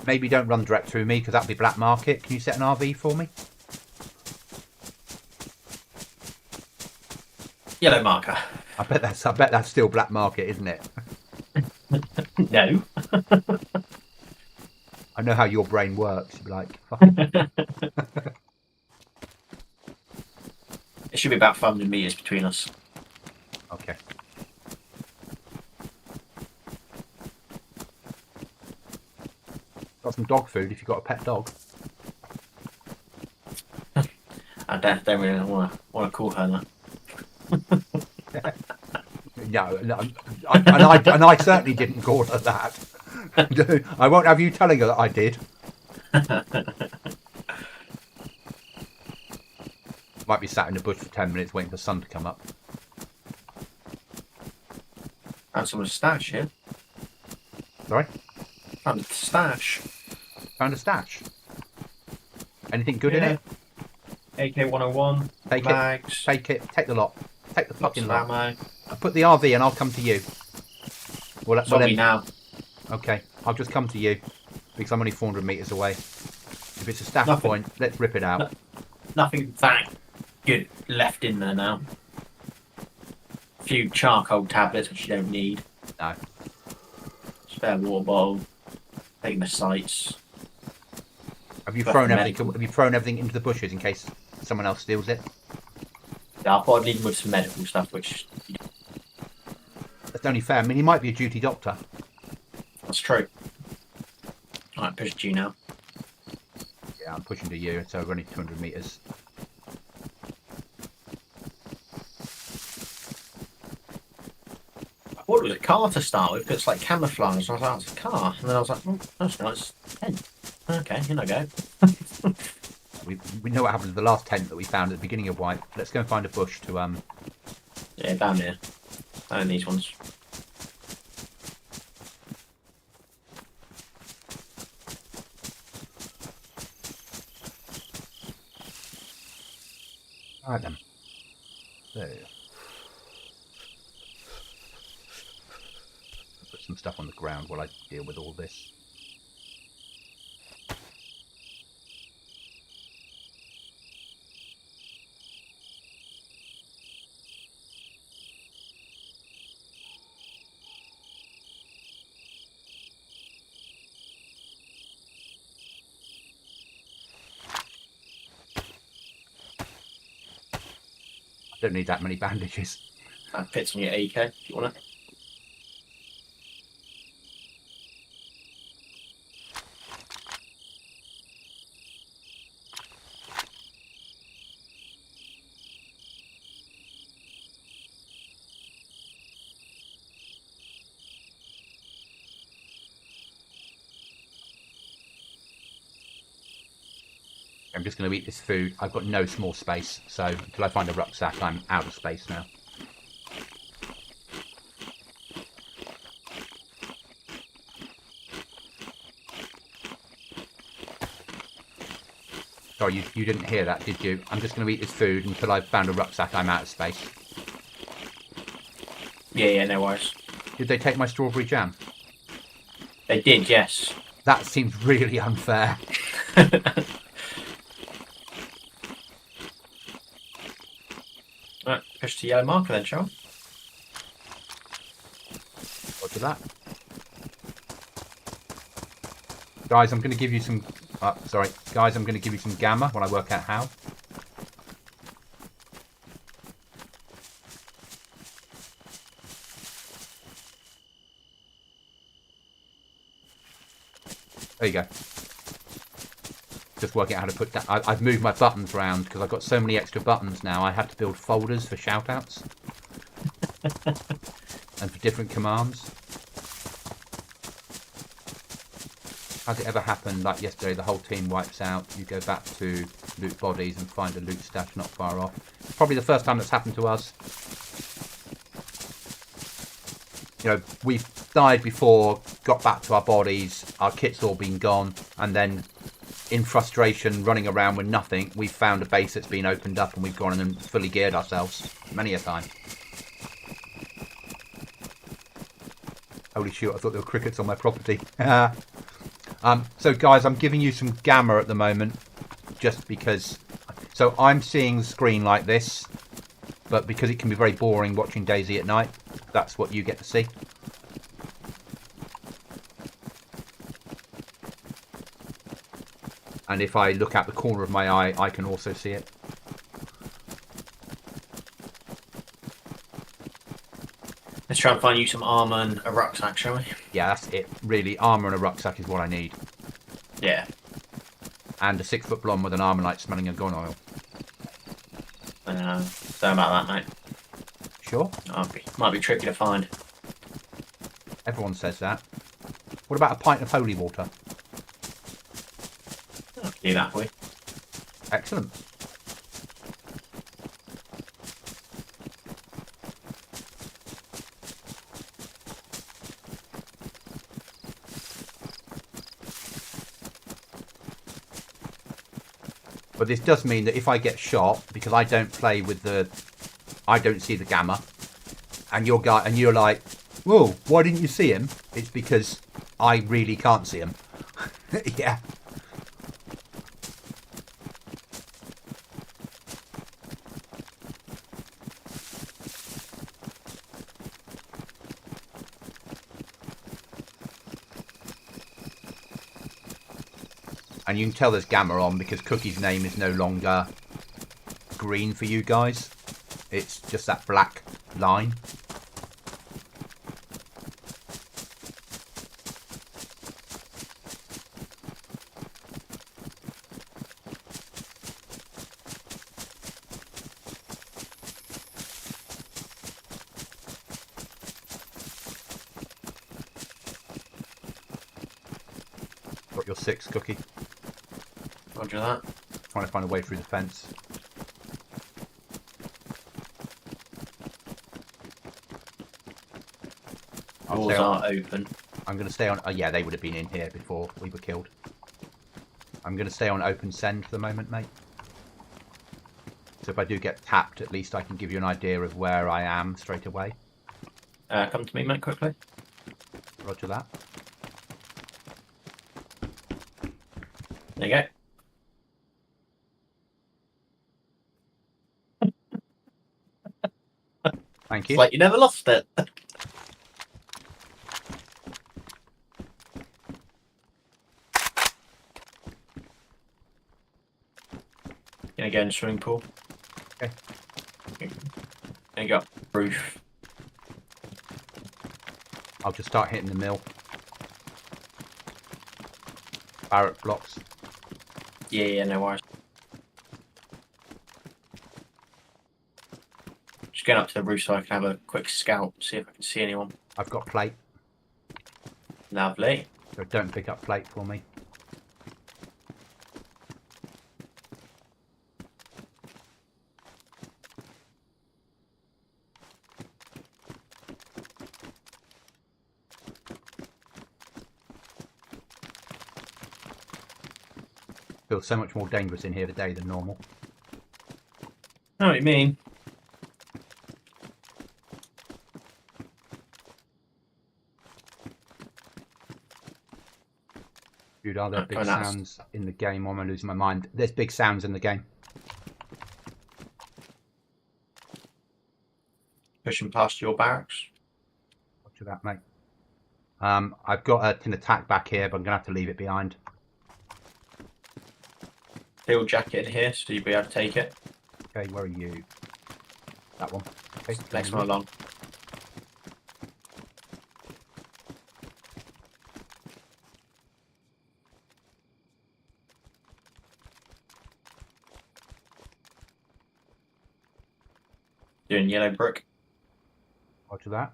S1: Maybe don't run direct through me because that'll be black market. Can you set an RV for me?
S2: Yellow marker.
S1: I bet that's still black market, isn't it?
S2: No.
S1: I know how your brain works. You'd be like, fuck it.
S2: It should be about 500 metres between us.
S1: Okay. Got some dog food if you've got a pet dog.
S2: I don't really want to call her that.
S1: No, and I certainly didn't call her that. I won't have you telling her that I did. Might be sat in the bush for 10 minutes waiting for the sun to come up.
S2: Found someone's stash here.
S1: Sorry?
S2: Found a stash.
S1: Found a stash. Anything good in it?
S2: AK-101.
S1: Take
S2: mags.
S1: it. Take it. Take the lot. Take the
S2: Lots
S1: fucking
S2: of
S1: lot.
S2: ammo.
S1: I'll put the RV and I'll come to you. Well,
S2: Zombie now.
S1: Okay, I'll just come to you because I'm only 400 metres away. If it's a stash
S2: Nothing.
S1: point, let's rip it out.
S2: Nothing that good left in there now. A few charcoal tablets which you don't need.
S1: No.
S2: Spare water bottle. Taking the sights.
S1: Have you thrown everything? Have you thrown everything into the bushes in case someone else steals it?
S2: Yeah, I thought I'd leave him with some medical stuff, which
S1: That's only fair. I mean, he might be a duty doctor.
S2: that's true. Alright, push to you now.
S1: Yeah, I'm pushing to you, so we're only 200 metres.
S2: I thought it was a car to start with, because it's like camouflage. I was like, it's a car. And then I was like, oh, that's nice. Tent. Okay, in I go.
S1: We know what happened to the last tent that we found at the beginning of White. Let's go and find a bush to
S2: Yeah, down here. Down these ones.
S1: Alright then. So. Put some stuff on the ground while I deal with all this. Don't need that many bandages.
S2: That fits on your AK if you want it.
S1: I'm just going to eat this food. I've got no small space, so until I find a rucksack, I'm out of space now. Sorry, you didn't hear that, did you? I'm just going to eat this food until I've found a rucksack. I'm out of space.
S2: Yeah, no worries.
S1: Did they take my strawberry jam?
S2: They did, yes.
S1: That seems really unfair.
S2: Right, push to yellow marker then, shall we?
S1: What's that? Guys, I'm going to give you some... sorry. Guys, I'm going to give you some gamma when I work out how. There you go. Just working out how to put that. I've moved my buttons around because I've got so many extra buttons now. I have to build folders for shoutouts and for different commands. Has it ever happened like yesterday? The whole team wipes out. You go back to loot bodies and find a loot stash not far off. It's probably the first time that's happened to us. You know, we've died before, got back to our bodies, our kit's all been gone, and then in frustration, running around with nothing, we've found a base that's been opened up and we've gone in and fully geared ourselves many a time. Holy shoot, I thought there were crickets on my property. So guys, I'm giving you some gamma at the moment, just because... So I'm seeing the screen like this, but because it can be very boring watching Daisy at night, that's what you get to see. And if I look out the corner of my eye, I can also see it.
S2: Let's try and find you some armour and a rucksack, shall we?
S1: Yeah, that's it. Really, armour and a rucksack is what I need.
S2: Yeah.
S1: And a 6-foot blonde with an armour light smelling of gun oil.
S2: Don't know about that, mate.
S1: Sure.
S2: Might be tricky to find.
S1: Everyone says that. What about a pint of holy water?
S2: I'll do that for you.
S1: Excellent. But this does mean that if I get shot, because I don't play with the, I don't see the gamma, and you're like, whoa, why didn't you see him? It's because I really can't see him. Yeah. And you can tell there's gamma on because Cookie's name is no longer green for you guys. It's just that black line. Got your 6, Cookie.
S2: Roger that.
S1: Trying to find a way through the fence.
S2: Walls are open.
S1: I'm going to stay on... Oh, yeah, they would have been in here before we were killed. I'm going to stay on open send for the moment, mate. So if I do get tapped, at least I can give you an idea of where I am straight away.
S2: Come to me, mate, quickly.
S1: Roger that.
S2: There you go.
S1: Thank you.
S2: It's like you never lost it. Gonna go in the swimming pool.
S1: Okay.
S2: And you got roof.
S1: I'll just start hitting the mill. Barrack blocks.
S2: Yeah, no worries. Just going up to the roof so I can have a quick scout, see if I can see anyone.
S1: I've got plate,
S2: Lovely.
S1: so don't pick up plate for me. Feels so much more dangerous in here today than normal.
S2: I know what you mean.
S1: Dude, are there
S2: Oh,
S1: big
S2: nice.
S1: sounds in the game? Or am I losing my mind? There's big sounds in the game.
S2: Pushing past your barracks.
S1: Watch that, mate. I've got an attack back here, but I'm going to have to leave it behind.
S2: Field jacket in here, so you'll be able to take it.
S1: Okay, where are you? That one. Okay,
S2: Next one along. Doing yellow brick.
S1: Roger that.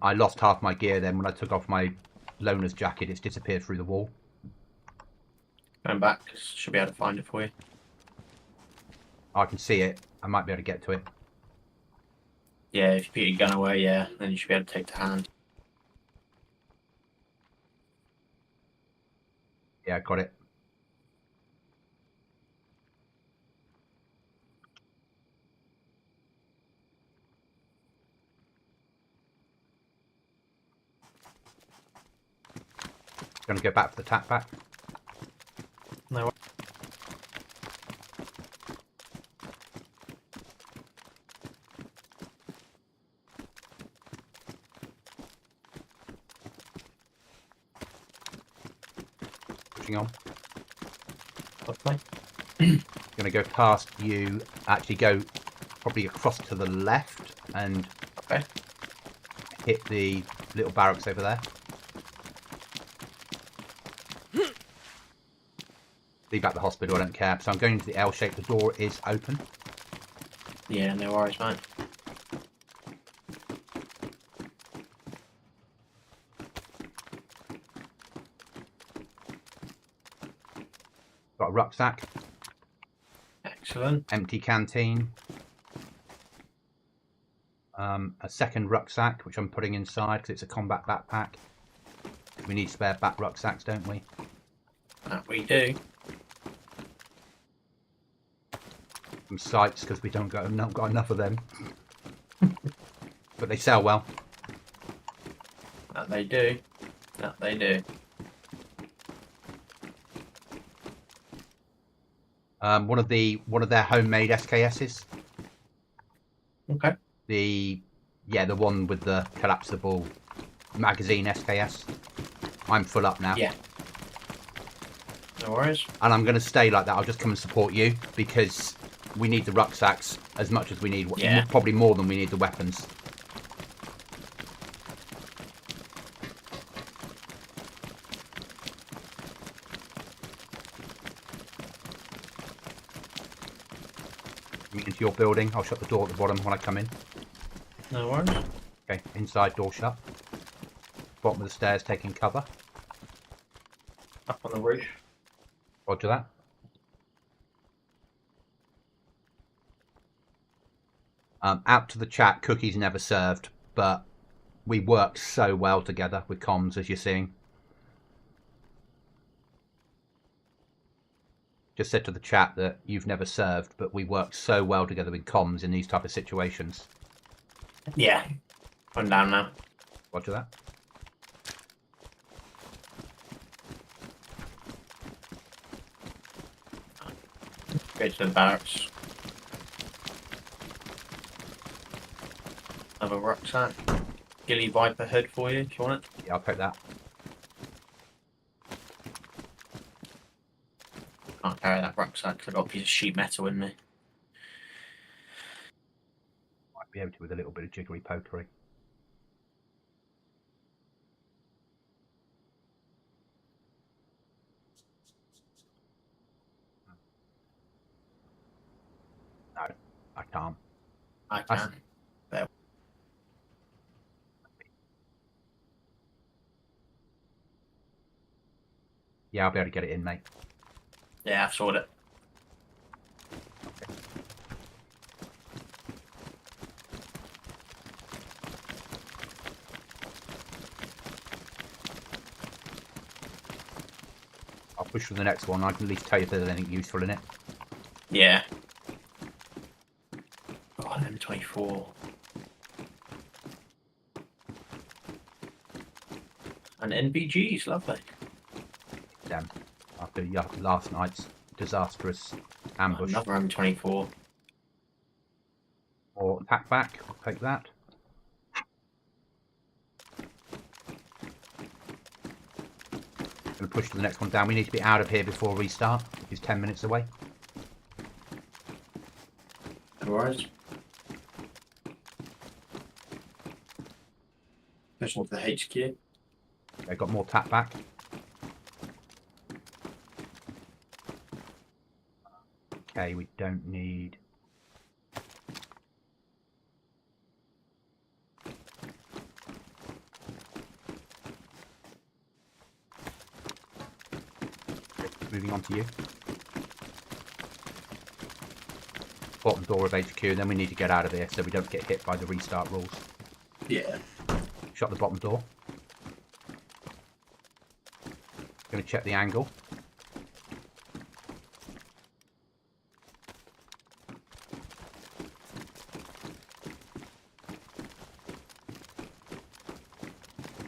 S1: I lost half my gear then when I took off my loner's jacket. It's disappeared through the wall.
S2: Going back, should be able to find it for you.
S1: I can see it. I might be able to get to it.
S2: Yeah, if you put your gun away, yeah, then you should be able to take the hand.
S1: Yeah, got it. Gonna go back for the tap back.
S2: No.
S1: Pushing on.
S2: Lovely.
S1: Gonna go past you. Actually, go probably across to the left and
S2: Okay.
S1: hit the little barracks over there. Leave out the hospital, I don't care. So I'm going into the L shape. The door is open.
S2: Yeah, no worries, mate.
S1: Got a rucksack,
S2: Excellent.
S1: empty canteen, a second rucksack, which I'm putting inside because it's a combat backpack. We need spare back rucksacks, don't we?
S2: That we do.
S1: Some sights because we not got enough of them. But they sell well.
S2: That they do. That they do.
S1: One of their homemade SKSs.
S2: Okay.
S1: The one with the collapsible magazine SKS. I'm full up now.
S2: Yeah. No worries.
S1: And I'm going to stay like that. I'll just come and support you because we need the rucksacks as much as we need.
S2: Yeah.
S1: Probably more than we need the weapons. Into your building. I'll shut the door at the bottom when I come in.
S2: No worries.
S1: Okay, inside door shut. Bottom of the stairs taking cover.
S2: Up on the roof.
S1: Roger that. Out to the chat, cookies never served, but we work so well together with comms, as you're seeing. Just said to the chat that you've never served, but we work so well together with comms in these type of situations.
S2: Yeah. I'm down now.
S1: Roger that.
S2: Go to the barracks. Have a rucksack. Ghillie Viper hood for you if you want it.
S1: Yeah, I'll take that.
S2: Can't carry that rucksack because I've got a piece of sheet metal in me.
S1: Might be able to with a little bit of jiggery pokery. No, I can't.
S2: I can.
S1: Yeah, I'll be able to get it in, mate.
S2: Yeah, I've sorted it.
S1: Okay. I'll push for the next one. I can at least tell you if there's anything useful in it.
S2: Yeah. Oh, an M24. And NVGs, lovely.
S1: Damn. After last night's disastrous ambush.
S2: Another M24.
S1: Or pack back. I'll take that. Going to push to the next one down. We need to be out of here before restart. It's 10 minutes away.
S2: No worries. Pushing to the HQ.
S1: Okay, got more tap back. Okay, we don't need... Moving on to you. Bottom door of HQ, and then we need to get out of here so we don't get hit by the restart rules.
S2: Yeah.
S1: Shut the bottom door. Going to check the angle.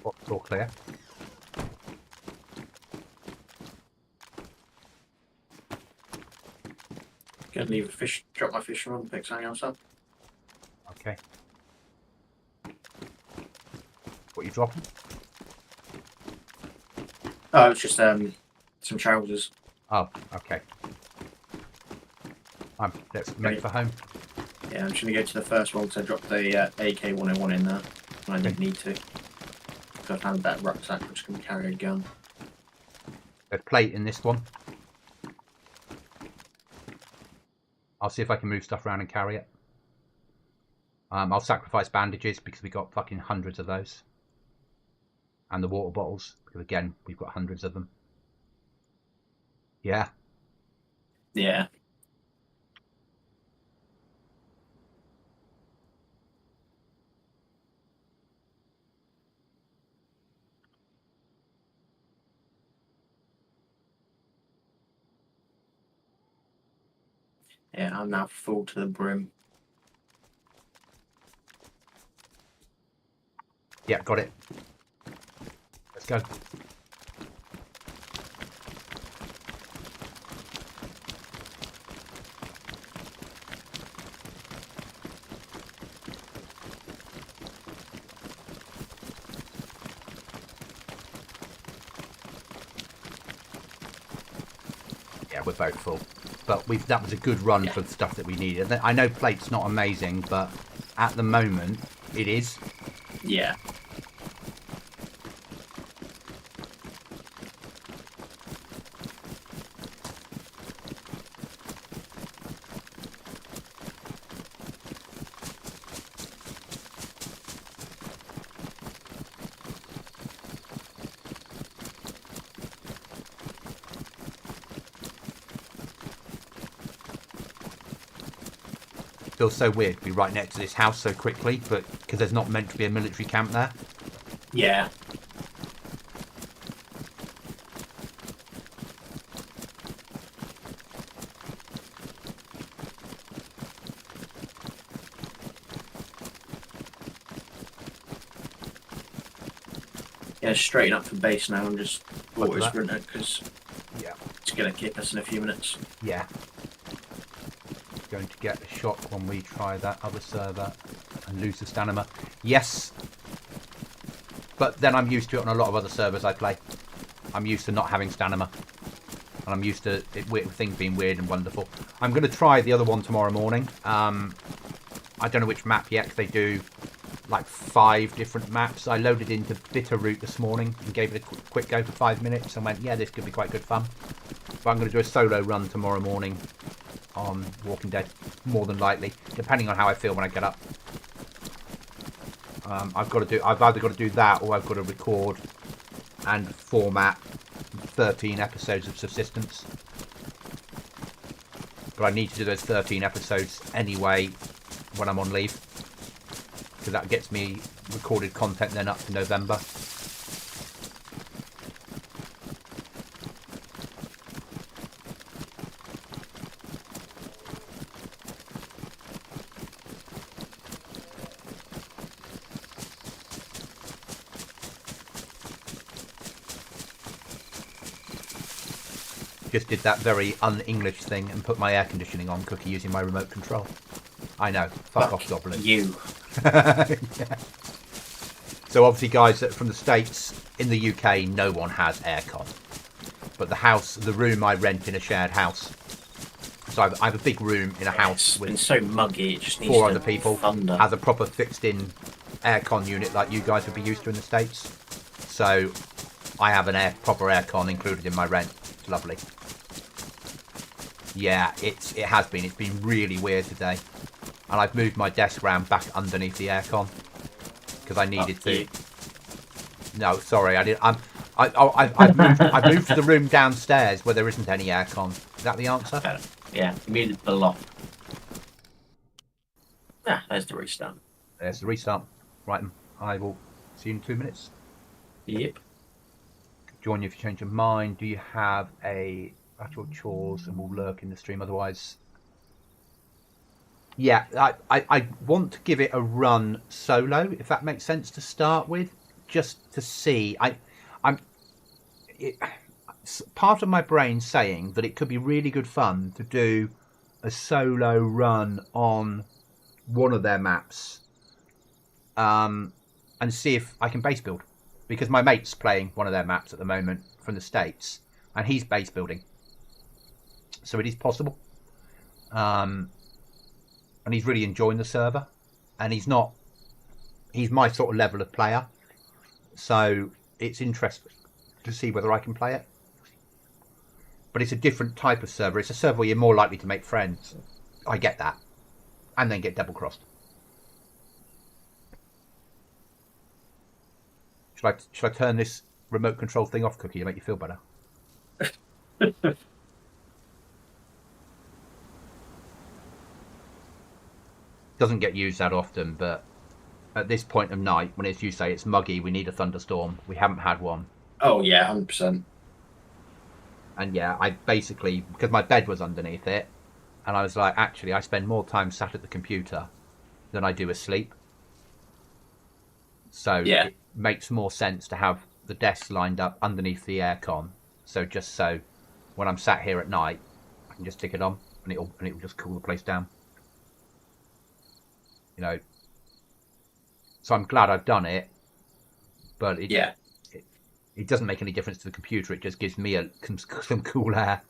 S1: Bottom door clear.
S2: Gonna leave a fish, drop my fishing rod and pick something else up.
S1: Okay. What are you dropping?
S2: Oh, it's just some trousers.
S1: Oh, okay. Let's make for home.
S2: Yeah, I'm just gonna go to the first one because I dropped the AK-101 in there, and I didn't need to. So I found that rucksack which can carry a gun.
S1: There's plate in this one. I'll see if I can move stuff around and carry it. I'll sacrifice bandages because we got fucking hundreds of those. And the water bottles, because again, we've got hundreds of them. Yeah.
S2: Yeah. Yeah, I'm now full to the brim.
S1: Yeah, got it. Let's go. Yeah, we're both full. But that was a good run for the stuff that we needed. I know plate's not amazing, but at the moment, it is.
S2: Yeah.
S1: Feels so weird to be right next to this house so quickly, but because there's not meant to be a military camp there.
S2: Yeah. Yeah, straighten up for base now and just auto sprinter because
S1: Yeah.
S2: it's going to kick us in a few minutes.
S1: Yeah. Going to get a shock when we try that other server and lose the stamina. Yes. But then I'm used to it on a lot of other servers I play. I'm used to not having stamina. And I'm used to things being weird and wonderful. I'm going to try the other one tomorrow morning. I don't know which map yet, 'cause they do like 5 different maps. I loaded into Bitterroot this morning and gave it a quick go for 5 minutes and went, yeah, this could be quite good fun. But I'm going to do a solo run tomorrow morning on Walking Dead, more than likely, depending on how I feel when I get up. I've either got to do that or I've got to record and format 13 episodes of Subsistence. But I need to do those 13 episodes anyway when I'm on leave, because that gets me recorded content then up to November. Just did that very un-English thing and put my air conditioning on, Cookie, using my remote control. I know. Fuck off, Goblin.
S2: You.
S1: Yeah. So obviously, guys from the States, in the UK, no one has aircon. But the room I rent in a shared house. So I have a big room in a house with
S2: so muggy, it just needs
S1: 4 other people.
S2: Thunder.
S1: Has a proper fixed-in aircon unit like you guys would be used to in the States. So I have proper aircon included in my rent. It's lovely. Yeah, it has been. It's been really weird today. And I've moved my desk round back underneath the aircon because I needed to. No, sorry, I didn't. I've moved to the room downstairs where there isn't any aircon. Is that the answer?
S2: Yeah, you mean the lot. Ah, there's the restart.
S1: There's the restart. Right, I will see you in 2 minutes.
S2: Yep.
S1: Join you if you change your mind. Do you have a actual chores and will lurk in the stream otherwise? Yeah, I want to give it a run solo, if that makes sense to start with, just to see. Part of my brain saying that it could be really good fun to do a solo run on one of their maps, and see if I can base build, because my mate's playing one of their maps at the moment from the States, and he's base building, so it is possible. And he's really enjoying the server, and he's my sort of level of player, so it's interesting to see whether I can play it. But it's a different type of server. It's a server where you're more likely to make friends. I get that, and then get double crossed. Should I turn this remote control thing off, Cookie, to make you feel better? Doesn't get used that often, but at this point of night, when you say it's muggy, we need a thunderstorm. We haven't had one.
S2: Oh yeah, 100%.
S1: And yeah, I basically, because my bed was underneath it, And I was like, actually, I spend more time sat at the computer than I do asleep. So
S2: Yeah.
S1: it makes more sense to have the desks lined up underneath the aircon. So just so when I'm sat here at night, I can just stick it on and it'll just cool the place down. You know. So I'm glad I've done it, but it doesn't make any difference to the computer. It just gives me some cool air.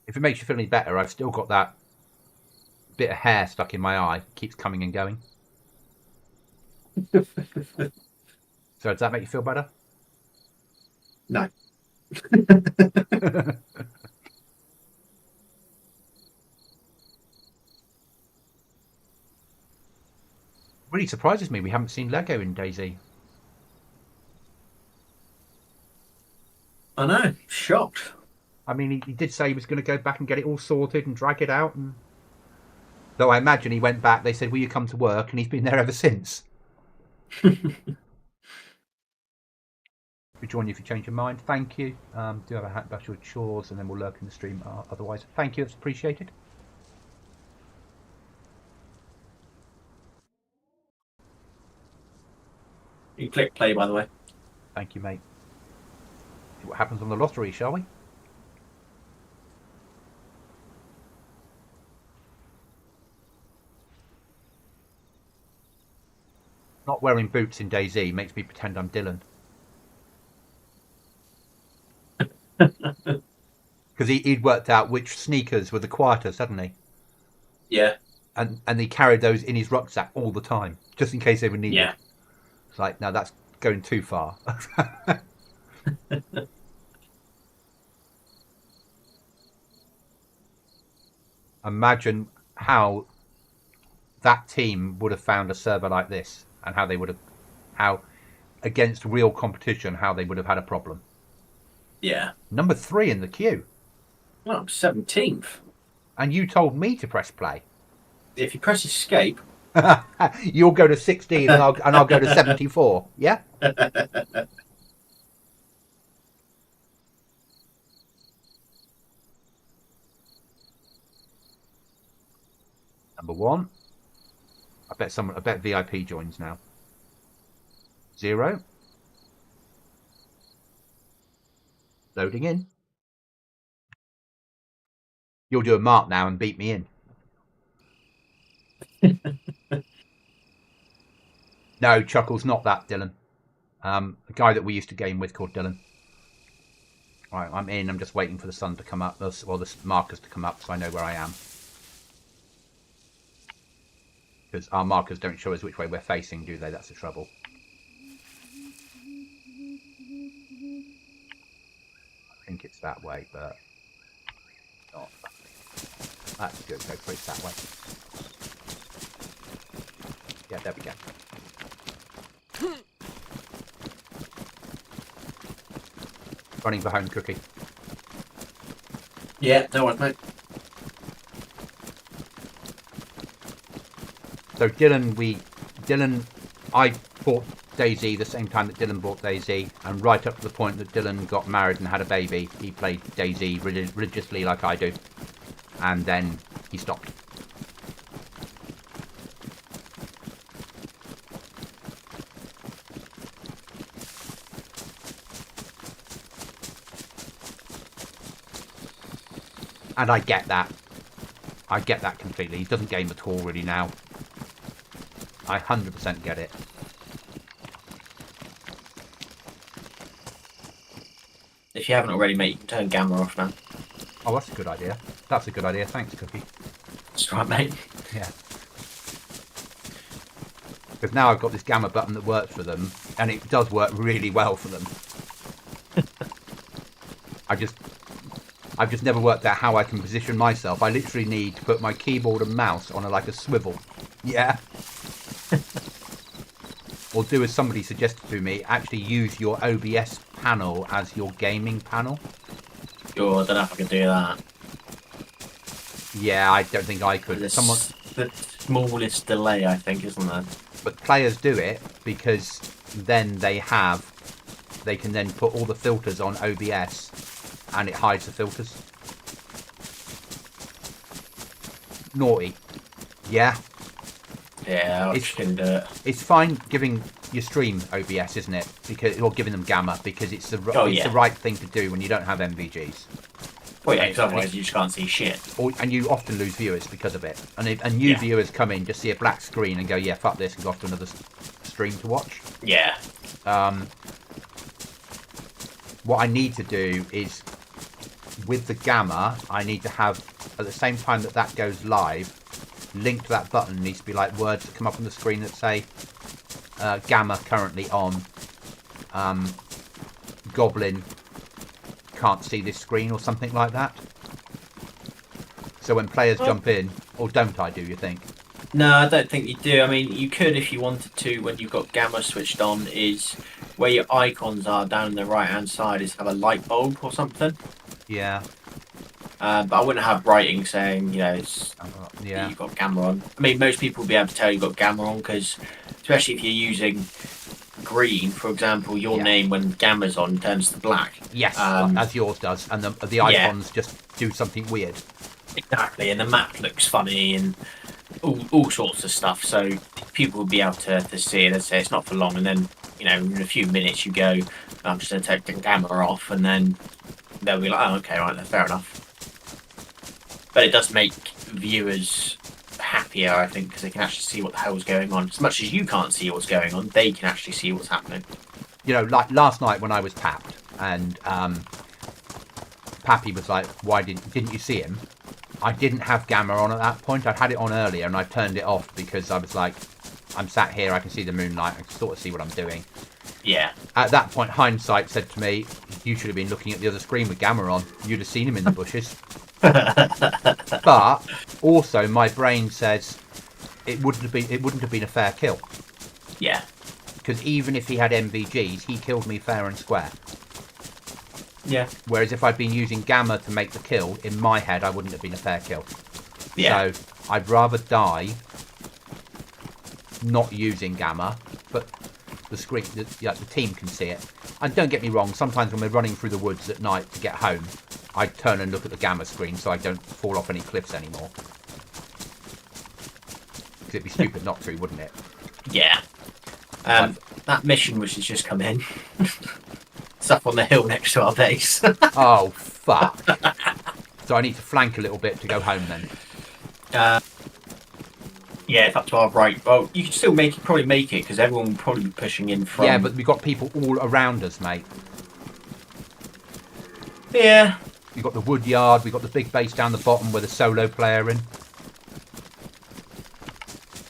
S1: If it makes you feel any better, I've still got that bit of hair stuck in my eye. It keeps coming and going. So does that make you feel better?
S2: No.
S1: Really surprises me we haven't seen Lego in Dayz.
S2: I know. Shocked.
S1: I mean, he did say he was going to go back and get it all sorted and drag it out. And though I imagine he went back, they said, will you come to work? And he's been there ever since. We join you if you change your mind. Thank you. Do have a hat about your chores and then we'll lurk in the stream otherwise. Thank you. It's appreciated.
S2: You click play, by the way.
S1: Thank you, mate. See what happens on the lottery, shall we? Not wearing boots in Dayz makes me pretend I'm Dylan. Because he'd worked out which sneakers were the quietest, hadn't he?
S2: Yeah.
S1: And he carried those in his rucksack all the time, just in case they were needed.
S2: Yeah.
S1: It's like, no, that's going too far. Imagine how that team would have found a server like this, and how against real competition, how they would have had a problem.
S2: Yeah.
S1: Number 3 in the queue.
S2: Well, 17th.
S1: And you told me to press play.
S2: If you press escape,
S1: you'll go to 16 and I'll go to 74. Yeah? Number 1. I bet VIP joins now. 0. Loading in. You'll do a mark now and beat me in. No, Chuckle's not that, Dylan. A guy that we used to game with called Dylan. Right, I'm in. I'm just waiting for the sun to come up, or the markers to come up so I know where I am. Because our markers don't show us which way we're facing, do they? That's the trouble. I think it's that way, but not. That's good. Go for it that way. Yeah, there we go. Running behind Cookie.
S2: yeah, no worries, mate.
S1: So I bought Dayz the same time that Dylan bought Dayz, and right up to the point that Dylan got married and had a baby, he played Dayz religiously like I do, and then he stopped. And I get that. I get that completely. He doesn't game at all really now. I 100% get it.
S2: If you haven't already, mate, you can turn camera off now.
S1: Oh, that's a good idea. That's a good idea. Thanks, Cookie.
S2: That's right, mate.
S1: Yeah. Because now I've got this gamma button that works for them, and it does work really well for them. I've just never worked out how I can position myself. I literally need to put my keyboard and mouse on like a swivel. Yeah. Or do as somebody suggested to me, actually use your OBS panel as your gaming panel.
S2: Oh, I don't know if I can do that.
S1: Yeah, I don't think I could.
S2: The smallest delay, I think, isn't there?
S1: But players do it because then they have they can then put all the filters on OBS and it hides the filters. Naughty. Yeah.
S2: Yeah, I can do it.
S1: It's fine giving your stream OBS, isn't it? Or giving them gamma, because it's the right thing to do when you don't have MVGs.
S2: Well, yeah, because otherwise you just can't see shit.
S1: And you often lose viewers because of it. And new viewers come in, just see a black screen and go, yeah, fuck this, and go off to another stream to watch.
S2: Yeah.
S1: What I need to do is, with the gamma, I need to have, at the same time that goes live, linked to that button needs to be like words that come up on the screen that say gamma currently on, Goblin can't see this screen, or something like that. So when players jump in, or don't I, do you think?
S2: No, I don't think you do. I mean, you could if you wanted to, when you've got gamma switched on, is where your icons are down the right hand side is have a light bulb or something.
S1: Yeah.
S2: But I wouldn't have writing saying, you know, you've got gamma on. I mean, most people will be able to tell you've got gamma on, because especially if you're using green, for example, your name when gamma's on turns to black.
S1: Yes, as yours does, and the icons just do something weird.
S2: Exactly, and the map looks funny and all sorts of stuff. So people will be able to see it and say it's not for long, and then, you know, in a few minutes you go, I'm just going to take the gamma off, and then they'll be like, oh, okay, right, then, fair enough. But it does make viewers happier, I think, because they can actually see what the hell's going on. As much as you can't see what's going on, they can actually see what's happening.
S1: You know, like last night when I was tapped, and Pappy was like, why didn't you see him? I didn't have gamma on at that point. I'd had it on earlier and I turned it off because I was like, I'm sat here, I can see the moonlight, I can sort of see what I'm doing.
S2: Yeah.
S1: At that point, hindsight said to me, you should have been looking at the other screen with gamma on. You'd have seen him in the bushes. But also my brain says it wouldn't have been a fair kill.
S2: Yeah.
S1: Because even if he had MVGs, he killed me fair and square.
S2: Yeah.
S1: Whereas if I'd been using gamma to make the kill, in my head I wouldn't have been a fair kill.
S2: Yeah.
S1: So I'd rather die not using gamma, but the screen, the team can see it. And don't get me wrong, sometimes when we're running through the woods at night to get home, I turn and look at the gamma screen so I don't fall off any cliffs anymore. Because it'd be stupid not to, wouldn't it?
S2: Yeah. That mission which has just come in. It's up on the hill next to our base.
S1: Oh, fuck. So I need to flank a little bit to go home then.
S2: Yeah, it's up to our right. Well, you can still probably make it, because everyone will probably be pushing in from...
S1: Yeah, but we've got people all around us, mate.
S2: Yeah.
S1: We've got the wood yard, we've got the big base down the bottom with a solo player in.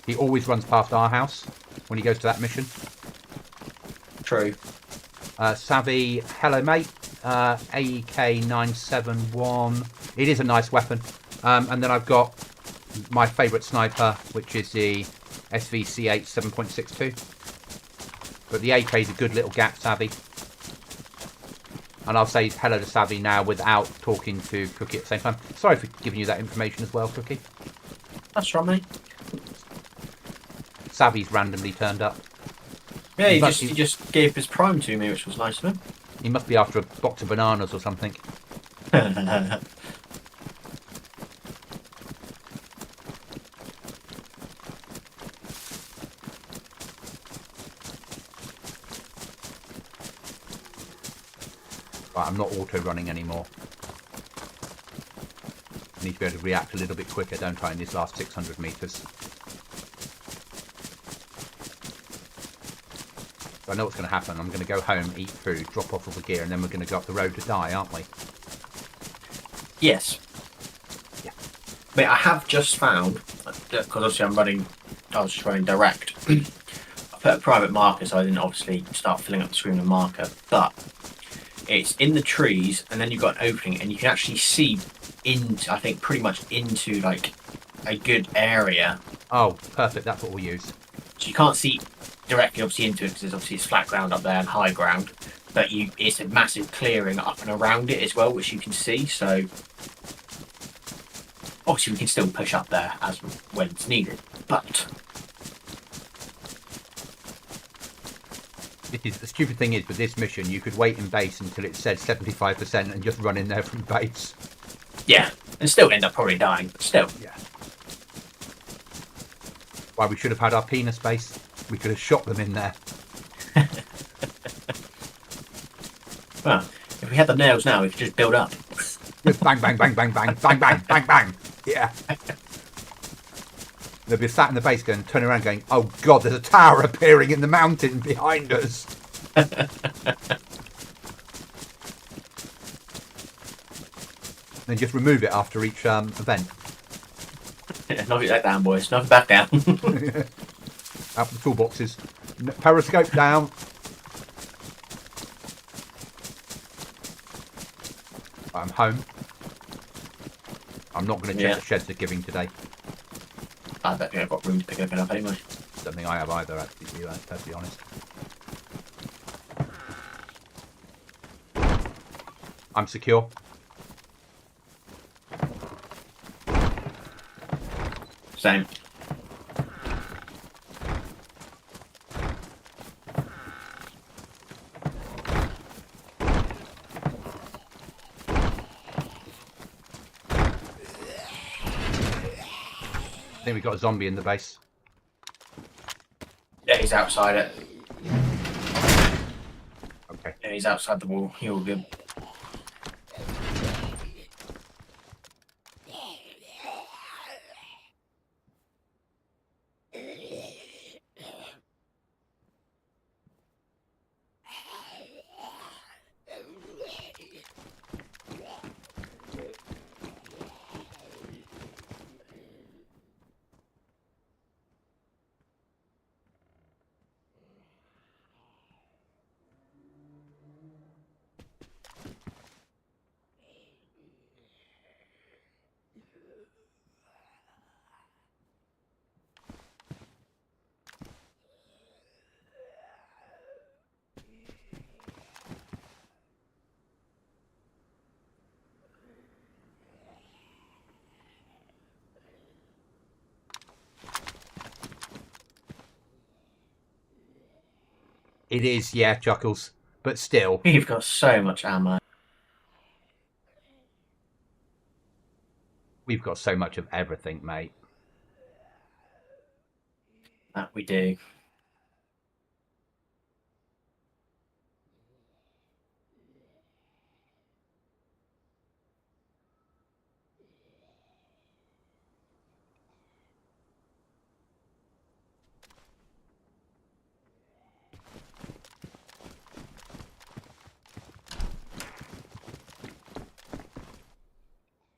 S1: He always runs past our house when he goes to that mission.
S2: True.
S1: Savvy, hello mate. AEK971. It is a nice weapon. And then I've got my favourite sniper, which is the SVC8 7.62. But the AK is a good little gap, Savvy. And I'll say hello to Savvy now without talking to Cookie at the same time. Sorry for giving you that information as well, Cookie.
S2: That's right, mate.
S1: Savvy's randomly turned up.
S2: Yeah, he just gave his prime to me, which was nice of him.
S1: He must be after a box of bananas or something. Right, I'm not auto-running anymore. I need to be able to react a little bit quicker, don't I, in these last 600 metres. I know what's going to happen. I'm going to go home, eat food, drop off all the gear, and then we're going to go up the road to die, aren't we?
S2: Yes.
S1: Yeah.
S2: But I have just found, because obviously I was just running direct. I put a private marker, so I didn't obviously start filling up the screen with marker, but it's in the trees, and then you've got an opening, and you can actually see into, I think, pretty much into, like, a good area.
S1: Oh, perfect. That's what we'll use.
S2: So you can't see directly, obviously, into it, because obviously it's flat ground up there and high ground, but it's a massive clearing up and around it as well, which you can see, so obviously we can still push up there as when it's needed, but
S1: The stupid thing is, with this mission, you could wait in base until it said 75% and just run in there from base.
S2: Yeah, and still end up probably dying, but still.
S1: Yeah. Why, we should have had our penis base. We could have shot them in there.
S2: Well, if we had the nails now, we could just build up.
S1: Just bang, bang, bang, bang, bang, bang, bang, bang, bang. Yeah. They'll be sat in the base going, turning around going, oh God, there's a tower appearing in the mountain behind us. Then just remove it after each event.
S2: Yeah, knock it back down, boys. Knock it back down.
S1: Out the toolboxes. Periscope down. I'm home. I'm not going to check the sheds they're giving today.
S2: I bet I've got room to pick it up anyway.
S1: Don't think I have either, actually, to be perfectly honest. I'm secure.
S2: Same.
S1: I think we've got a zombie in the base.
S2: Yeah, he's outside it.
S1: Okay.
S2: Yeah, he's outside the wall. He'll be.
S1: It is, yeah, Chuckles. But still.
S2: We've got so much ammo.
S1: We've got so much of everything, mate.
S2: That we do.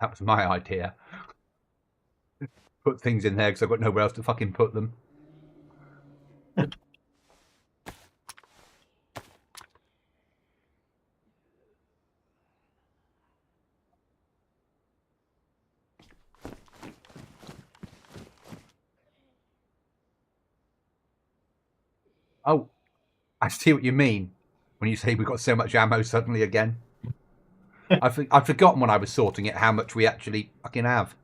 S1: That was my idea. Put things in there because I've got nowhere else to fucking put them. Oh, I see what you mean when you say we've got so much ammo suddenly again. I've forgotten when I was sorting it how much we actually fucking have.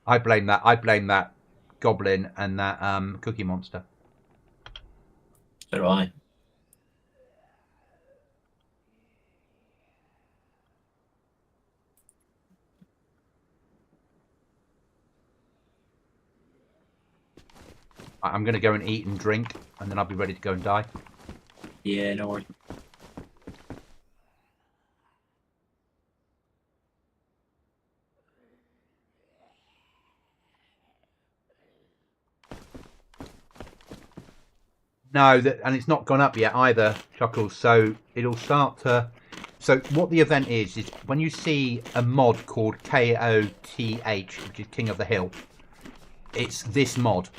S1: I blame that Goblin and that Cookie Monster.
S2: So do I.
S1: I'm going to go and eat and drink, and then I'll be ready to go and die.
S2: Yeah, no worries.
S1: No, and it's not gone up yet either, Chuckles. So it'll start to. So what the event is when you see a mod called KOTH, which is King of the Hill, it's this mod,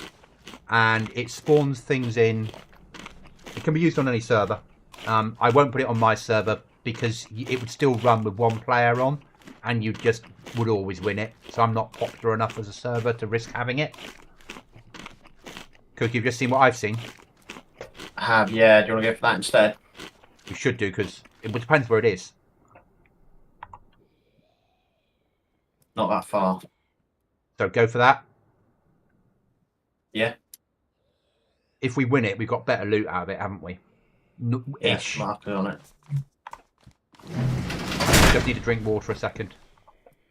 S1: and it spawns things in. It can be used on any server. I won't put it on my server because it would still run with one player on, and you just would always win it. So I'm not popular enough as a server to risk having it. Cookie, you've just seen what I've seen.
S2: I have, yeah. Do you want to go for that instead?
S1: You should do, because it depends where it is.
S2: Not that far.
S1: So go for that.
S2: Yeah.
S1: if we win it, we've got better loot out of it, haven't we?
S2: Yeah,
S1: Ish.
S2: marker on it.
S1: Just need to drink water a second.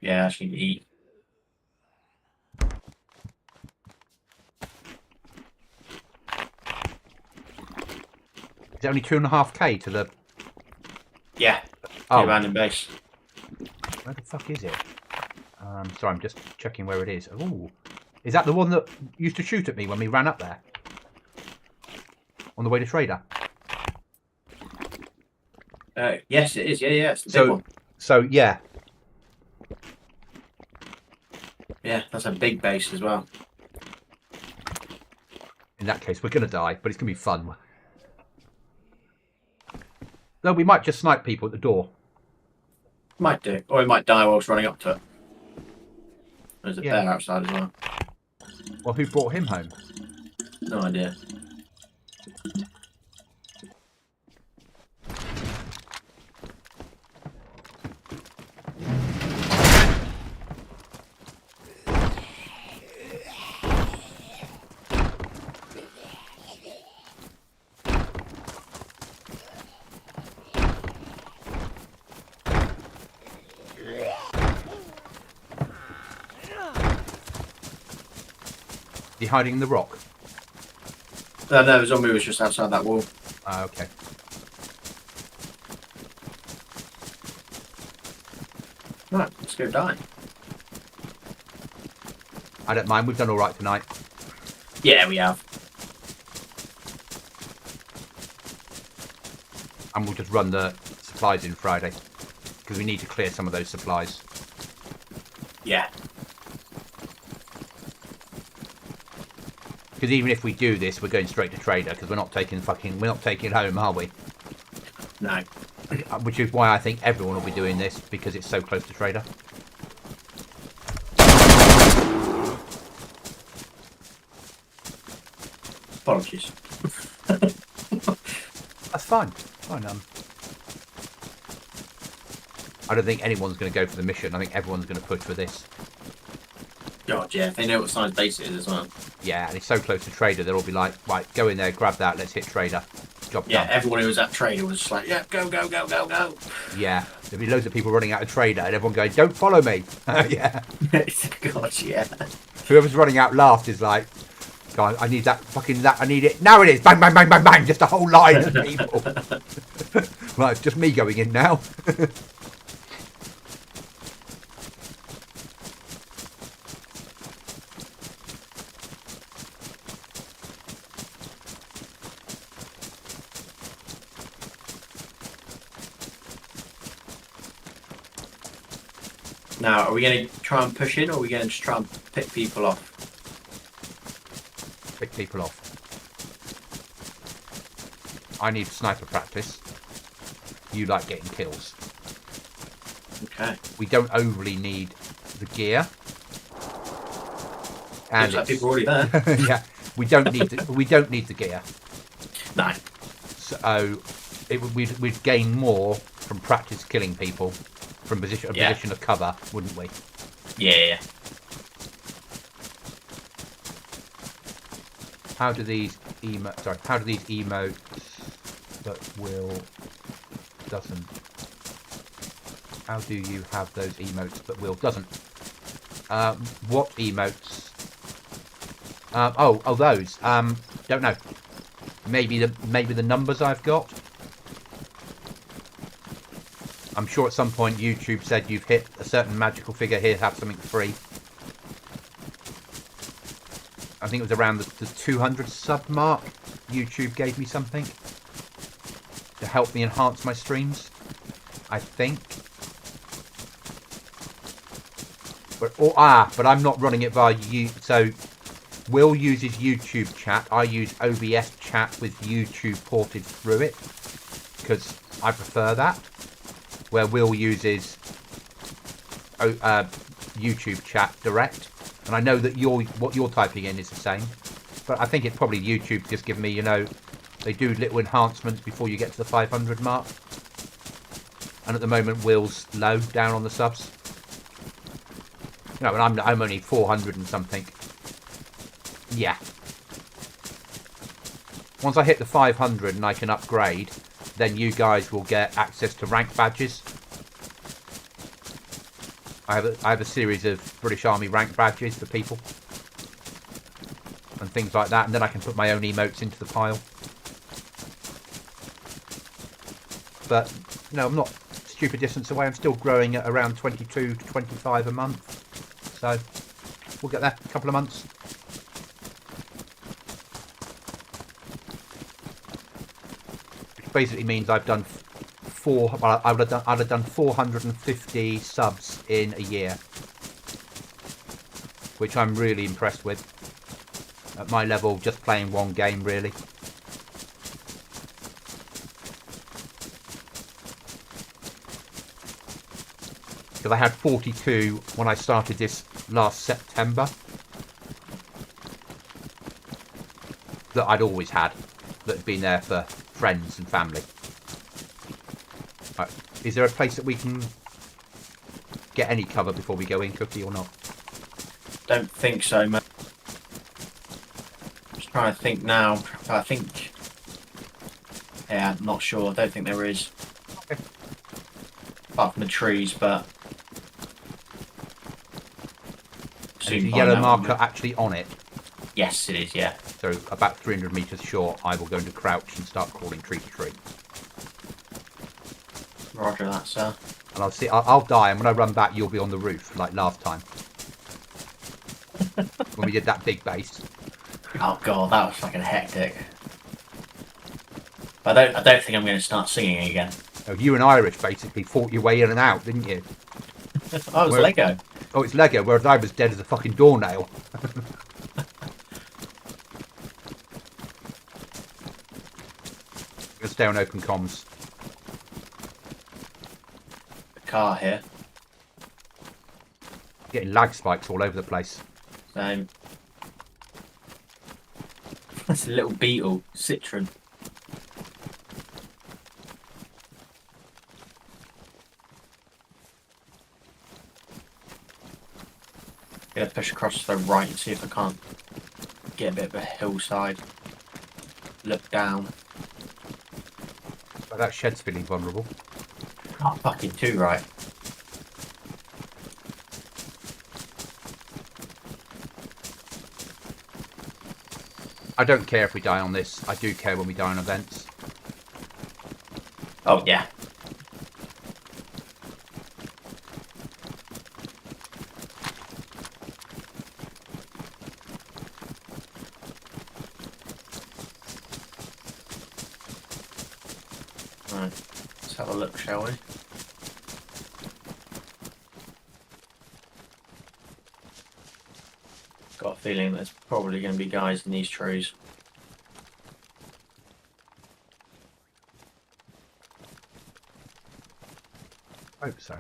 S2: Yeah, I actually need to eat.
S1: Is it only 2.5k to the...
S2: Yeah,
S1: Oh,
S2: the abandoned base.
S1: where the fuck is it? Sorry, I'm just checking where it is. Ooh. Is that the one that used to shoot at me when we ran up there? On the way to Trader?
S2: Yes, it is. Yeah, it's the big one.
S1: So, yeah.
S2: Yeah, that's a big base as well.
S1: In that case, we're going to die, but it's going to be fun. Though we might just snipe people at the door.
S2: Might do. Or we might die whilst running up to it. There's a bear outside as well.
S1: Well, who brought him home?
S2: No idea.
S1: Is he hiding in the rock?
S2: No, the zombie was just outside that wall.
S1: Ah, okay.
S2: Right, let's go die.
S1: I don't mind. We've done all right tonight.
S2: Yeah, we have.
S1: And we'll just run the supplies in Friday. Because we need to clear some of those supplies.
S2: Yeah.
S1: Because even if we do this, we're going straight to Trader. Because we're not taking it home, are we?
S2: No.
S1: Which is why I think everyone will be doing this. Because it's so close to Trader.
S2: Apologies.
S1: That's fine. Fine. I don't think anyone's going to go for the mission. I think everyone's going to push for this.
S2: God, yeah. They know what size base it is as well.
S1: Yeah, and it's so close to Trader, they'll all be like, right, go in there, grab that, let's hit Trader. Job
S2: Yeah,
S1: done.
S2: everyone who was at Trader was just like, yeah, go, go, go, go, go.
S1: Yeah, there'll be loads of people running out of Trader and everyone going, don't follow me. Yeah.
S2: God, yeah.
S1: Whoever's running out last is like, God, I need that fucking that, I need it. Now it is. Bang, bang, bang, bang, bang. Just a whole line of people. Well, it's just me going in now.
S2: Now, are we going to try and push in, or are we going to just try and pick people off?
S1: Pick people off. I need sniper practice. You like getting kills.
S2: Okay.
S1: We don't overly need the gear. And
S2: Looks like people are already there.
S1: yeah, we don't need the gear.
S2: No.
S1: So we'd gain more from practice killing people from position of cover, wouldn't we?
S2: Yeah.
S1: How do these emotes that will doesn't? How do you have those emotes but will doesn't? What emotes? Those. Don't know. Maybe the numbers I've got. I'm sure at some point YouTube said you've hit a certain magical figure here, have something free. I think it was around the 200 sub mark. YouTube gave me something to help me enhance my streams, I think. But I'm not running it via YouTube. So Will uses YouTube chat. I use OBS chat with YouTube ported through it because I prefer that. Where Will uses YouTube chat direct, and I know that what you're typing in is the same, but I think it's probably YouTube just giving me, they do little enhancements before you get to the 500 mark, and at the moment Will's low down on the subs. And I'm only 400 and something. Yeah. Once I hit the 500 and I can upgrade, then you guys will get access to rank badges. I have a series of British Army rank badges for people. And things like that. And then I can put my own emotes into the pile. But, you know, I'm not stupid distance away. I'm still growing at around 22 to 25 a month. So, we'll get there in a couple of months. Which basically means I've done I'd have done 450 subs in a year. Which I'm really impressed with. At my level, just playing one game, really. Because I had 42 when I started this last September. That I'd always had. That had been there for friends and family. Right. Is there a place that we can get any cover before we go in, Cookie, or not?
S2: Don't think so, mate. Just trying to think now. I think... Yeah, I'm not sure. I don't think there is.
S1: Okay.
S2: Apart from the trees, but...
S1: Is the yellow marker actually on it?
S2: Yes, it is, yeah.
S1: So about 300 metres short, I will go into crouch and start crawling tree to tree.
S2: Roger that, sir.
S1: And I'll die, and when I run back, you'll be on the roof, like last time. When we did that big base.
S2: Oh god, that was fucking hectic. But I don't think I'm going to start singing again.
S1: Oh, you and Irish basically fought your way in and out, didn't you?
S2: Oh, it was Lego.
S1: Oh, it's Lego, whereas I was dead as a fucking doornail. I'm going to stay on open comms.
S2: Car here.
S1: Getting lag spikes all over the place.
S2: Same. That's a little beetle. Citron. Gonna push across to the right and see if I can't get a bit of a hillside. Look down.
S1: But that shed's feeling vulnerable.
S2: Oh, fucking too right.
S1: I don't care if we die on this. I do care when we die on events.
S2: Oh, yeah. Right. Let's have a look, shall we? Got a feeling there's probably going to be guys in these trees.
S1: Hope so.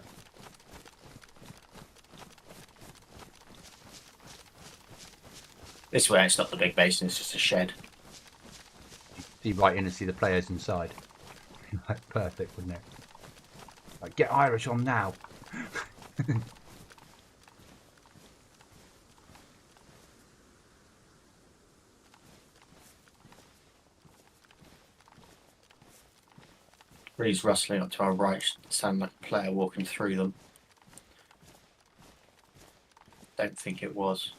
S2: This way it's not the big basin, it's just a shed.
S1: See right in and see the players inside. Like, perfect, wouldn't it? Like, get Irish on now.
S2: Trees rustling up to our right sound like a player walking through them. Don't think it was.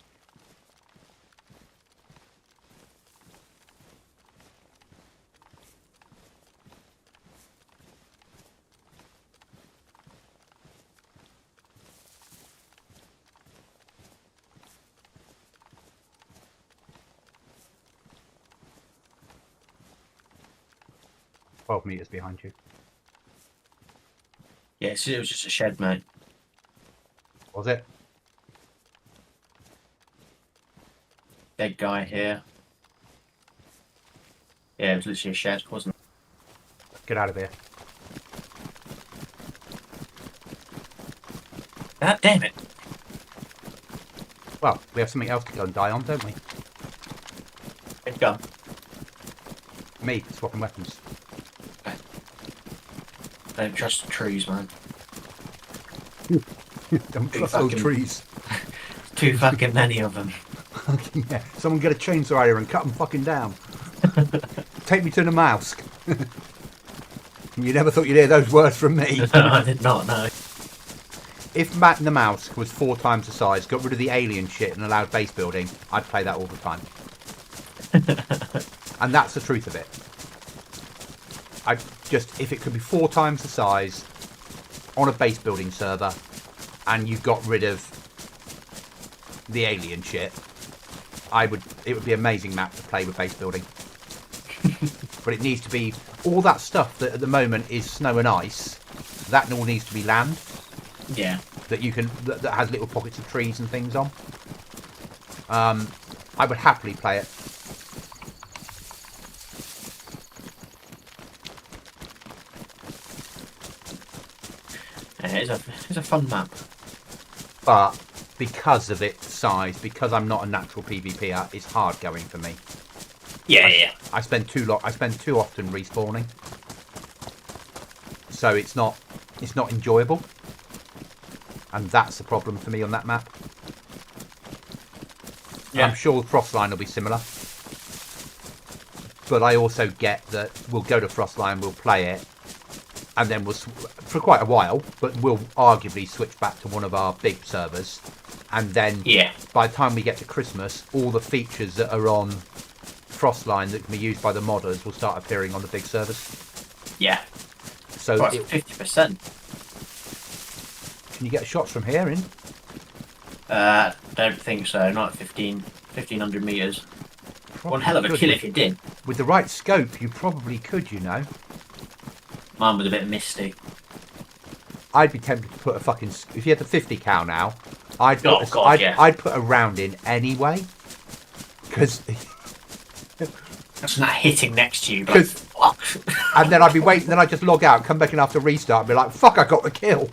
S1: "12 metres behind you."
S2: Yes, it was just a shed, mate.
S1: Was it?
S2: Dead guy here. Yeah, it was literally a shed, wasn't it?
S1: Get out of here.
S2: God damn it.
S1: Well, we have something else to go and die on, don't we?
S2: Dead gun.
S1: Me, swapping weapons.
S2: Don't trust the trees, man.
S1: Don't trust those trees.
S2: Too fucking many of them.
S1: Yeah. Someone get a chainsaw here and cut them fucking down. Take me to the mouse. You never thought you'd hear those words from me.
S2: No, I did not, no.
S1: If Matt and the Mouse was 4 times the size, got rid of the alien shit and allowed base building, I'd play that all the time. And that's the truth of it. If it could be 4 times the size on a base building server and you got rid of the alien shit, it would be an amazing map to play with base building. But it needs to be all that stuff that at the moment is snow and ice. That all needs to be land.
S2: Yeah.
S1: That you can that has little pockets of trees and things on. I would happily play it.
S2: Yeah, it's a fun map.
S1: But because of its size, because I'm not a natural PvPer, it's hard going for me.
S2: Yeah.
S1: I spend too often respawning, so it's not enjoyable, and that's the problem for me on that map. Yeah. I'm sure Frostline will be similar, but I also get that we'll go to Frostline, we'll play it, and then we'll for quite a while, but we'll arguably switch back to one of our big servers, and then by the time we get to Christmas, all the features that are on Frostline that can be used by the modders will start appearing on the big servers.
S2: Yeah.
S1: So
S2: 50%.
S1: Can you get shots from here in?
S2: Don't think so. Not at 1500 meters. One hell of a kill if you did.
S1: With the right scope, you probably could. You know.
S2: Mine was a bit misty.
S1: I'd be tempted to put a fucking. If you had the 50 cal now, I'd put a round in anyway. Because.
S2: That's not hitting next to you.
S1: And then I'd be waiting. Then I'd just log out, come back in after restart, and be like, "Fuck! I got the kill."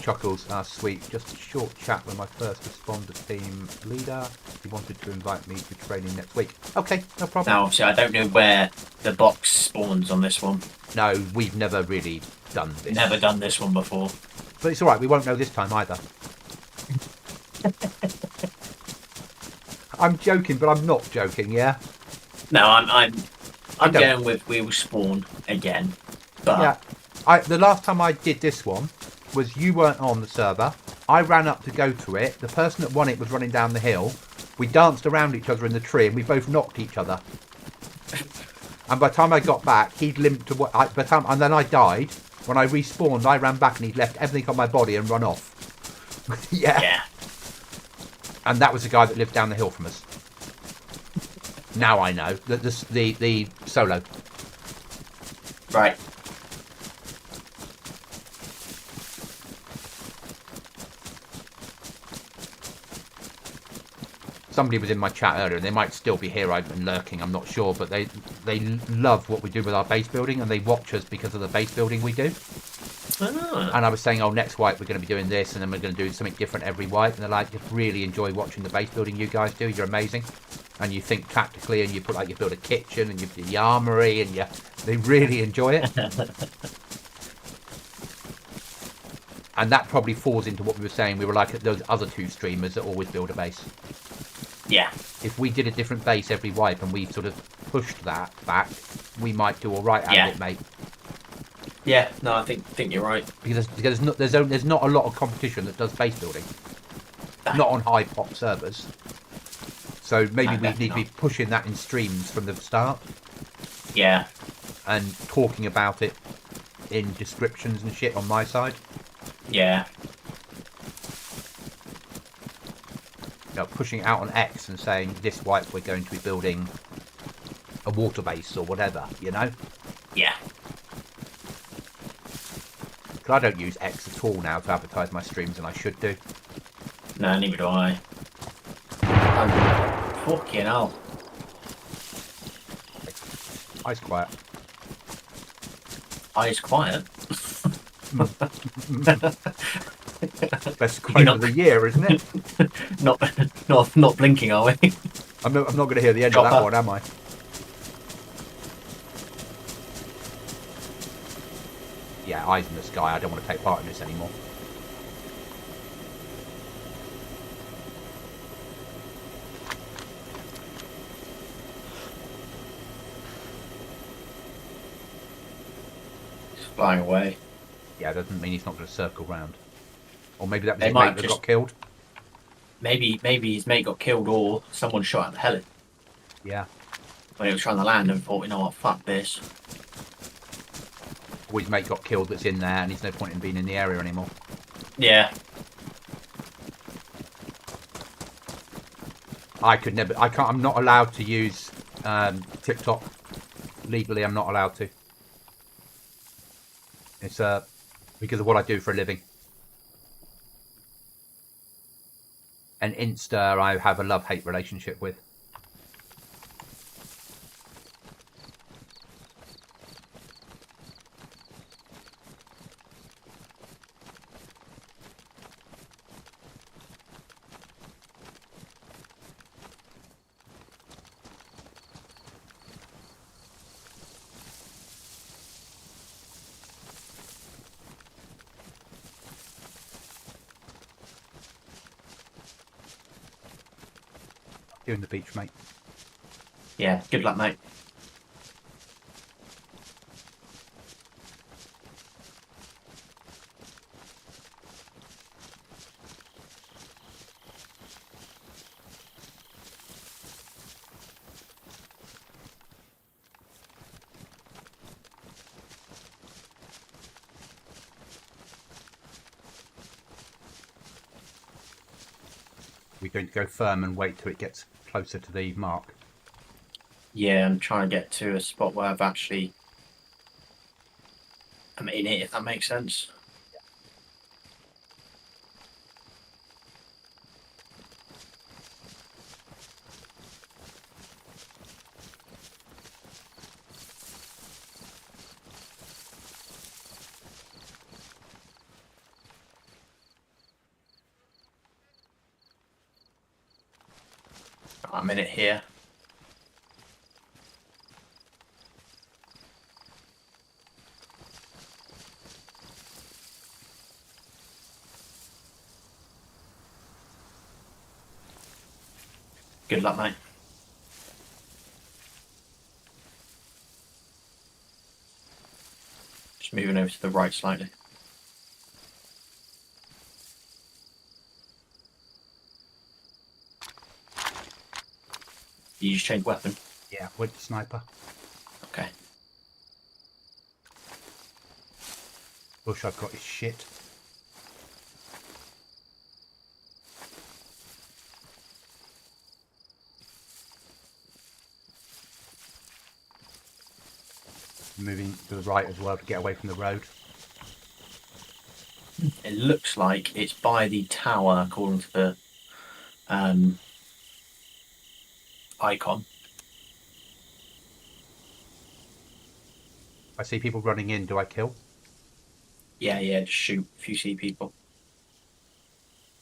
S1: Chuckles, sweet. Just a short chat with my first responder team leader. He wanted to invite me to training next week. Okay, no problem.
S2: Now, obviously, I don't know where the box spawns on this one.
S1: No, we've never really done this.
S2: Never done this one before.
S1: But it's all right. We won't know this time either. I'm joking, but I'm not joking. Yeah.
S2: No, I'm going with we will spawn again. But
S1: yeah, the last time I did this one was you weren't on the server. I ran up to go to it. The person that won it was running down the hill. We danced around each other in the tree, and we both knocked each other. And by the time I got back, he'd limped to what. And then I died. When I respawned, I ran back, and he'd left everything on my body and run off. Yeah. And that was the guy that lived down the hill from us. Now I know that the solo.
S2: Right.
S1: Somebody was in my chat earlier, and they might still be here and lurking, I'm not sure, but they love what we do with our base building, and they watch us because of the base building we do.
S2: Ah.
S1: And I was saying, next wipe we're going to be doing this, and then we're going to do something different every wipe, and they're like, just really enjoy watching the base building you guys do. You're amazing, and you think tactically, and you build a kitchen, and you do the armory, and they really enjoy it. And that probably falls into what we were saying. We were like those other 2 streamers that always build a base.
S2: Yeah.
S1: If we did a different base every wipe and we sort of pushed that back, we might do all right at it, mate.
S2: Yeah, no, I think you're right.
S1: Because there's not a lot of competition that does base building. Not on high pop servers. So maybe we need to be pushing that in streams from the start.
S2: Yeah.
S1: And talking about it in descriptions and shit on my side.
S2: Yeah.
S1: Pushing it out on X and saying this wipe we're going to be building a water base or whatever, you know?
S2: Yeah.
S1: Because I don't use X at all now to advertise my streams, and I should do.
S2: No, neither do I. Fucking hell.
S1: Eyes quiet.
S2: Eyes quiet?
S1: Best quote of the year, isn't it?
S2: not blinking, are we?
S1: I'm not going to hear the end of that one, am I? Yeah, eyes in the sky. I don't want to take part in this anymore.
S2: flying away.
S1: Yeah, doesn't mean he's not going to circle round. Or maybe that was
S2: They
S1: his
S2: might
S1: mate that
S2: just
S1: got killed.
S2: maybe his mate got killed or someone shot at the heli
S1: Yeah.
S2: when he was trying to land and thought, you know what, fuck this.
S1: Or his mate got killed that's in there and there's no point in being in the area anymore.
S2: Yeah.
S1: I could never... I can't... I'm not allowed to use TikTok. Legally, I'm not allowed to. It's because of what I do for a living. And Insta, I have a love-hate relationship with. You on the beach, mate.
S2: Yeah, good luck, mate.
S1: We're going to go firm and wait till it gets closer to the mark.
S2: Yeah, I'm trying to get to a spot where I'm in it, if that makes sense. I'm in it here. Good luck, mate. Just moving over to the right slightly. You just change weapon.
S1: Yeah, with the sniper.
S2: Okay.
S1: Bush I've got his shit. Moving to the right as well to get away from the road.
S2: It looks like it's by the tower, according to the icon.
S1: I see people running in. Do I kill?
S2: Yeah, just shoot if you see people.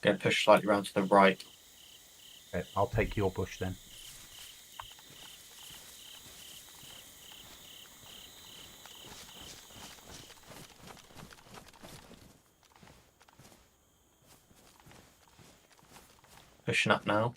S2: Gonna push slightly around to the right.
S1: Okay, I'll take your bush then.
S2: Pushing up now.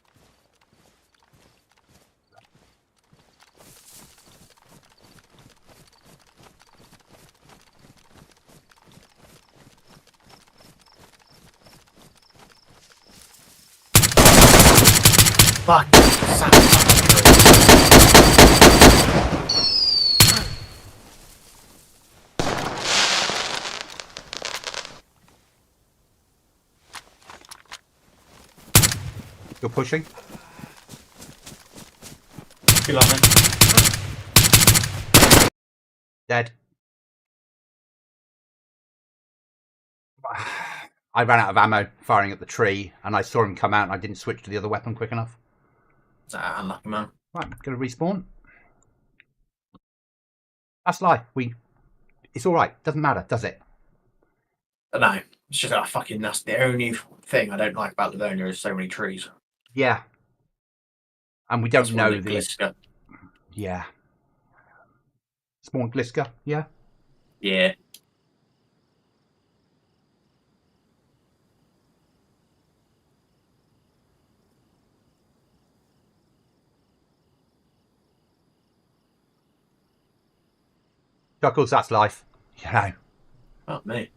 S2: Fuck!
S1: You're pushing?
S2: Good luck, man.
S1: Dead. I ran out of ammo firing at the tree and I saw him come out and I didn't switch to the other weapon quick enough.
S2: Unlucky, man.
S1: Right, gonna respawn. That's life. It's alright. Doesn't matter, does it?
S2: No, it's just that's the only thing I don't like about Livonia is so many trees.
S1: Yeah. And we don't
S2: That's
S1: know
S2: the
S1: the...
S2: Gliska.
S1: Yeah. Spawn Gliska, yeah?
S2: Yeah.
S1: Chuckles, that's life. You know.
S2: Fuck me.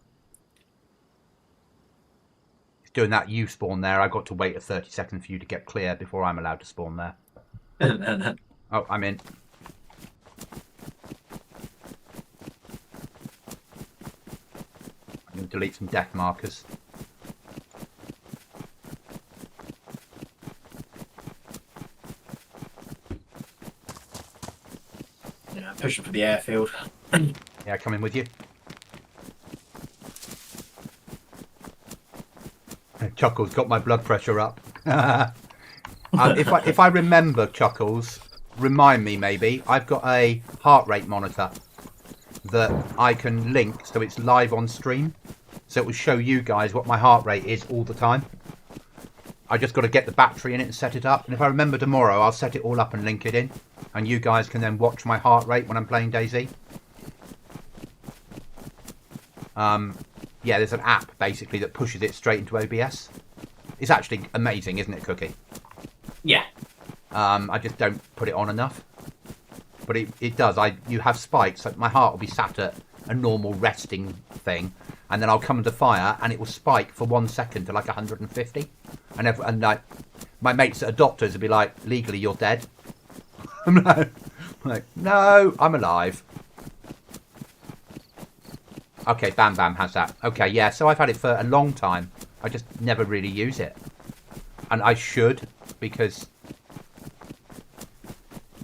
S1: It's doing that you spawn there. I got to wait a 30 seconds for you to get clear before I'm allowed to spawn there. Oh, I'm in. I'm going to delete some death markers.
S2: Yeah, pushing for the airfield.
S1: Yeah, coming with you. Chuckles got my blood pressure up. If I remember, Chuckles, remind me maybe. I've got a heart rate monitor that I can link so it's live on stream. So it will show you guys what my heart rate is all the time. I just got to get the battery in it and set it up. And if I remember tomorrow, I'll set it all up and link it in. And you guys can then watch my heart rate when I'm playing Dayz. Yeah, there's an app basically that pushes it straight into OBS. It's actually amazing, isn't it, Cookie?
S2: Yeah.
S1: I just don't put it on enough. But it does. You have spikes. So my heart will be sat at a normal resting thing. And then I'll come under fire and it will spike for 1 second to like 150. And like, my mates that are doctors will be like, legally you're dead. I'm like, no, I'm alive. Okay, Bam Bam has that. Okay, yeah, so I've had it for a long time. I just never really use it. And I should, because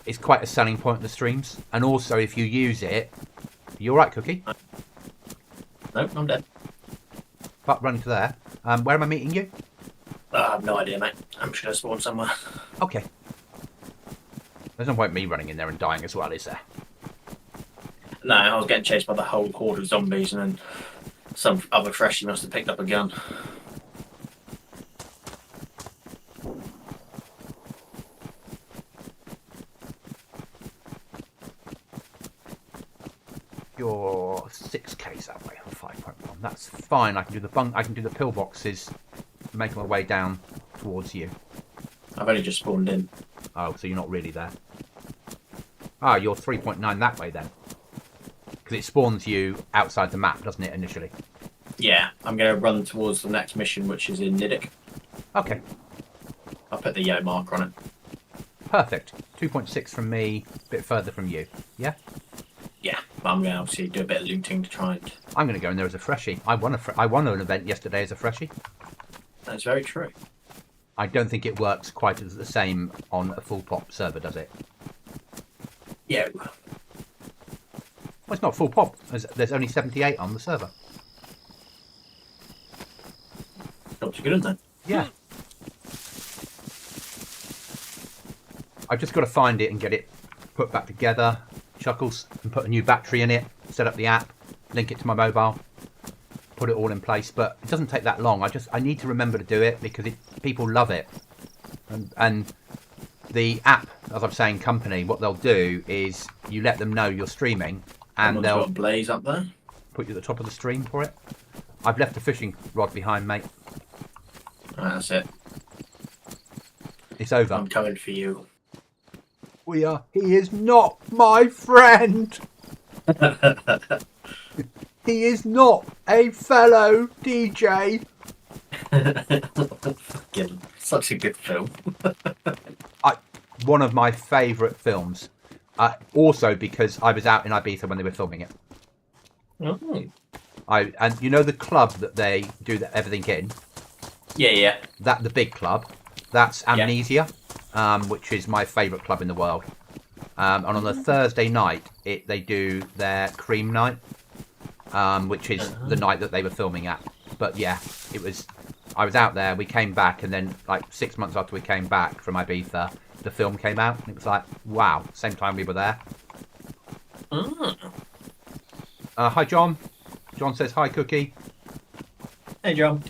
S1: it's quite a selling point in the streams. And also, if you use it... You alright, Cookie?
S2: Nope, I'm dead.
S1: But running to there. Where am I meeting you?
S2: I have no idea, mate. I'm just going to spawn somewhere.
S1: Okay. There's no point me running in there and dying as well, is there?
S2: No, I was getting chased by the whole horde of zombies, and then some other freshie must have picked up a gun.
S1: You're 6k that way, or 5.1. That's fine. I can do the I can do the pillboxes, making my way down towards you.
S2: I've only just spawned in.
S1: Oh, so you're not really there. Ah, you're 3.9 that way then. Because it spawns you outside the map, doesn't it, initially?
S2: Yeah, I'm going to run towards the next mission, which is in Niddick.
S1: Okay.
S2: I'll put the yellow marker on it.
S1: Perfect. 2.6 from me, a bit further from you. Yeah?
S2: Yeah, but I'm going to obviously do a bit of looting to try and...
S1: I'm going to go in there as a freshie. I won an event yesterday as a freshie.
S2: That's very true.
S1: I don't think it works quite as the same on a full pop server, does it?
S2: Yeah.
S1: Well, it's not full pop. There's only 78 on the server.
S2: Not too good, isn't it?
S1: Yeah. I've just got to find it and get it put back together. Chuckles, and put a new battery in it, set up the app, link it to my mobile, put it all in place. But it doesn't take that long. I need to remember to do it because people love it. And the app, as I'm saying, company, what they'll do is you let them know you're streaming, and they'll
S2: got a blaze up there.
S1: Put you at the top of the stream for it. I've left a fishing rod behind, mate.
S2: Right, that's it.
S1: It's over.
S2: I'm coming for you.
S1: He is not my friend. He is not a fellow DJ.
S2: Fucking such a good film.
S1: One of my favourite films. Also because I was out in Ibiza when they were filming it.
S2: Oh.
S1: And you know the club that they do everything in?
S2: Yeah.
S1: The big club. That's Amnesia, which is my favourite club in the world. And on the Thursday night, they do their cream night, which is the night that they were filming at. But yeah, I was out there, we came back, and then like 6 months after we came back from Ibiza, the film came out, and it was like, wow, same time we were there. Hi, John. John says, hi, Cookie.
S2: Hey, John.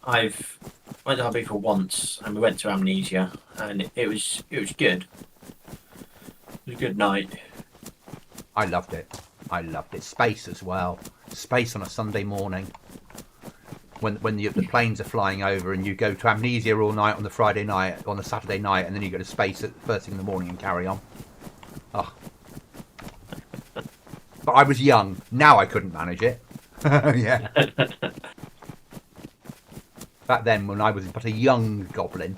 S2: I've went to Ibiza once, and we went to Amnesia, and it was good. It was a good night.
S1: I loved it. Space as well. Space on a Sunday morning. When the planes are flying over and you go to Amnesia all night on the Friday night, on the Saturday night, and then you go to space at first thing in the morning and carry on. Oh. But But I was young. Now I couldn't manage it. Yeah. Back then, when I was but a young goblin,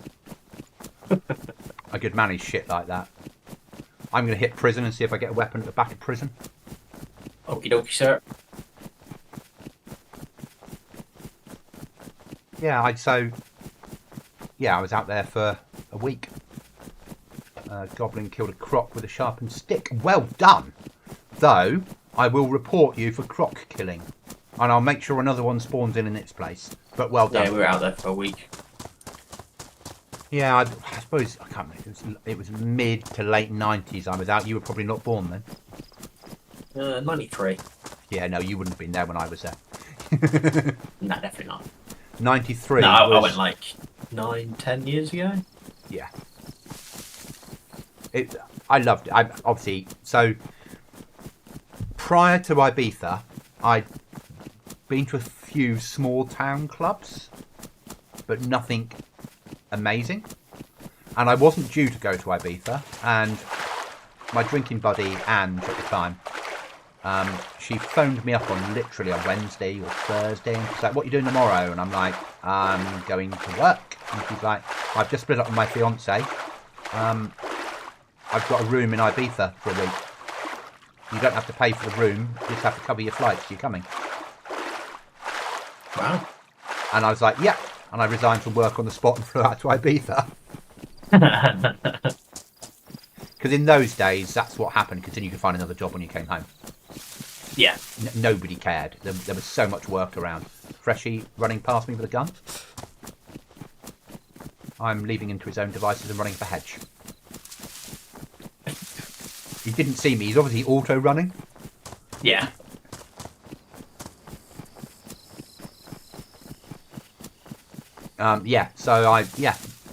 S1: I could manage shit like that. I'm going to hit prison and see if I get a weapon at the back of prison.
S2: Okie dokie, sir.
S1: Yeah, I was out there for a week. Goblin killed a croc with a sharpened stick. Well done! Though, I will report you for croc killing. And I'll make sure another one spawns in its place. But well done.
S2: Yeah, we were out there for a week.
S1: Yeah, I suppose, I can't remember, it was mid to late 90s I was out. You were probably not born then.
S2: 93.
S1: Yeah, no, you wouldn't have been there when I was there.
S2: No, definitely not.
S1: 93
S2: No, I
S1: was...
S2: went like 9-10 years ago.
S1: Yeah. I loved it. Obviously, so prior to Ibiza, I'd been to a few small town clubs, but nothing amazing. And I wasn't due to go to Ibiza, and my drinking buddy, Ange, at the time, she phoned me up on Wednesday or Thursday, and she's like, "What are you doing tomorrow?" And I'm like, "I'm going to work." And she's like, "I've just split up with my fiance. I've got a room in Ibiza for a week. You don't have to pay for the room, you just have to cover your flights. You're coming."
S2: Wow.
S1: And I was like, "Yeah." And I resigned from work on the spot and flew out to Ibiza. Because in those days, that's what happened, because then you could find another job when you came home.
S2: Yeah.
S1: Nobody cared. There was so much work around. Freshie running past me with a gun. I'm leaving into his own devices and running for hedge. He didn't see me. He's obviously auto-running.
S2: Yeah.
S1: So I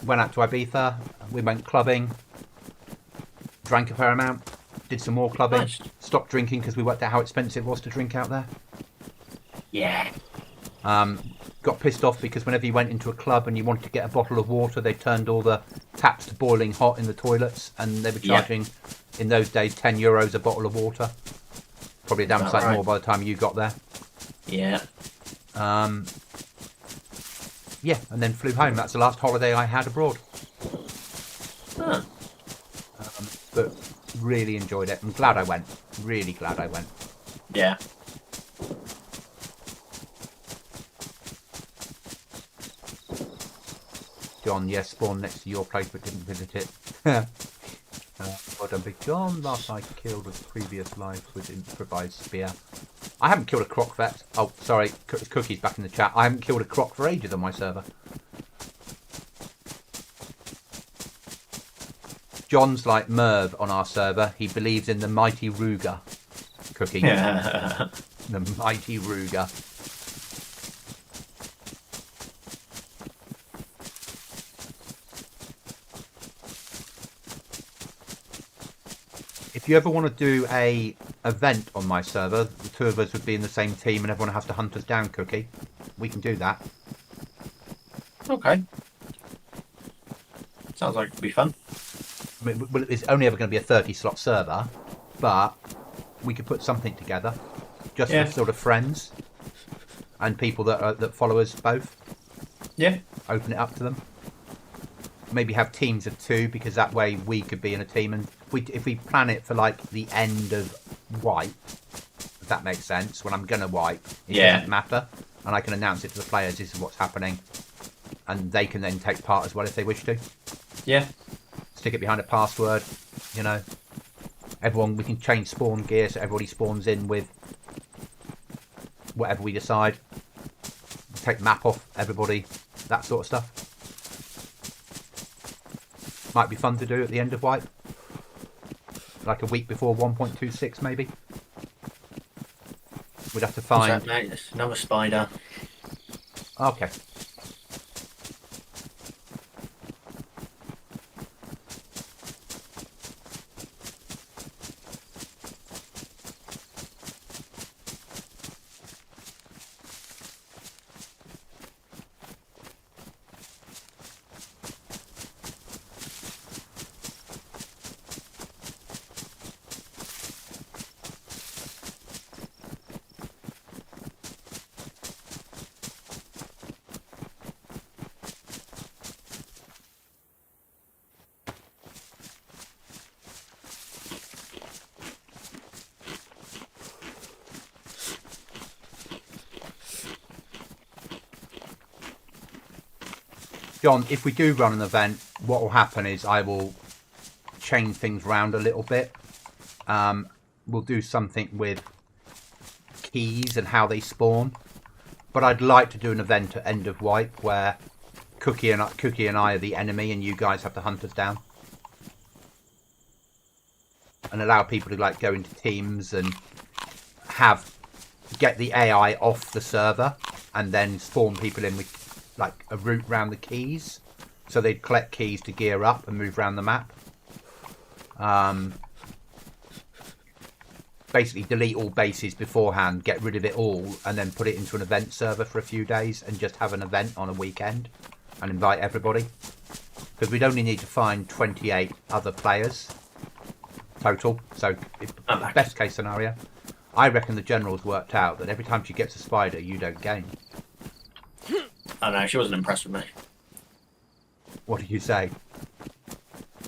S1: went out to Ibiza. We went clubbing. Drank a fair amount. Did some more clubbing.
S2: Nice.
S1: Stopped drinking because we worked out how expensive it was to drink out there.
S2: Yeah.
S1: Got pissed off because whenever you went into a club and you wanted to get a bottle of water, they turned all the taps to boiling hot in the toilets, and they were charging, in those days, €10 a bottle of water. Probably a damn sight more by the time you got there.
S2: Yeah.
S1: Yeah, and then flew home. That's the last holiday I had abroad.
S2: Huh.
S1: But really enjoyed it. I'm glad I went. Really glad I went.
S2: Yeah.
S1: John, yes, spawned next to your place but didn't visit it. Well done, Big John. Last I killed was previous life with improvised spear. I haven't killed a croc vet. Oh, sorry, Cookie's back in the chat. I haven't killed a croc for ages on my server. John's like Merv on our server. He believes in the mighty Ruger. Cookie.
S2: Yeah.
S1: The mighty Ruger. If you ever want to do a event on my server, the two of us would be in the same team and everyone has to hunt us down, Cookie. We can do that.
S2: Okay. Sounds like it'd be fun.
S1: I mean, well, it's only ever going to be a 30-slot server, but we could put something together just for sort of friends and people that follow us both.
S2: Yeah.
S1: Open it up to them. Maybe have teams of 2, because that way we could be in a team, and if we plan it for like the end of wipe, if that makes sense, when I'm gonna wipe, it doesn't matter, and I can announce it to the players, this is what's happening, and they can then take part as well if they wish to.
S2: Yeah.
S1: Stick it behind a password, you know. Everyone, we can change spawn gear so everybody spawns in with whatever we decide. Take map off everybody, that sort of stuff. Might be fun to do at the end of wipe. Like a week before 1.26 maybe. We'd have to find...
S2: What's that, mate? There's another spider.
S1: Okay. John, if we do run an event, what will happen is I will change things around a little bit. We'll do something with keys and how they spawn. But I'd like to do an event at end of wipe where Cookie and I are the enemy and you guys have to hunt us down. And allow people to like go into teams and get the AI off the server and then spawn people in with like a route round the keys. So they'd collect keys to gear up and move around the map. Basically delete all bases beforehand, get rid of it all, and then put it into an event server for a few days and just have an event on a weekend and invite everybody. Because we'd only need to find 28 other players total. So, best case scenario. I reckon the general's worked out that every time she gets a spider, you don't gain.
S2: I know, she wasn't impressed with me.
S1: What did you say?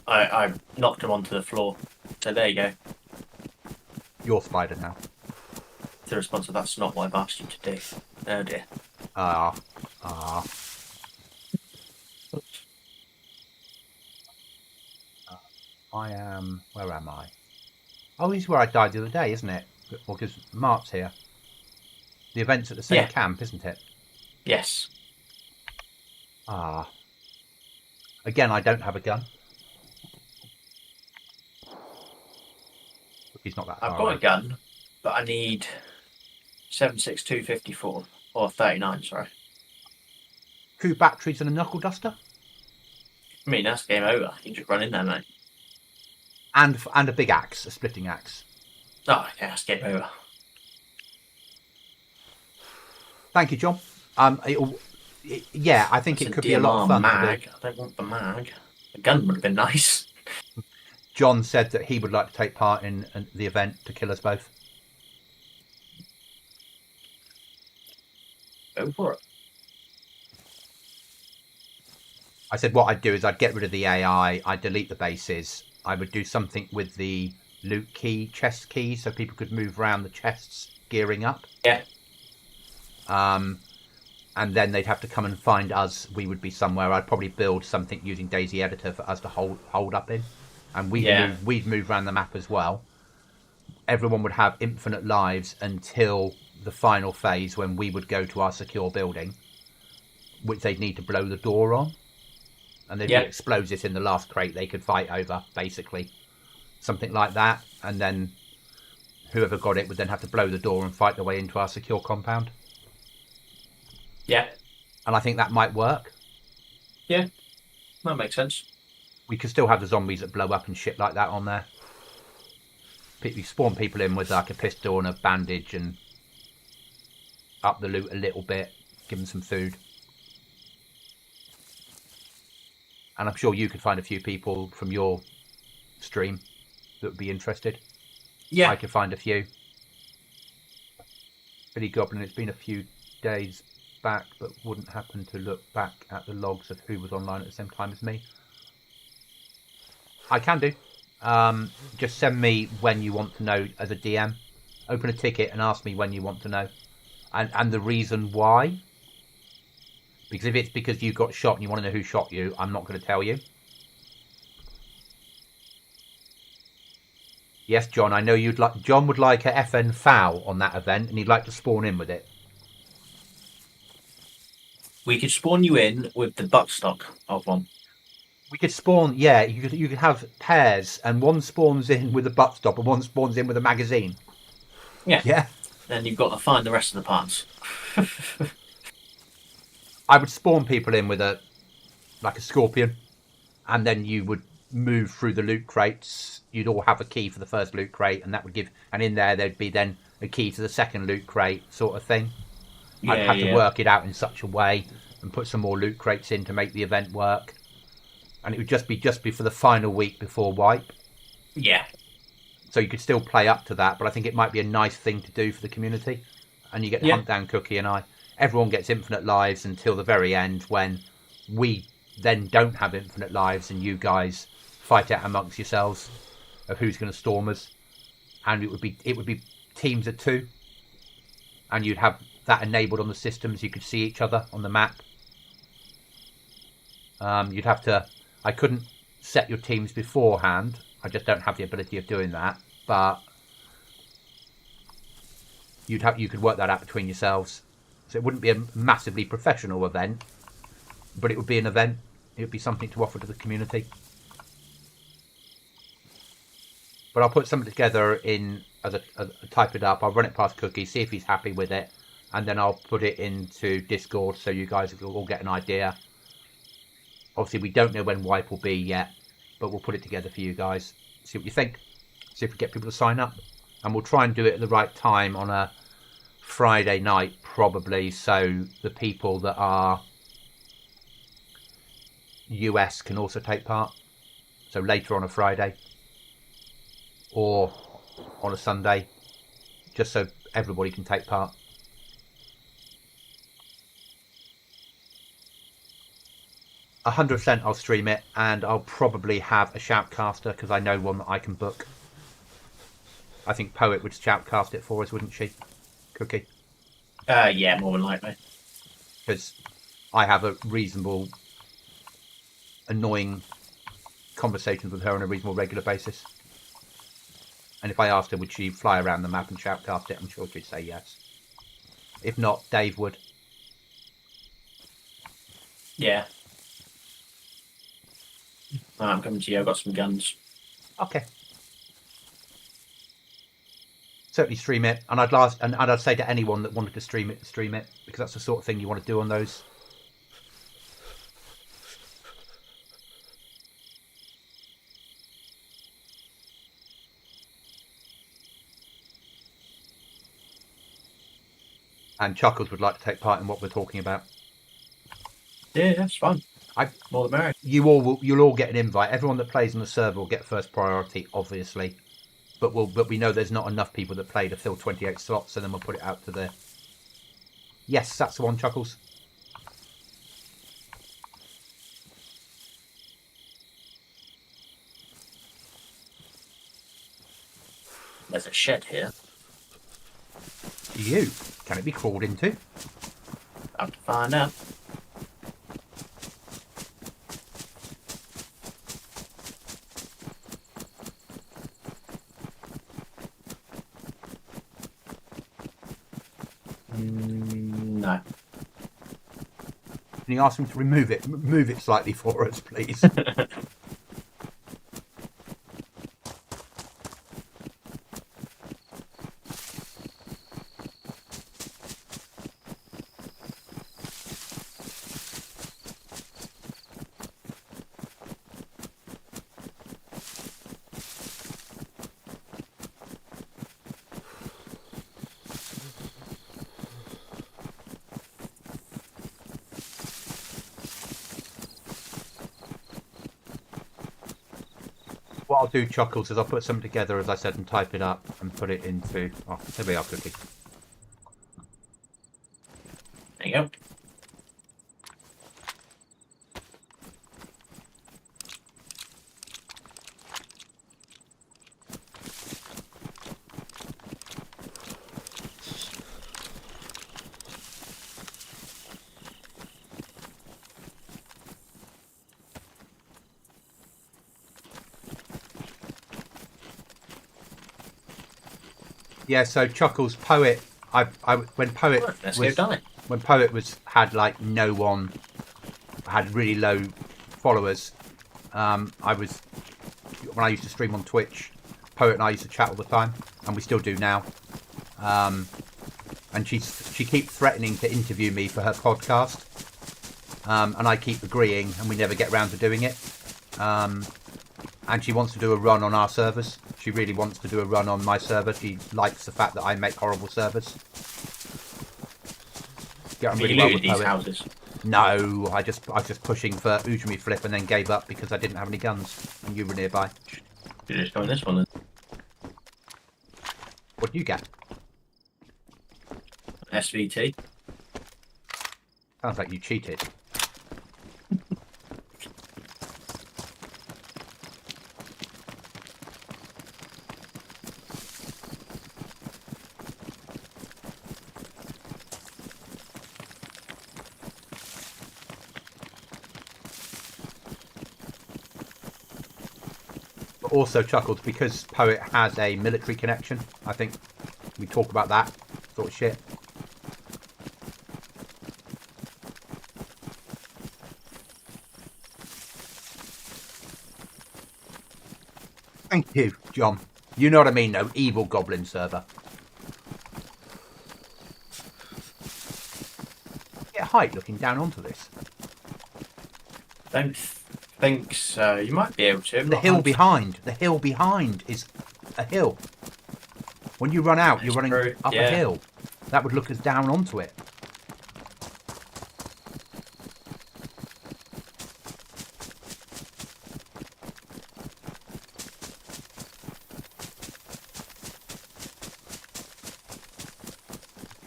S2: I knocked him onto the floor. So there you go.
S1: Your spider now.
S2: The response of that's not what I've asked you to do. Oh dear.
S1: I am... Where am I? Oh, this is where I died the other day, isn't it? Or because Mark's here. The event's at the same camp, isn't it?
S2: Yes.
S1: Again, I don't have a gun. He's not that far
S2: I've got
S1: away.
S2: a gun, but I need 7.6254 or 39. Sorry.
S1: 2 batteries and a knuckle duster,
S2: I mean, that's game over. You just run in there, mate.
S1: and a big axe, a splitting axe.
S2: Oh, okay, that's game over.
S1: Thank you, John. Yeah, I think
S2: That's
S1: it could be a lot of fun.
S2: Mag. I don't want the mag. The gun would have been nice.
S1: John said that he would like to take part in the event to kill us both.
S2: Go for it.
S1: I said what I'd do is I'd get rid of the AI, I'd delete the bases, I would do something with the loot key, chest key, so people could move around the chests gearing up.
S2: Yeah.
S1: And then they'd have to come and find us. We would be somewhere. I'd probably build something using Daisy Editor for us to hold up in. And we'd move around the map as well. Everyone would have infinite lives until the final phase when we would go to our secure building, which they'd need to blow the door on. And there'd be explosives in the last crate they could fight over, basically. Something like that. And then whoever got it would then have to blow the door and fight their way into our secure compound.
S2: Yeah.
S1: And I think that might work.
S2: Yeah. That makes sense.
S1: We could still have the zombies that blow up and shit like that on there. You spawn people in with like a pistol and a bandage and up the loot a little bit, give them some food. And I'm sure you could find a few people from your stream that would be interested.
S2: Yeah.
S1: I could find a few. Billy Goblin, it's been a few days back, but wouldn't happen to look back at the logs of who was online at the same time as me. I can do. Just send me when you want to know as a DM. Open a ticket and ask me when you want to know. And the reason why. Because if it's because you got shot and you want to know who shot you, I'm not going to tell you. Yes, John, I know you'd like... John would like a FN foul on that event and he'd like to spawn in with it.
S2: We could spawn you in with the buttstock of one.
S1: We could spawn, yeah, you could have pairs, and one spawns in with a buttstop and one spawns in with a magazine.
S2: Yeah.
S1: Yeah.
S2: Then you've got to find the rest of the parts.
S1: I would spawn people in with a scorpion, and then you would move through the loot crates. You'd all have a key for the first loot crate, and that would give, and in there'd be then a key to the second loot crate, sort of thing. I'd have to work it out in such a way and put some more loot crates in to make the event work. And it would just be for the final week before wipe.
S2: Yeah.
S1: So you could still play up to that, but I think it might be a nice thing to do for the community. And you get to hunt down Cookie and I. Everyone gets infinite lives until the very end, when we then don't have infinite lives and you guys fight out amongst yourselves of who's going to storm us. And it would be teams of 2. And you'd have that enabled on the systems. You could see each other on the map. You'd have to. I couldn't set your teams beforehand. I just don't have the ability of doing that. But you could work that out between yourselves. So it wouldn't be a massively professional event, but it would be an event. It would be something to offer to the community. But I'll put something together type it up. I'll run it past Cookie, see if he's happy with it, and then I'll put it into Discord so you guys will all get an idea. Obviously, we don't know when Wipe will be yet, but we'll put it together for you guys. See what you think. See if we get people to sign up. And we'll try and do it at the right time on a Friday night, probably, so the people that are US can also take part. So later on a Friday. Or on a Sunday. Just so everybody can take part. 100% I'll stream it, and I'll probably have a shoutcaster because I know one that I can book. I think Poet would shoutcast it for us, wouldn't she, Cookie?
S2: Yeah, more than likely.
S1: Because I have a reasonable, annoying conversations with her on a reasonable regular basis. And if I asked her, would she fly around the map and shoutcast it, I'm sure she'd say yes. If not, Dave would.
S2: Yeah. I'm coming to you. I've got some guns.
S1: Okay. Certainly stream it, and I'd say to anyone that wanted to stream it, because that's the sort of thing you want to do on those. And Chuckles would like to take part in what we're talking about.
S2: Yeah, that's fine. More the merrier.
S1: You'll all get an invite. Everyone that plays on the server will get first priority, obviously. But we know there's not enough people that play to fill 28 slots, so then we'll put it out to the... Yes, that's the one, Chuckles.
S2: There's a shed here.
S1: Can it be crawled into?
S2: I'll have to find out. No.
S1: Can you ask him to remove it? Move it slightly for us, please. What I'll do, Chuckles, is I'll put something together, as I said, and type it up and put it into... Oh, there we are, Cookie.
S2: There you go.
S1: Yeah, so Chuckles, Poet, when Poet
S2: Let's go die.
S1: When Poet had like no one, had really low followers. When I used to stream on Twitch, Poet and I used to chat all the time, and we still do now. And she keeps threatening to interview me for her podcast, and I keep agreeing, and we never get round to doing it. And she wants to do a run on our servers. She really wants to do a run on my server. She likes the fact that I make horrible servers. Get on really well with
S2: these
S1: Poet.
S2: houses.
S1: No, I was just pushing for Ujumi Flip and then gave up because I didn't have any guns and you were nearby.
S2: You just go in this one then.
S1: What do you get?
S2: SVT.
S1: Sounds like you cheated. Also, Chuckles, because Poet has a military connection, I think we talk about that sort of shit. Thank you, John. You know what I mean, though. Evil Goblin server. Get a height looking down onto this.
S2: Don't think so. You might be able to.
S1: The hill behind. The hill behind is a hill. When you run out, you're running up a hill. That would look us down onto it.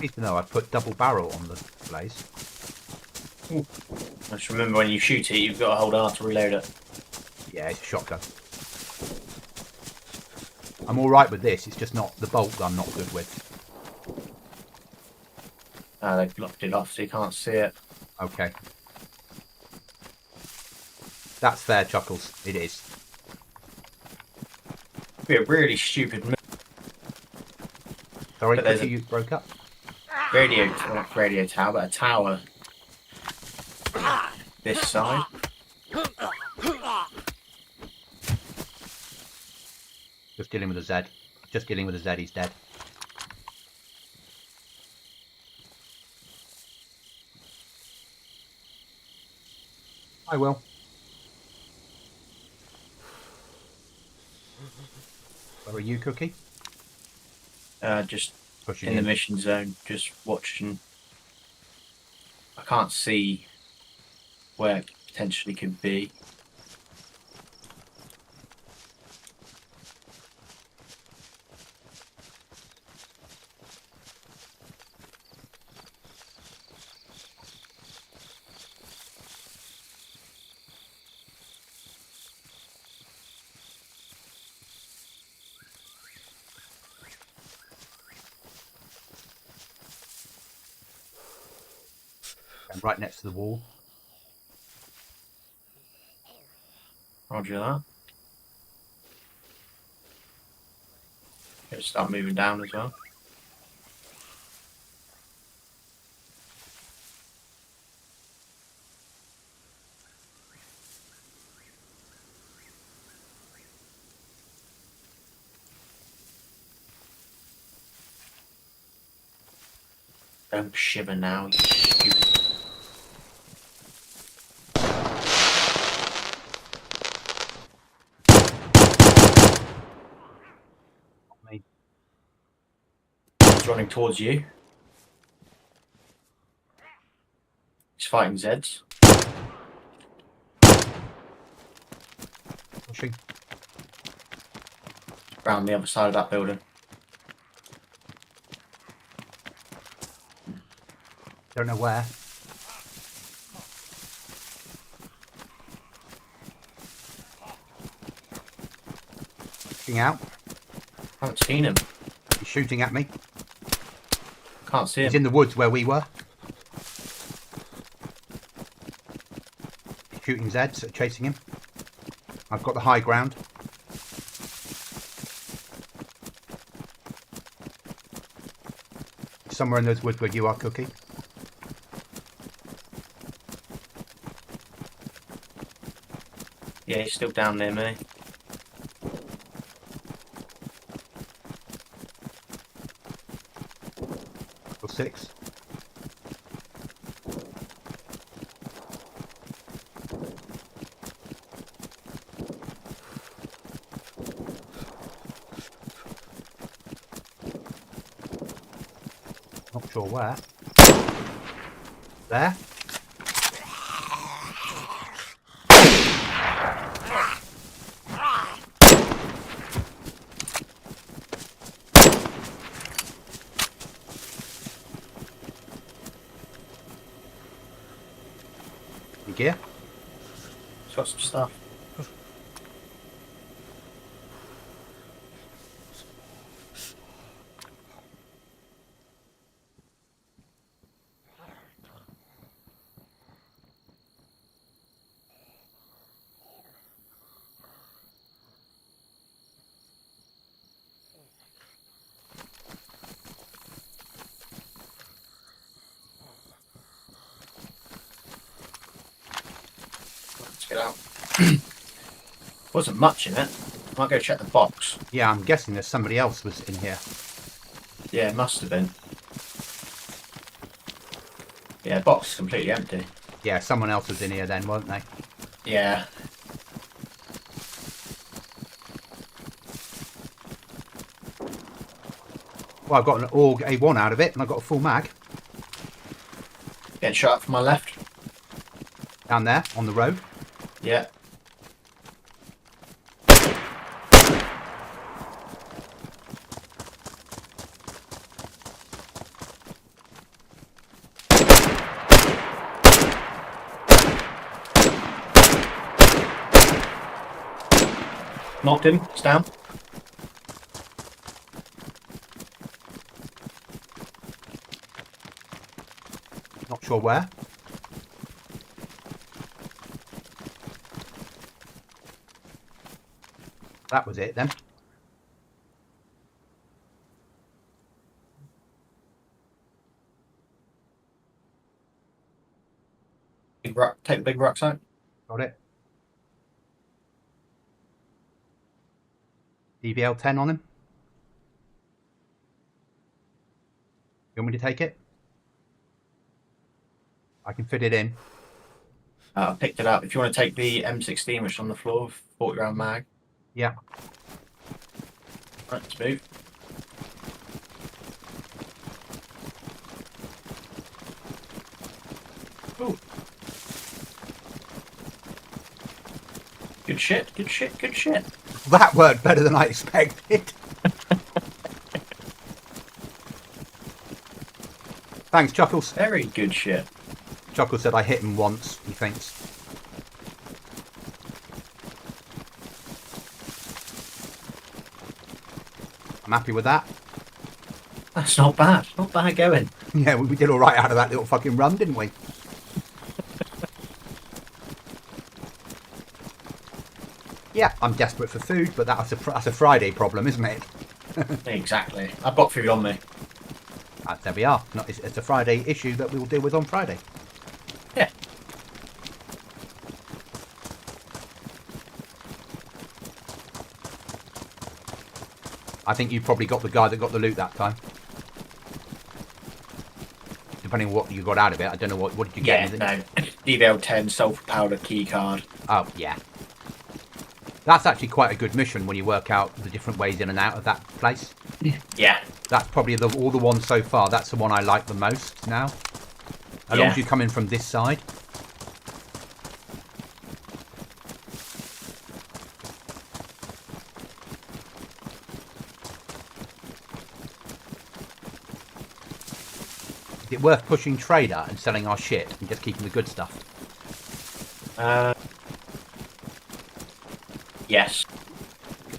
S1: Even though I put double barrel on the blaze.
S2: Ooh. Just remember when you shoot it, you've got to hold R to reload it.
S1: Yeah, it's a shotgun. I'm alright with this, it's just not the bolt I'm not good with.
S2: They've blocked it off so you can't see it.
S1: Okay. That's fair, Chuckles. It is.
S2: It'd be a really stupid move.
S1: Sorry, Cookie, you broke up.
S2: Not radio tower, but a tower. This side.
S1: Just dealing with a Z. Just dealing with a Z, he's dead. I will. Where are you, Cookie?
S2: Just
S1: Pushing
S2: in the mission zone, just watching. I can't see where it potentially could be.
S1: I'm right next to the wall.
S2: Roger that. Just start moving down as well. Don't shiver now, you stupid.
S1: Me.
S2: He's running towards you. He's fighting Zeds.
S1: Pushing.
S2: Around the other side of that building.
S1: Don't know where. Looking out.
S2: Haven't seen him.
S1: He's shooting at me.
S2: Can't see him.
S1: He's in the woods where we were. He's shooting Zeds, chasing him. I've got the high ground. Somewhere in those woods where you are, Cookie.
S2: Yeah, he's still down near me.
S1: Or 6. Not sure where. There. Your gear.
S2: He's got some stuff. it out. Wasn't much in it. Might go check the box.
S1: Yeah, I'm guessing there's somebody else was in here.
S2: Yeah, it must have been. Yeah, box is completely empty.
S1: Yeah, someone else was in here then, weren't they?
S2: Yeah.
S1: Well, I've got an AUG A1 out of it, and I've got a full mag.
S2: Getting shot up from my left.
S1: Down there, on the road.
S2: Yeah. Knocked him. He's down.
S1: Not sure where. That was it then.
S2: Take the big rucksack.
S1: Got it. DVL 10 on him. You want me to take it? I can fit it in.
S2: I picked it up. If you want to take the M16, which is on the floor, 40 round mag.
S1: Yeah.
S2: Right, let's move. Ooh. Good shit, good shit, good shit.
S1: That worked better than I expected. Thanks, Chuckles.
S2: Very good shit.
S1: Chuckles said I hit him once, he thinks. I'm happy with that.
S2: That's not bad. Not bad going.
S1: Yeah, we did all right out of that little fucking run, didn't we? Yeah, I'm desperate for food, but that's a Friday problem, isn't it?
S2: Exactly. I've got food on me.
S1: There we are. It's a Friday issue that we will deal with on Friday.
S2: Yeah.
S1: I think you probably got the guy that got the loot that time. Depending on what you got out of it. I don't know what did you get?
S2: Yeah, no. DVL 10, sulfur powder, key card.
S1: Oh, yeah. That's actually quite a good mission when you work out the different ways in and out of that place.
S2: Yeah.
S1: That's probably all the ones so far. That's the one I like the most now. As long as you come in from this side. Is it worth pushing trader and selling our shit and just keeping the good stuff?
S2: Yes.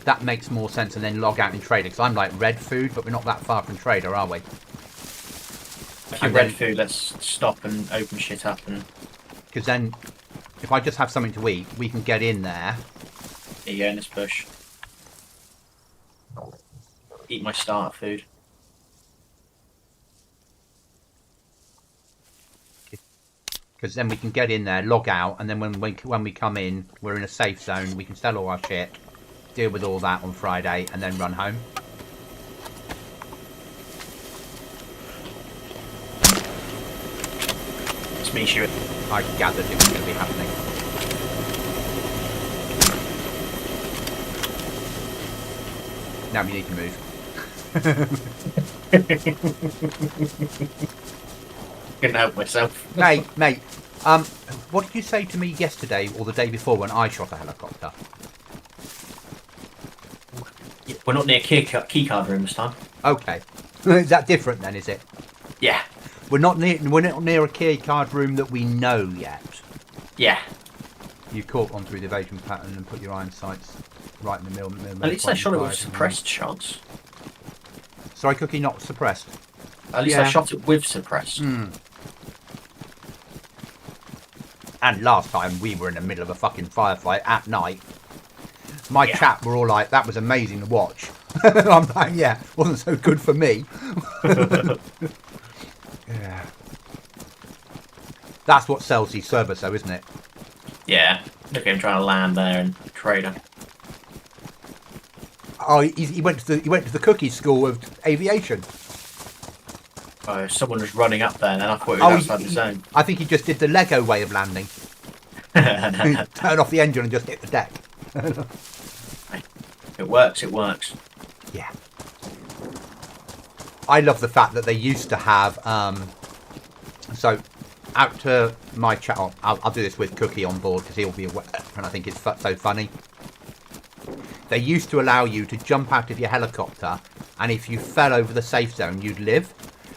S1: That makes more sense, and then log out in trader, because I'm like red food, but we're not that far from trader, are we?
S2: If you're red food, let's stop and open shit up. And
S1: because then, if I just have something to eat, we can get in there.
S2: Here you go, in this bush. Eat my starter food.
S1: Because then we can get in there, log out, and then when we come in, we're in a safe zone. We can sell all our shit, deal with all that on Friday, and then run home.
S2: It's me shooting.
S1: I gathered it was going to be happening. Now we need to move.
S2: Couldn't help myself.
S1: Mate, what did you say to me yesterday or the day before when I shot a helicopter?
S2: We're not near keycard room this time.
S1: Okay. Is that different then, is it?
S2: Yeah.
S1: We're not near a key card room that we know yet.
S2: Yeah.
S1: You caught on through the evasion pattern and put your iron sights right in the middle.
S2: At least I shot it with suppressed shots.
S1: Sorry, Cookie, not suppressed.
S2: At least I shot it with suppressed.
S1: And last time we were in the middle of a fucking firefight at night. My chat were all like, that was amazing to watch. I'm like, yeah, wasn't so good for me. Yeah. That's what sells these servers though, isn't it?
S2: Yeah. Look at him trying to land there and trader.
S1: Oh, he went to the cookie school of aviation.
S2: Oh, someone was running up there, and then I thought it was outside the zone.
S1: I think he just did the Lego way of landing. Turn off the engine and just hit the deck.
S2: It works. It works.
S1: Yeah. I love the fact that they used to have. So, out to my chat. I'll do this with Cookie on board because he'll be aware, and I think it's so funny. They used to allow you to jump out of your helicopter, and if you fell over the safe zone, you'd live.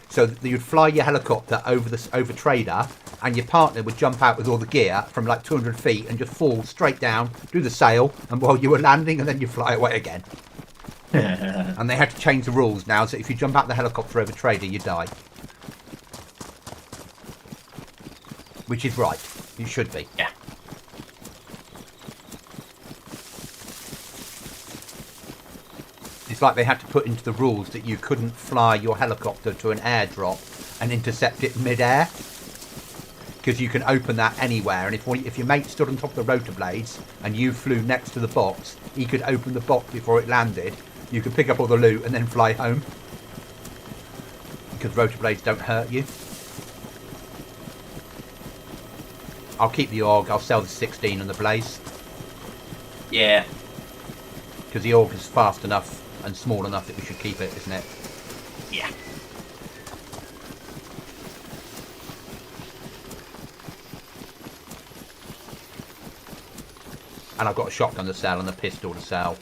S1: So you'd fly your helicopter over Trader, and your partner would jump out with all the gear from like 200 feet and just fall straight down, do the sail, and while you were landing, and then you fly away again. And they had to change the rules now, so if you jump out the helicopter over Trader, you die. Which is right. You should be.
S2: Yeah.
S1: It's like they had to put into the rules that you couldn't fly your helicopter to an airdrop and intercept it mid-air. Because you can open that anywhere, and if your mate stood on top of the rotor blades and you flew next to the box, he could open the box before it landed. You could pick up all the loot and then fly home. Because rotor blades don't hurt you. I'll keep the AUG, I'll sell the 16 and the Blaze.
S2: Yeah.
S1: Because the AUG is fast enough and small enough that we should keep it, isn't it?
S2: Yeah.
S1: And I've got a shotgun to sell and a pistol to sell.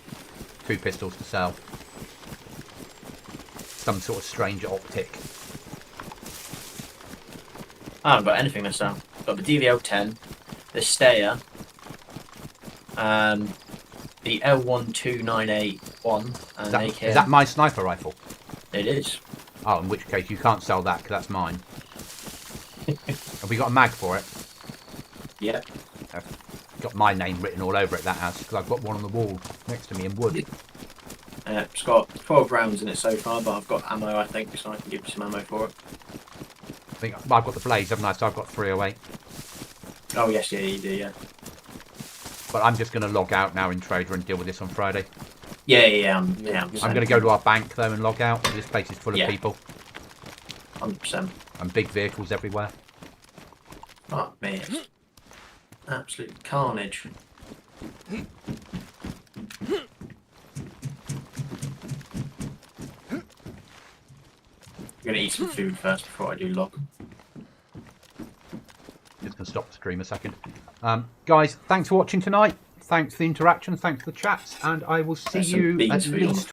S1: 2 pistols to sell. Some sort of strange optic.
S2: I haven't got anything to sell. I've got the DVL-10, the Stayer, the L12981, and AK.
S1: Is that my sniper rifle?
S2: It is.
S1: Oh, in which case you can't sell that because that's mine. Have we got a mag for it?
S2: Yep.
S1: Got my name written all over it, that has, because I've got one on the wall next to me in wood.
S2: It's got 12 rounds in it so far, but I've got ammo, I think, so I can give you some ammo for it.
S1: I think I've got the Blaze, haven't I? So I've got 308.
S2: Oh, yes, yeah, you do, yeah.
S1: But I'm just going to log out now in Trader and deal with this on Friday.
S2: Yeah.
S1: I'm going to go to our bank, though, and log out. This place is full of people.
S2: 100%.
S1: And big vehicles everywhere.
S2: Oh, man. Absolute carnage. I'm going to eat some food first before I do log.
S1: Just going to stop the stream a second. Guys, thanks for watching tonight. Thanks for the interaction. Thanks for the chats. And I will see
S2: There's some
S1: you
S2: beans
S1: at
S2: for you.
S1: least